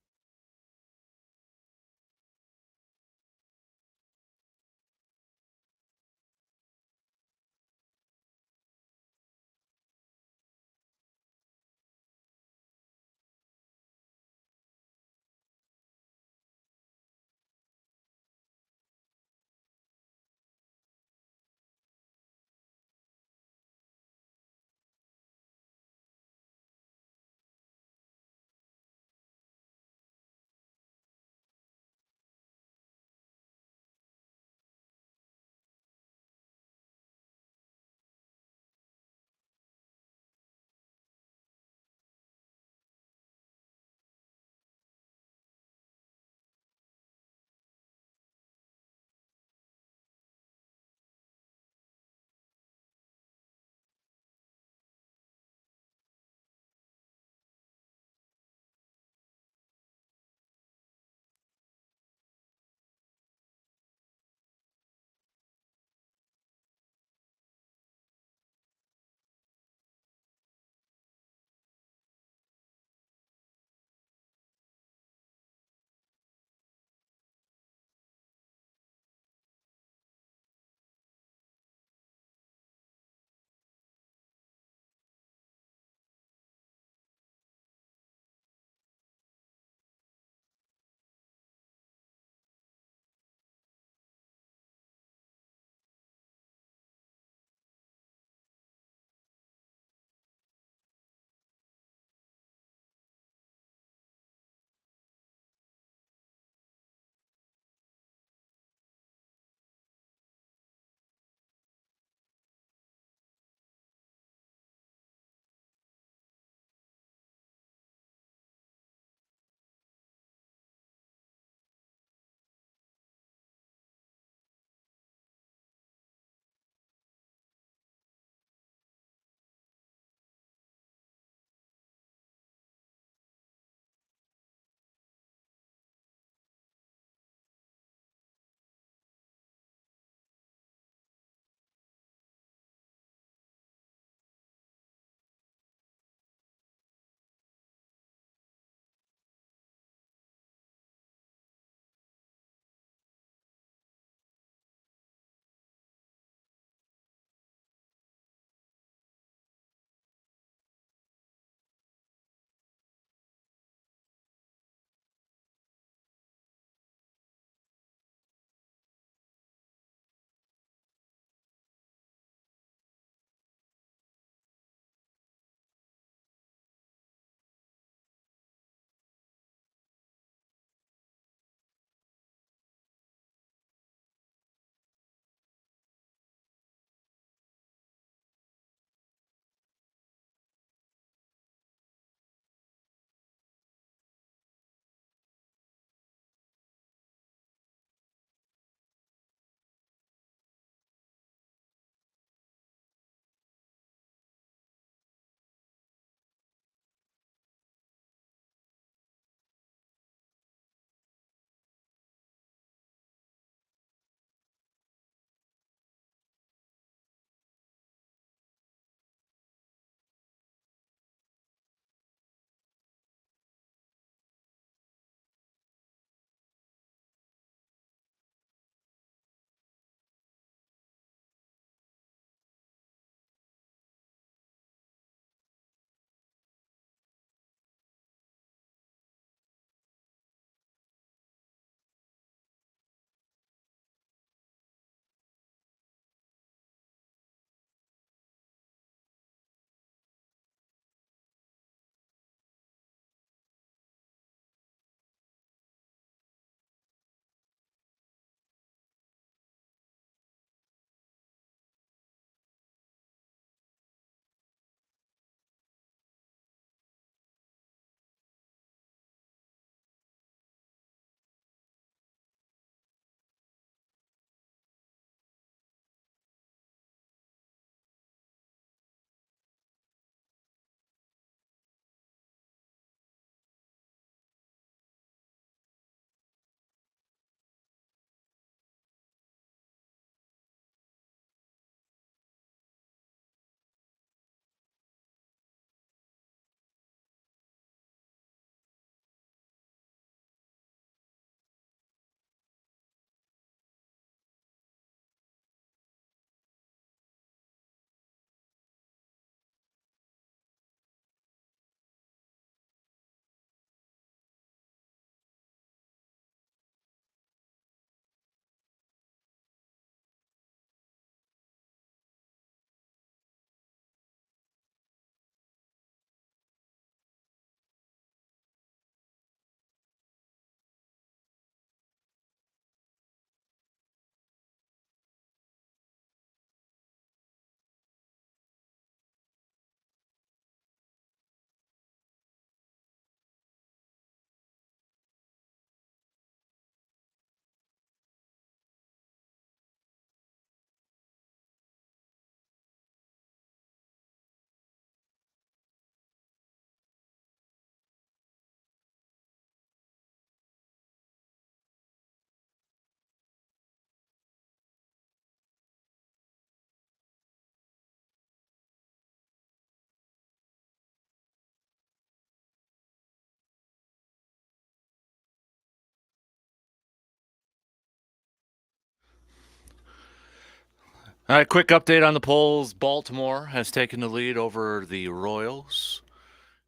All right, quick update on the polls. Baltimore has taken the lead over the Royals.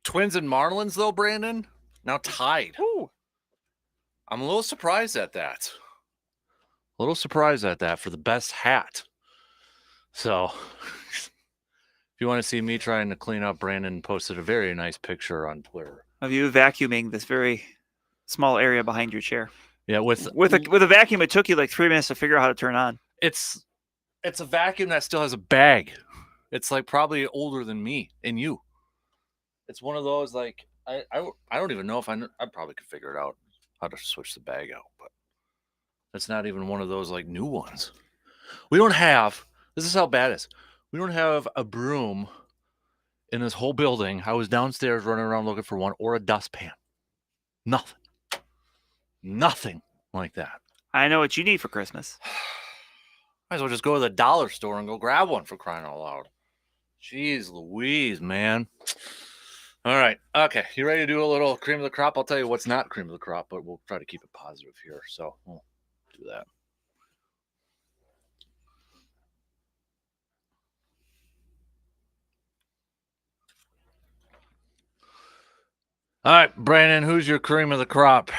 Twins and Marlins, though, Brandon, now tied. Ooh. I'm a little surprised at that. For the best hat. So, if you want to see me trying to clean up, Brandon posted a very nice picture on Twitter of you vacuuming this very small area behind your chair. Yeah, with a vacuum, it took you like 3 minutes to figure out how to turn on. It's a vacuum that still has a bag. It's like probably older than me and you. It's one of those like I don't even know if I probably could figure it out how to switch the bag out, but it's not even one of those like new ones. We don't have. This is how bad it is. We don't have a broom in this whole building. I was downstairs running around looking for one, or a dustpan. Nothing like that. I know what you need for Christmas. Might as well just go to the dollar store and go grab one, for crying out loud. Jeez Louise, man. All right. Okay. You ready to do a little cream of the crop? I'll tell you what's not cream of the crop, but we'll try to keep it positive here. So we'll do that. All right, Brandon, who's your cream of the crop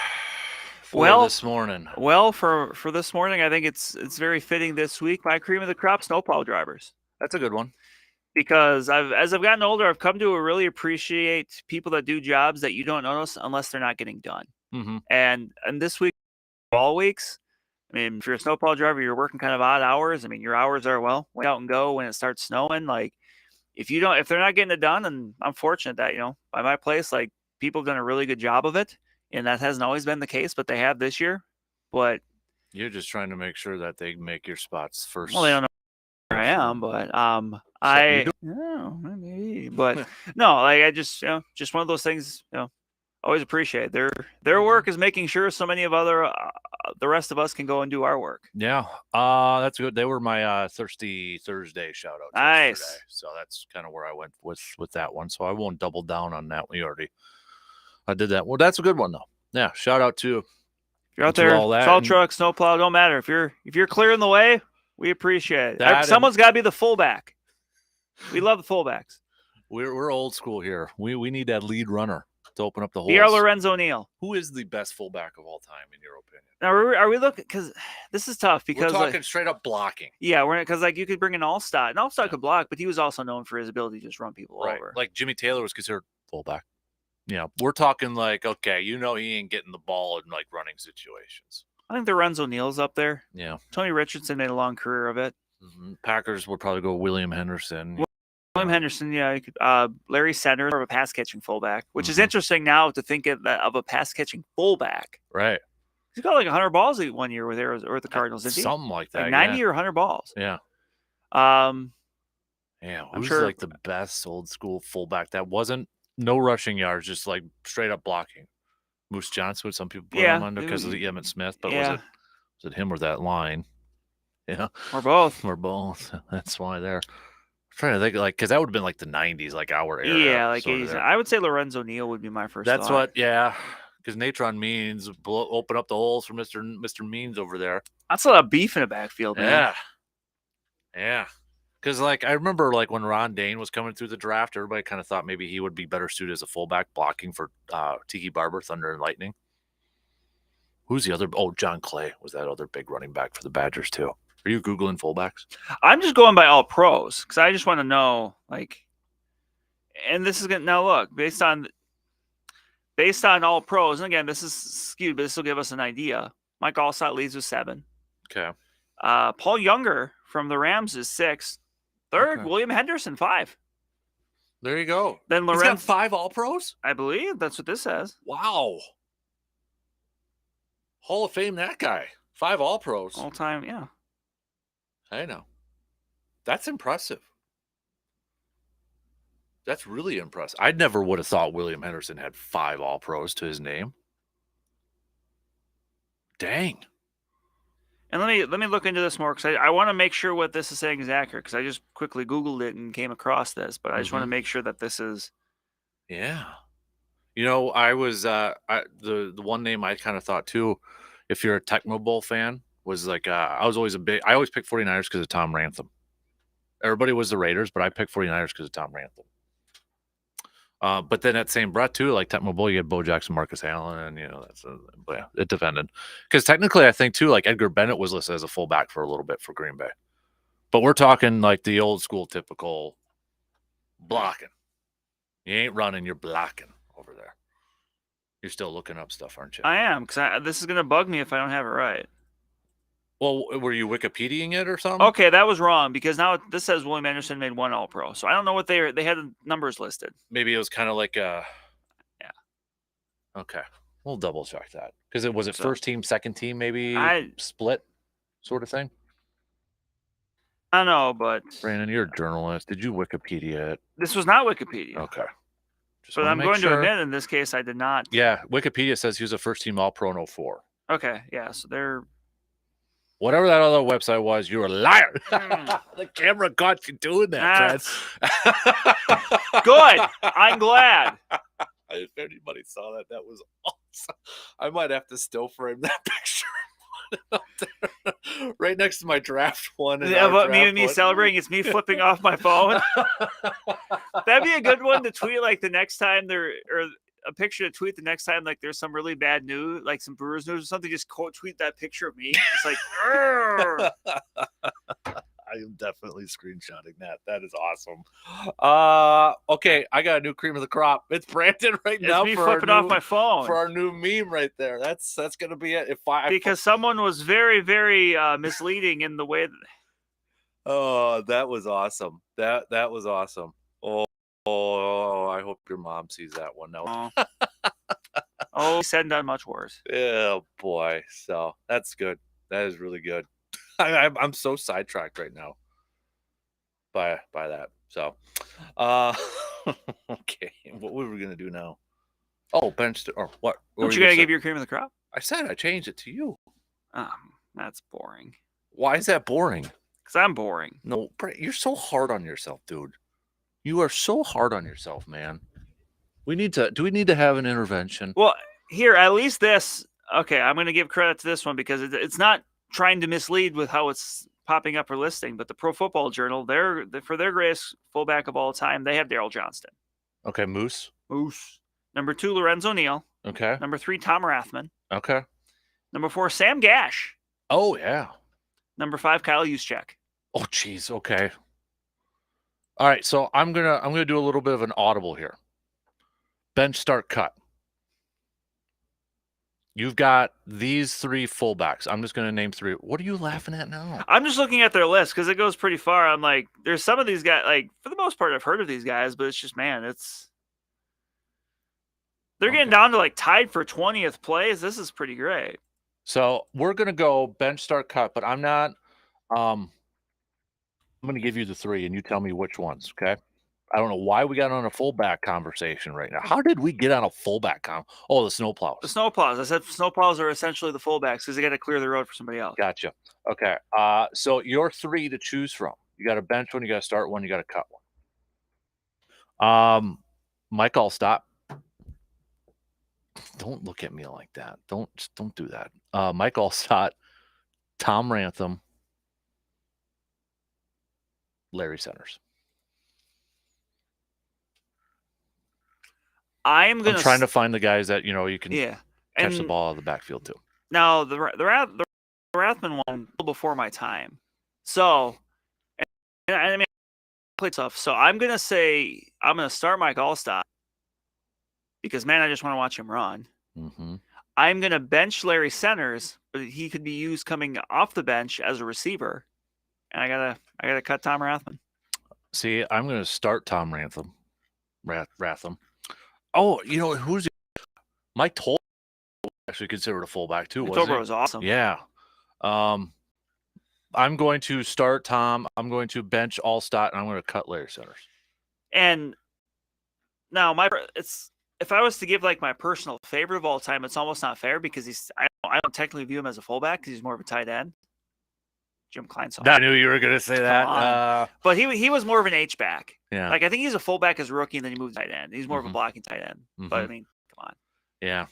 for this morning? Well, for this morning, I think it's very fitting this week. My cream of the crop, snowplow drivers. That's a good one. Because as I've gotten older, I've come to really appreciate people that do jobs that you don't notice unless they're not getting done. Mm-hmm. And this week, all weeks, I mean, if you're a snowplow driver, you're working kind of odd hours. I mean, your hours are way out and go when it starts snowing. Like, if they're not getting it done, and I'm fortunate that, by my place, like, people have done a really good job of it, and that hasn't always been the case, but they have this year. But you're just trying to make sure that they make your spots first. Well, they don't know where I am, but maybe, but no, like I just one of those things. Always appreciate their work is making sure so many of the rest of us can go and do our work. Yeah, that's good. They were my Thirsty Thursday shout out. Nice. Yesterday, so that's kind of where I went with that one. So I won't double down on that. I did that. Well, that's a good one though. Yeah, shout out to if you're out there, salt truck, snowplow, don't matter. If you're clearing the way, we appreciate it. Someone's got to be the fullback. We love the fullbacks. We're old school here. We need that lead runner to open up the holes. Be Lorenzo Neal. Who is the best fullback of all time in your opinion? Now, are we looking? Because this is tough. Because we're talking straight up blocking. Yeah, because you could bring an All-Star. An All-Star could block, but he was also known for his ability to just run people over. Like Jimmy Taylor was considered fullback. Yeah, we're talking like, okay, he ain't getting the ball in like running situations. I think Lorenzo Neal's up there. Yeah. Tony Richardson made a long career of it. Mm-hmm. Packers would probably go William Henderson. William Henderson, yeah. You could, Larry Center, of a pass-catching fullback, which is interesting now to think of a pass-catching fullback. Right. He's got like 100 balls 1 year with the Cardinals, didn't he? Something like that. Like 90 or 100 balls. Yeah. Yeah. Who's like the best old school fullback that wasn't no rushing yards, just like straight up blocking? Moose Johnson, some people put him under because of the Emmitt Smith, but was it him or that line? Yeah. Or both. That's why they're trying to think, like, because that would have been like the 90s, like our era. Yeah, like 80s. I would say Lorenzo Neal would be my first That's thought. because Natron Means open up the holes for Mr. Means over there. That's a lot of beef in the backfield, man. Yeah. Because, like, I remember, like, when Ron Dane was coming through the draft, everybody kind of thought maybe he would be better suited as a fullback blocking for Tiki Barber, Thunder and Lightning. Who's the other? Oh, John Clay was that other big running back for the Badgers, too. Are you Googling fullbacks? I'm just going by all pros because I just want to know, like, and this is going to, now look, based on all pros, and again, this is skewed, but this will give us an idea. Mike Allstott leads with 7. Okay. Paul Younger from the Rams is 6. Third, Okay. William Henderson, 5. There you go. Then He's got 5 All-Pros? I believe that's what this says. Wow. Hall of Fame, that guy. 5 All-Pros. All time, yeah. I know. That's impressive. That's really impressive. I never would have thought William Henderson had 5 All-Pros to his name. Dang. And let me look into this more because I want to make sure what this is saying is accurate because I just quickly Googled it and came across this, but I just want to make sure that this is. Yeah. I was the one name I kind of thought too, if you're a Tecmo Bowl fan, was like I always pick 49ers because of Tom Rantham. Everybody was the Raiders, but I picked 49ers because of Tom Rantham. But then that same breath too, like my boy, you had Bo Jackson, Marcus Allen, and but yeah, it defended. Because technically, I think too, like Edgar Bennett was listed as a fullback for a little bit for Green Bay, but we're talking like the old school, typical blocking. You ain't running, you're blocking over there. You're still looking up stuff, aren't you? I am, because this is gonna bug me if I don't have it right. Well, were you Wikipediaing it or something? Okay, that was wrong because now this says William Anderson made 1 All-Pro, so I don't know what they had the numbers listed. Maybe it was kind of like yeah. Okay, we'll double check that because it was first team, second team, maybe split sort of thing. I don't know, but Brandon, you're a journalist. Did you Wikipedia it? This was not Wikipedia. Okay. But I'm going to admit in this case I did not. Yeah, Wikipedia says he was a first team All-Pro in 04. Okay, yeah, so they're whatever that other website was, you're a liar. The camera caught you doing that, Fred. Good. I'm glad. If anybody saw that, that was awesome. I might have to still frame that picture. Right next to my draft one. Yeah, but me celebrating, it's me flipping off my phone. That'd be a good one to tweet like the next time or a picture to tweet the next time like there's some really bad news, like some Brewers news or something. Just quote tweet that picture of me. It's like, I am definitely screenshotting that. That is awesome. Okay, I got a new cream of the crop. It's Brandon now. Me flipping off my phone for our new meme right there. That's gonna be it. Because someone was very, very misleading in the way that. Oh, that was awesome. That was awesome. Oh, I hope your mom sees that one now. Oh, said and done much worse. Oh boy. So that's good. That is really good. I'm so sidetracked right now by that. So, okay, what were we gonna do now? Oh, bench or what? Don't you gotta give your cream of the crop? I said I changed it to you. That's boring. Why is that boring? Because I'm boring. No, you're so hard on yourself, dude. You are so hard on yourself, man. Do we need to have an intervention? Well, here, at least this. Okay, I'm gonna give credit to this one because it's not trying to mislead with how it's popping up or listing, but the Pro Football Journal, for their greatest fullback of all time, they have Daryl Johnston. Okay, Moose. Number 2, Lorenzo Neal. Okay. Number 3, Tom Rathman. Okay. Number 4, Sam Gash. Oh yeah. Number 5, Kyle Juszczyk. Oh geez. Okay. All right, so I'm gonna do a little bit of an audible here. Bench start cut. You've got these 3 fullbacks. I'm just going to name 3. What are you laughing at now? I'm just looking at their list because it goes pretty far. I'm like, there's some of these guys, like, for the most part, I've heard of these guys, but it's just, man, they're getting down to, like, tied for 20th place. This is pretty great. So we're going to go bench start cut, but I'm not I'm going to give you the 3, and you tell me which ones, okay? I don't know why we got on a fullback conversation right now. How did we get on a fullback Oh, the snowplows. The snowplows. I said snowplows are essentially the fullbacks because they got to clear the road for somebody else. Gotcha. Okay. So your 3 to choose from. You got a bench one, you got to start one, you got to cut one. Mike Allstott. Don't look at me like that. Don't do that. Mike Allstott, Tom Rantham, Larry Centers. I'm trying to find the guys that you can catch the ball out of the backfield too. Now the Rathman one before my time, so and I mean I played tough. So I'm gonna start Mike Allstott because man, I just want to watch him run. Mm-hmm. I'm gonna bench Larry Centers, but he could be used coming off the bench as a receiver, and I gotta cut Tom Rathman. See, I'm gonna start Tom Ratham. Oh, who's Mike Tolbert actually considered a fullback too? Tolbert was awesome. Yeah. I'm going to start Tom. I'm going to bench Allstott, and I'm going to cut Larry Centers. And now if I was to give like my personal favorite of all time, it's almost not fair because I don't technically view him as a fullback because he's more of a tight end. Jim Kleinsaw. I knew you were going to say that. But he was more of an H-back. Yeah. Like I think he's a fullback as a rookie, and then he moved to tight end. He's more of a blocking tight end. Mm-hmm. But I mean, come on. Yeah.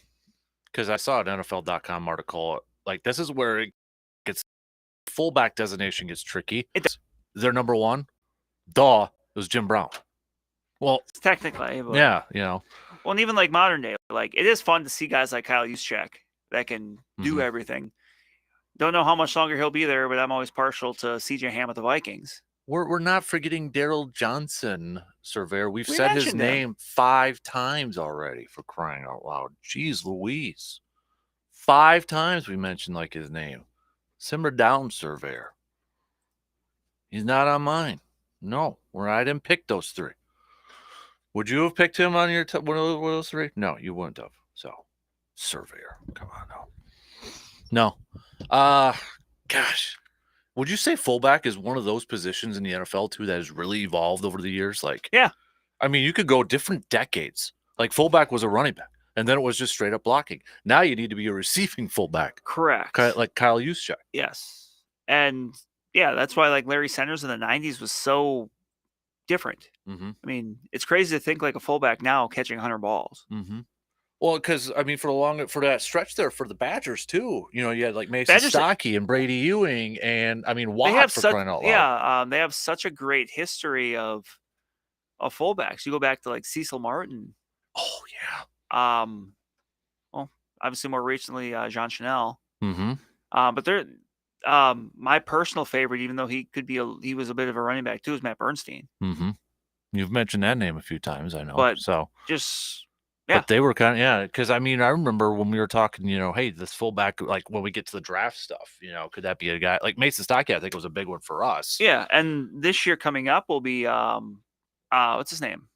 Because I saw an NFL.com article. Like this is where it gets fullback designation gets tricky. It's their number 1. Duh, it was Jim Brown. Well, technically, but yeah, Well, and even like modern day, like it is fun to see guys like Kyle Juszczyk that can do everything. Don't know how much longer he'll be there, but I'm always partial to CJ Ham at the Vikings. We're not forgetting Daryl Johnson, Surveyor. We've We said his mentioned him. name 5 times already, for crying out loud. Jeez Louise. 5 times we mentioned like his name. Simmer down, Surveyor. He's not on mine. No, I didn't pick those 3. Would you have picked him on your one of those 3? No, you wouldn't have. So, Surveyor, come on now. No. Gosh. Would you say fullback is one of those positions in the NFL too that has really evolved over the years? Like, yeah. I mean, you could go different decades. Like fullback was a running back, and then it was just straight up blocking. Now you need to be a receiving fullback. Correct. Like Kyle Juszczyk. Yes. And yeah, that's why like Larry Sanders in the 90s was so different. Mm-hmm. I mean, it's crazy to think like a fullback now catching 100 balls. Mm-hmm. Well, because I mean, for that stretch there for the Badgers too, you had like Mason Stockey and Brady Ewing, and I mean Watt for crying out loud. Yeah, they have such a great history of fullbacks. You go back to like Cecil Martin. Oh yeah. Well, obviously more recently Jean Chanel. Mm-hmm. But they're my personal favorite, even though he was a bit of a running back too, is Matt Bernstein. Mm-hmm. You've mentioned that name a few times, I know. But so just. Yeah. But they were because I mean, I remember when we were talking, hey, this fullback, like when we get to the draft stuff, could that be a guy like Mason Stockey? I think was a big one for us. Yeah, and this year coming up will be what's his name?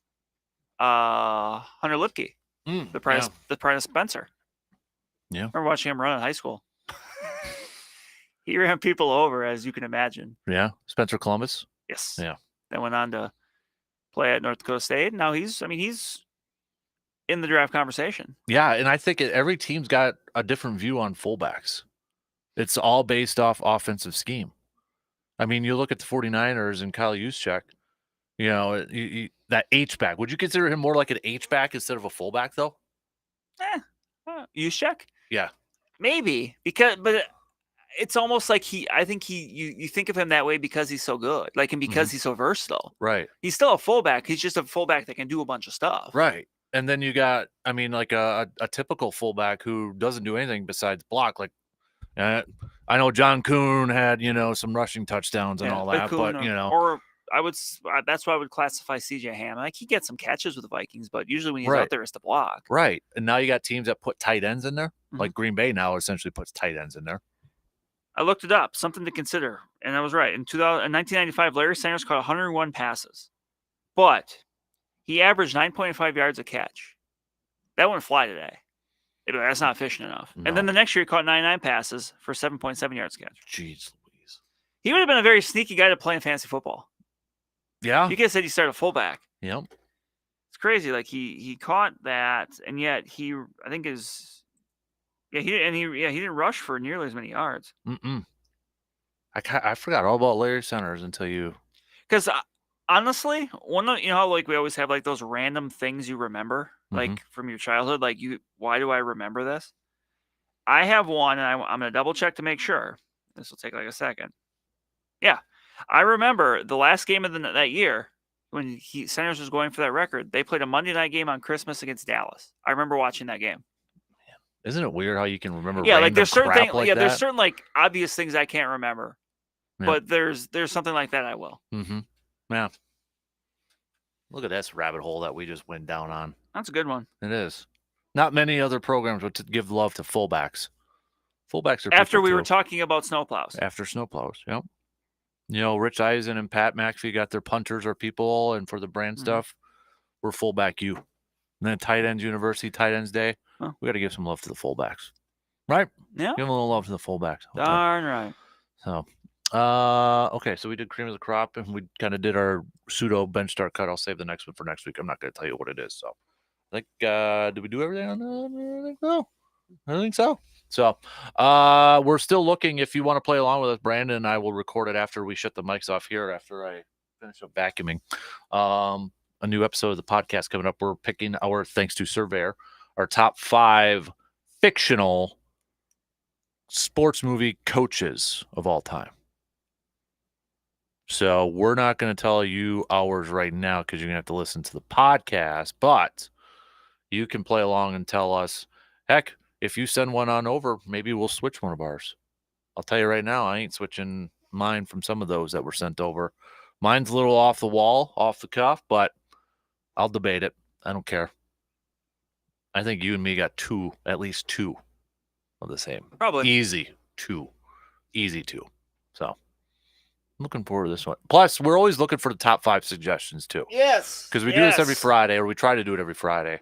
Hunter Lipke, the pride of Spencer. Yeah, I remember watching him run in high school. He ran people over, as you can imagine. Yeah, Spencer Columbus. Yes. Yeah. Then went on to play at North Dakota State. Now he's in the draft conversation. Yeah, and I think every team's got a different view on fullbacks. It's all based off offensive scheme. I mean, you look at the 49ers and Kyle Juszczyk, that H-back. Would you consider him more like an H-back instead of a fullback, though? Juszczyk? Yeah. Maybe, but it's almost like you think of him that way because he's so good, like, and because he's so versatile. Right. He's still a fullback. He's just a fullback that can do a bunch of stuff. Right. And then you got, I mean, like a typical fullback who doesn't do anything besides block. Like, I know John Kuhn had, some rushing touchdowns and all that, but or that's why I would classify CJ Ham. Like, he gets some catches with the Vikings, but usually when he's out there, it's the block. Right. And now you got teams that put tight ends in there. Like Green Bay now essentially puts tight ends in there. I looked it up, something to consider, and I was right. In 1995, Larry Sanders caught 101 passes, but he averaged 9.5 yards a catch. That wouldn't fly today. That's not efficient enough. No. And then the next year, he caught 99 passes for 7.7 yards a catch. Jeez Louise. He would have been a very sneaky guy to play in fantasy football. Yeah. You could have said he started a fullback. Yep. It's crazy. Like, he caught that, and yet he didn't rush for nearly as many yards. I forgot all about Larry Sanders until you. Because honestly, how like we always have like those random things you remember, like from your childhood. Like, why do I remember this? I have one, and I'm gonna double check to make sure. This will take like a second. Yeah, I remember the last game of that year when Sanders was going for that record. They played a Monday night game on Christmas against Dallas. I remember watching that game. Isn't it weird how you can remember? Yeah, like there's certain things. Like there's certain like obvious things I can't remember, but there's something like that I will. Yeah. Look at this rabbit hole that we just went down on. That's a good one. It is. Not many other programs would give love to fullbacks. Fullbacks are after we were talking about snowplows. After snowplows, yep. Rich Eisen and Pat McAfee got their punters or people, and for the brand stuff, we're fullback you. And then tight ends university, tight ends day. We got to give some love to the fullbacks, right? Yeah, give them a little love to the fullbacks. Okay. Darn right. So, okay, so we did cream of the crop, and we kind of did our pseudo bench start cut. I'll save the next one for next week. I'm not going to tell you what it is. So, I think did we do everything on that? I think so. So, we're still looking. If you want to play along with us, Brandon and I will record it after we shut the mics off here. After I finish up vacuuming, a new episode of the podcast coming up. We're picking our thanks to Surveyor. Our top 5 fictional sports movie coaches of all time. So we're not going to tell you ours right now because you're going to have to listen to the podcast, but you can play along and tell us, heck, if you send one on over, maybe we'll switch one of ours. I'll tell you right now, I ain't switching mine from some of those that were sent over. Mine's a little off the wall, off the cuff, but I'll debate it. I don't care. I think you and me got at least two of the same. Probably. Easy two. So I'm looking forward to this one. Plus, we're always looking for the top 5 suggestions too. Yes. Because we do this every Friday, or we try to do it every Friday.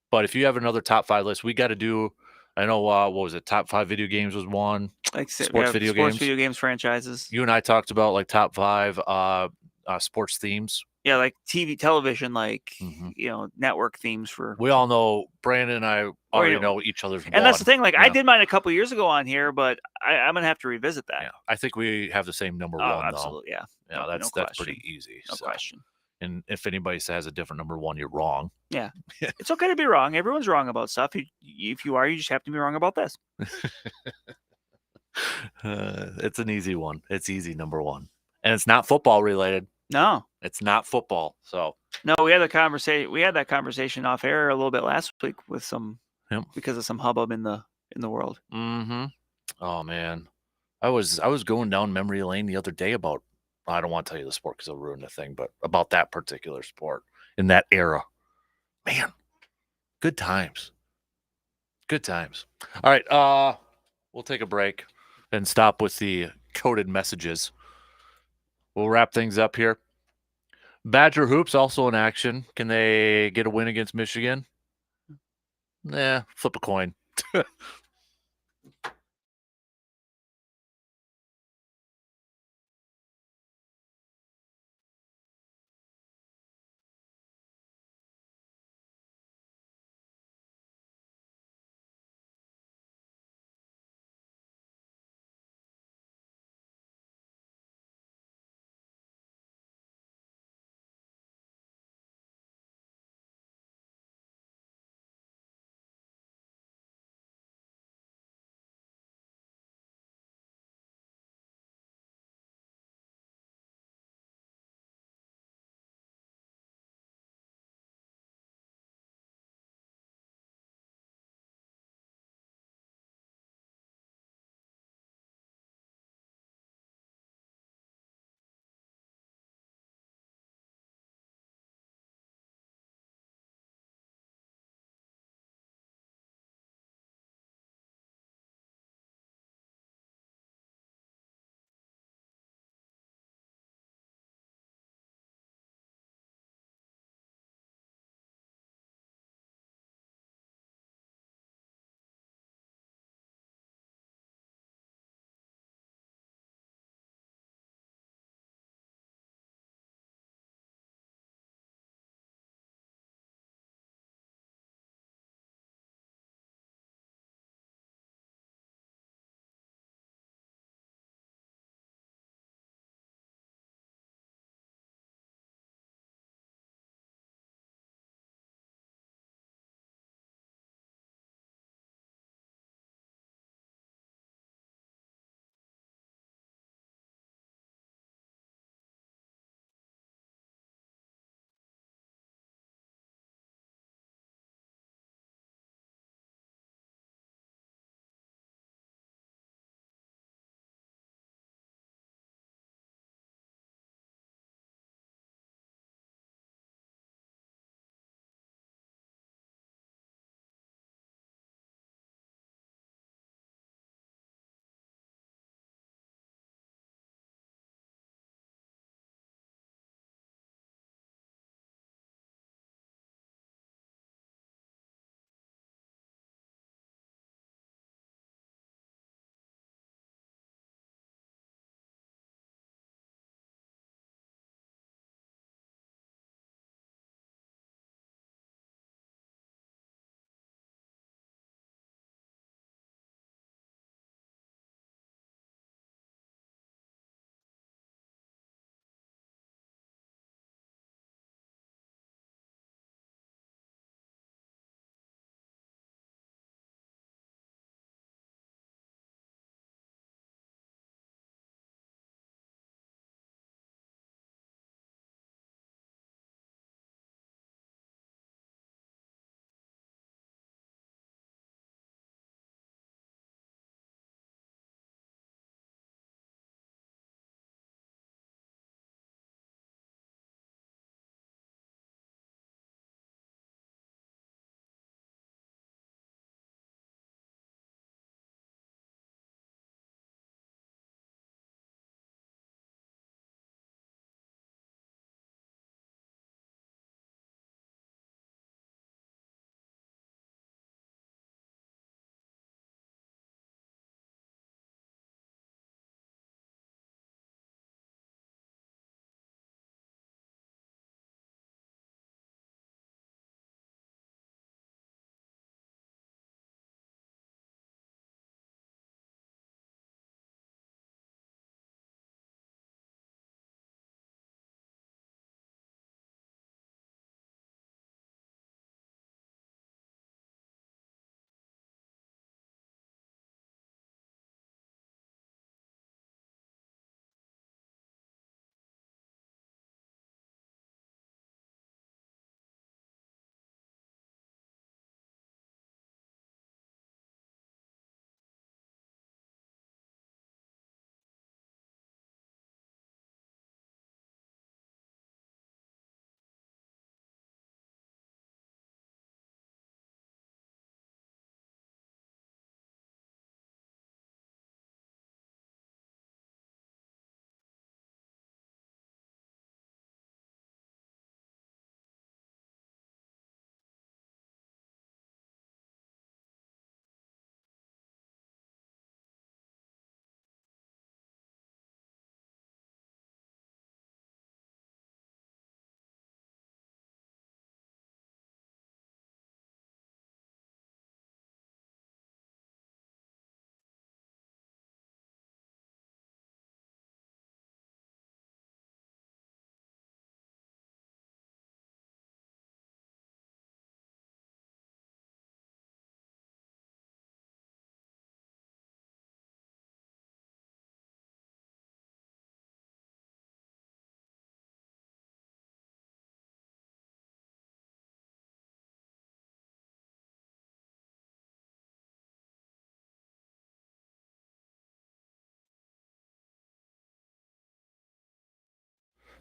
But if you have another top 5 list, we got to do, I know, what was it? Top 5 video games was one. Like sports video games franchises. You and I talked about like top 5 sports themes. Yeah, like television, like network themes for. We all know Brandon and I already know each other's. And that's the thing. Like I did mine a couple years ago on here, but I'm gonna have to revisit that. Yeah, I think we have the same number one. Absolutely, though. Yeah, that's pretty easy. No question. And if anybody has a different number one, you're wrong. Yeah, it's okay to be wrong. Everyone's wrong about stuff. If you are, you just have to be wrong about this. It's an easy one. It's easy number one, and it's not football related. No, it's not football. So no, we had that conversation off air a little bit last week with some because of some hubbub in the world. Mm-hmm. Oh man, I was going down memory lane the other day about. I don't want to tell you the sport because it'll ruin the thing, but about that particular sport in that era, man, good times. Good times. All right, we'll take a break and stop with the coded messages. We'll wrap things up here. Badger Hoops also in action. Can they get a win against Michigan? Flip a coin.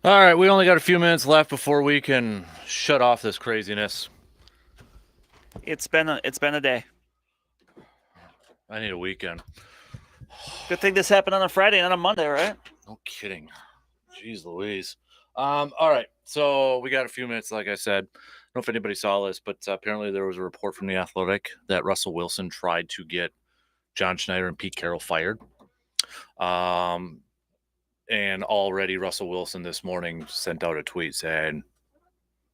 All right, we only got a few minutes left before we can shut off this craziness. It's been a day. I need a weekend. Good thing this happened on a Friday, not a Monday, right? No kidding. Jeez Louise. All right, so we got a few minutes, like I said. I don't know if anybody saw this, but apparently there was a report from The Athletic that Russell Wilson tried to get John Schneider and Pete Carroll fired. And already Russell Wilson this morning sent out a tweet saying,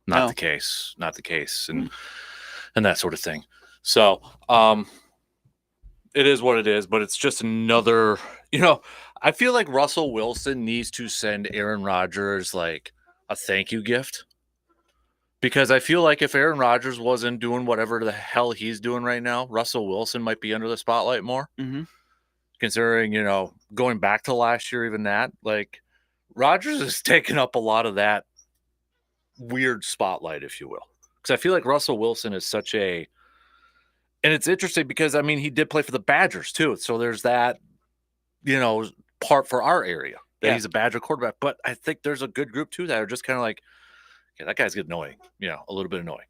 not the case, and that sort of thing. So it is what it is, but it's just another, I feel like Russell Wilson needs to send Aaron Rodgers like a thank you gift. Because I feel like if Aaron Rodgers wasn't doing whatever the hell he's doing right now, Russell Wilson might be under the spotlight more. Mm-hmm. Considering, going back to last year, even that, like, Rodgers is taking up a lot of that weird spotlight, if you will. Because I feel like Russell Wilson is such a, and it's interesting because, I mean, he did play for the Badgers too. So there's that, part for our area that he's a Badger quarterback. But I think there's a good group too that are just kind of like, okay, that guy's getting annoying, a little bit annoying.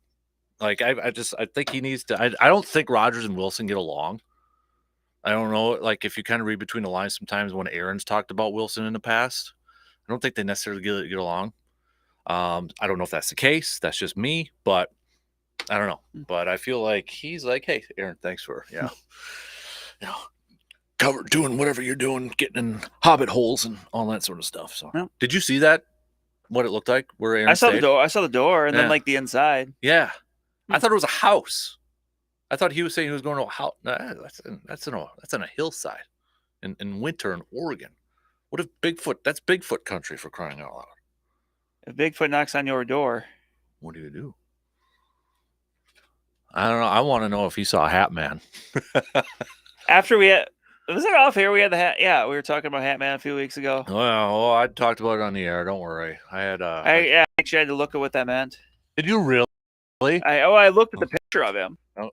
Like, I think he needs to, I don't think Rodgers and Wilson get along. I don't know, like, if you kind of read between the lines sometimes when Aaron's talked about Wilson in the past, I don't think they necessarily get along. I don't know if that's the case. That's just me, but I don't know. But I feel like he's like, hey, Aaron, thanks for, doing whatever you're doing, getting in hobbit holes and all that sort of stuff. So, Did you see that? What it looked like? Where Aaron I saw stayed? the door. I saw the door, and then like the inside. Yeah, I thought it was a house. I thought he was saying he was going to a house. That's on a hillside in winter in Oregon. What if Bigfoot? That's Bigfoot country, for crying out loud. If Bigfoot knocks on your door, what do you do? I don't know. I want to know if he saw a Hat Man. After we had, was it off here? We had the hat. Yeah, we were talking about Hat Man a few weeks ago. Well, I talked about it on the air. Don't worry. I had. I actually had to look at what that meant. Did you really? I looked at the picture of him. Oh,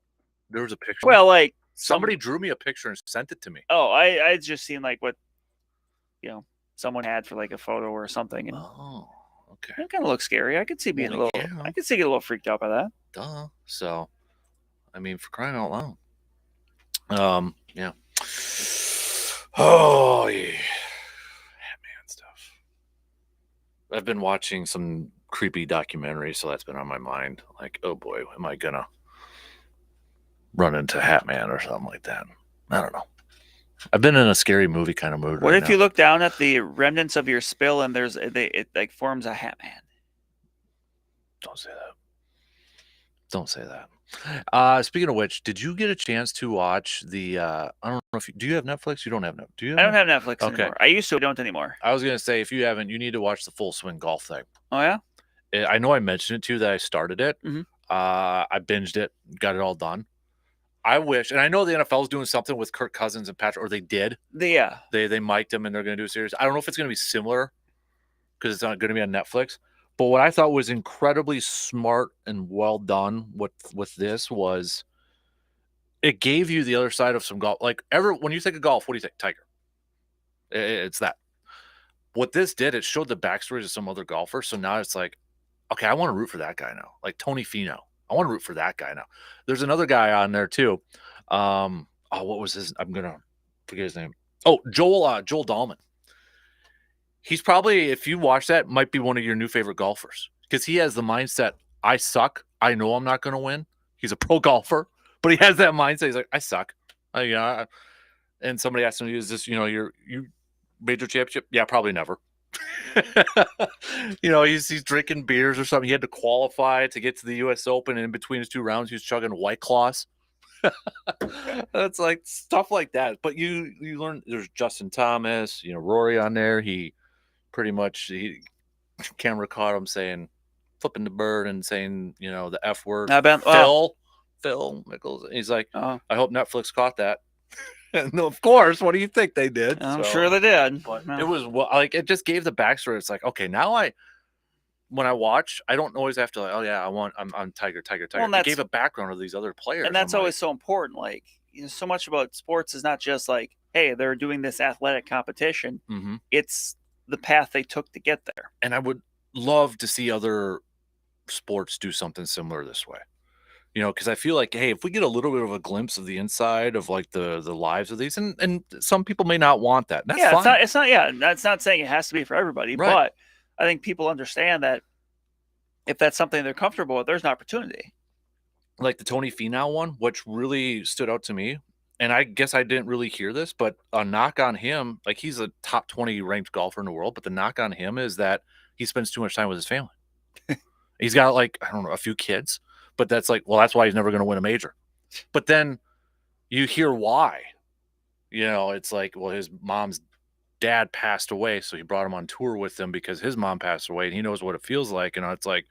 there was a picture. Well, like somebody drew me a picture and sent it to me. Oh, I just seen like what, someone had for like a photo or something. And okay. It kind of looks scary. I could see being I could see getting a little freaked out by that. Duh. So, I mean, for crying out loud. Yeah. Oh, yeah. Batman stuff. I've been watching some creepy documentaries, so that's been on my mind. Like, oh boy, am I gonna run into Hat Man or something like that? I don't know. I've been in a scary movie kind of mood. What if you look down at the remnants of your spill and it like forms a Hat Man? Don't say that. Don't say that. Speaking of which, did you get a chance to watch the? I don't know if do you have Netflix? You don't have Netflix. Do you? I don't have Netflix anymore. I used to. I don't anymore. I was gonna say if you haven't, you need to watch the Full Swing Golf thing. Oh yeah. I know I mentioned it to you that I started it. Mm-hmm. I binged it, got it all done. I wish, and I know the NFL is doing something with Kirk Cousins and Patrick, or they did. They mic'd him and they're going to do a series. I don't know if it's going to be similar because it's not going to be on Netflix. But what I thought was incredibly smart and well done with this was it gave you the other side of some golf. Like when you think of golf, what do you think? Tiger. It's that. What this did, it showed the backstories of some other golfers. So now it's like, okay, I want to root for that guy now. Like Tony Finau. I want to root for that guy now. There's another guy on there too. What was his? I'm gonna forget his name. Oh, Joel Dahlman. He's probably, if you watch that, might be one of your new favorite golfers because he has the mindset. I suck. I know I'm not going to win. He's a pro golfer, but he has that mindset. He's like, I suck. And somebody asked him, "Is this you major championship?" Yeah, probably never. He's drinking beers or something. He had to qualify to get to the U.S. Open, and in between his 2 rounds, he was chugging White Claws. That's like stuff like that. But you learn. There's Justin Thomas, Rory on there. He pretty much camera caught him flipping the bird and saying the F word. Phil Mickles. He's like, I hope Netflix caught that. And of course, what do you think they did? I'm sure they did. But it was it just gave the backstory. It's like, okay, now when I watch, I don't always have to I'm Tiger. Well, it gave a background of these other players. And that's always so important. Like, so much about sports is not just like, hey, they're doing this athletic competition. Mm-hmm. It's the path they took to get there. And I would love to see other sports do something similar this way. Because I feel like, hey, if we get a little bit of a glimpse of the inside of like the lives of these, and some people may not want that. That's fine. It's not. Yeah, that's not saying it has to be for everybody, Right. but I think people understand that if that's something they're comfortable with, there's an opportunity. Like the Tony Finau one, which really stood out to me. And I guess I didn't really hear this, but a knock on him, like he's a top 20 ranked golfer in the world, but the knock on him is that he spends too much time with his family. He's got like, I don't know, a few kids, but that's like, well, that's why he's never going to win a major. But then you hear why. It's like, well, his mom's dad passed away, so he brought him on tour with him because his mom passed away, and he knows what it feels like. It's like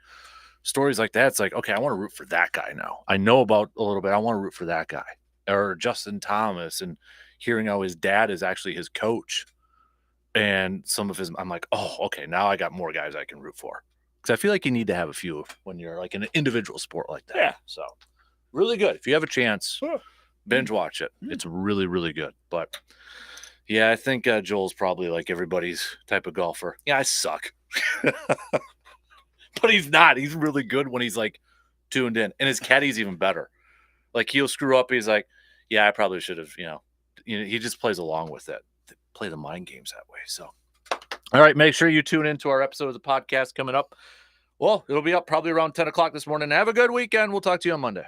stories like that. It's like, okay, I want to root for that guy now. I know about a little bit. I want to root for that guy. Or Justin Thomas, and hearing how his dad is actually his coach, and some of his, I'm like, oh, okay, now I got more guys I can root for. Because I feel like you need to have a few when you're like in an individual sport like that. Yeah. So really good. If you have a chance, binge watch it. It's really, really good. But yeah, I think Joel's probably like everybody's type of golfer. Yeah, I suck. But he's not. He's really good when he's like tuned in. And his caddy's even better. Like he'll screw up. He's like, yeah, I probably should have, he just plays along with it. They play the mind games that way. So, all right, make sure you tune into our episode of the podcast coming up. Well, it'll be up probably around 10 o'clock this morning. Have a good weekend. We'll talk to you on Monday.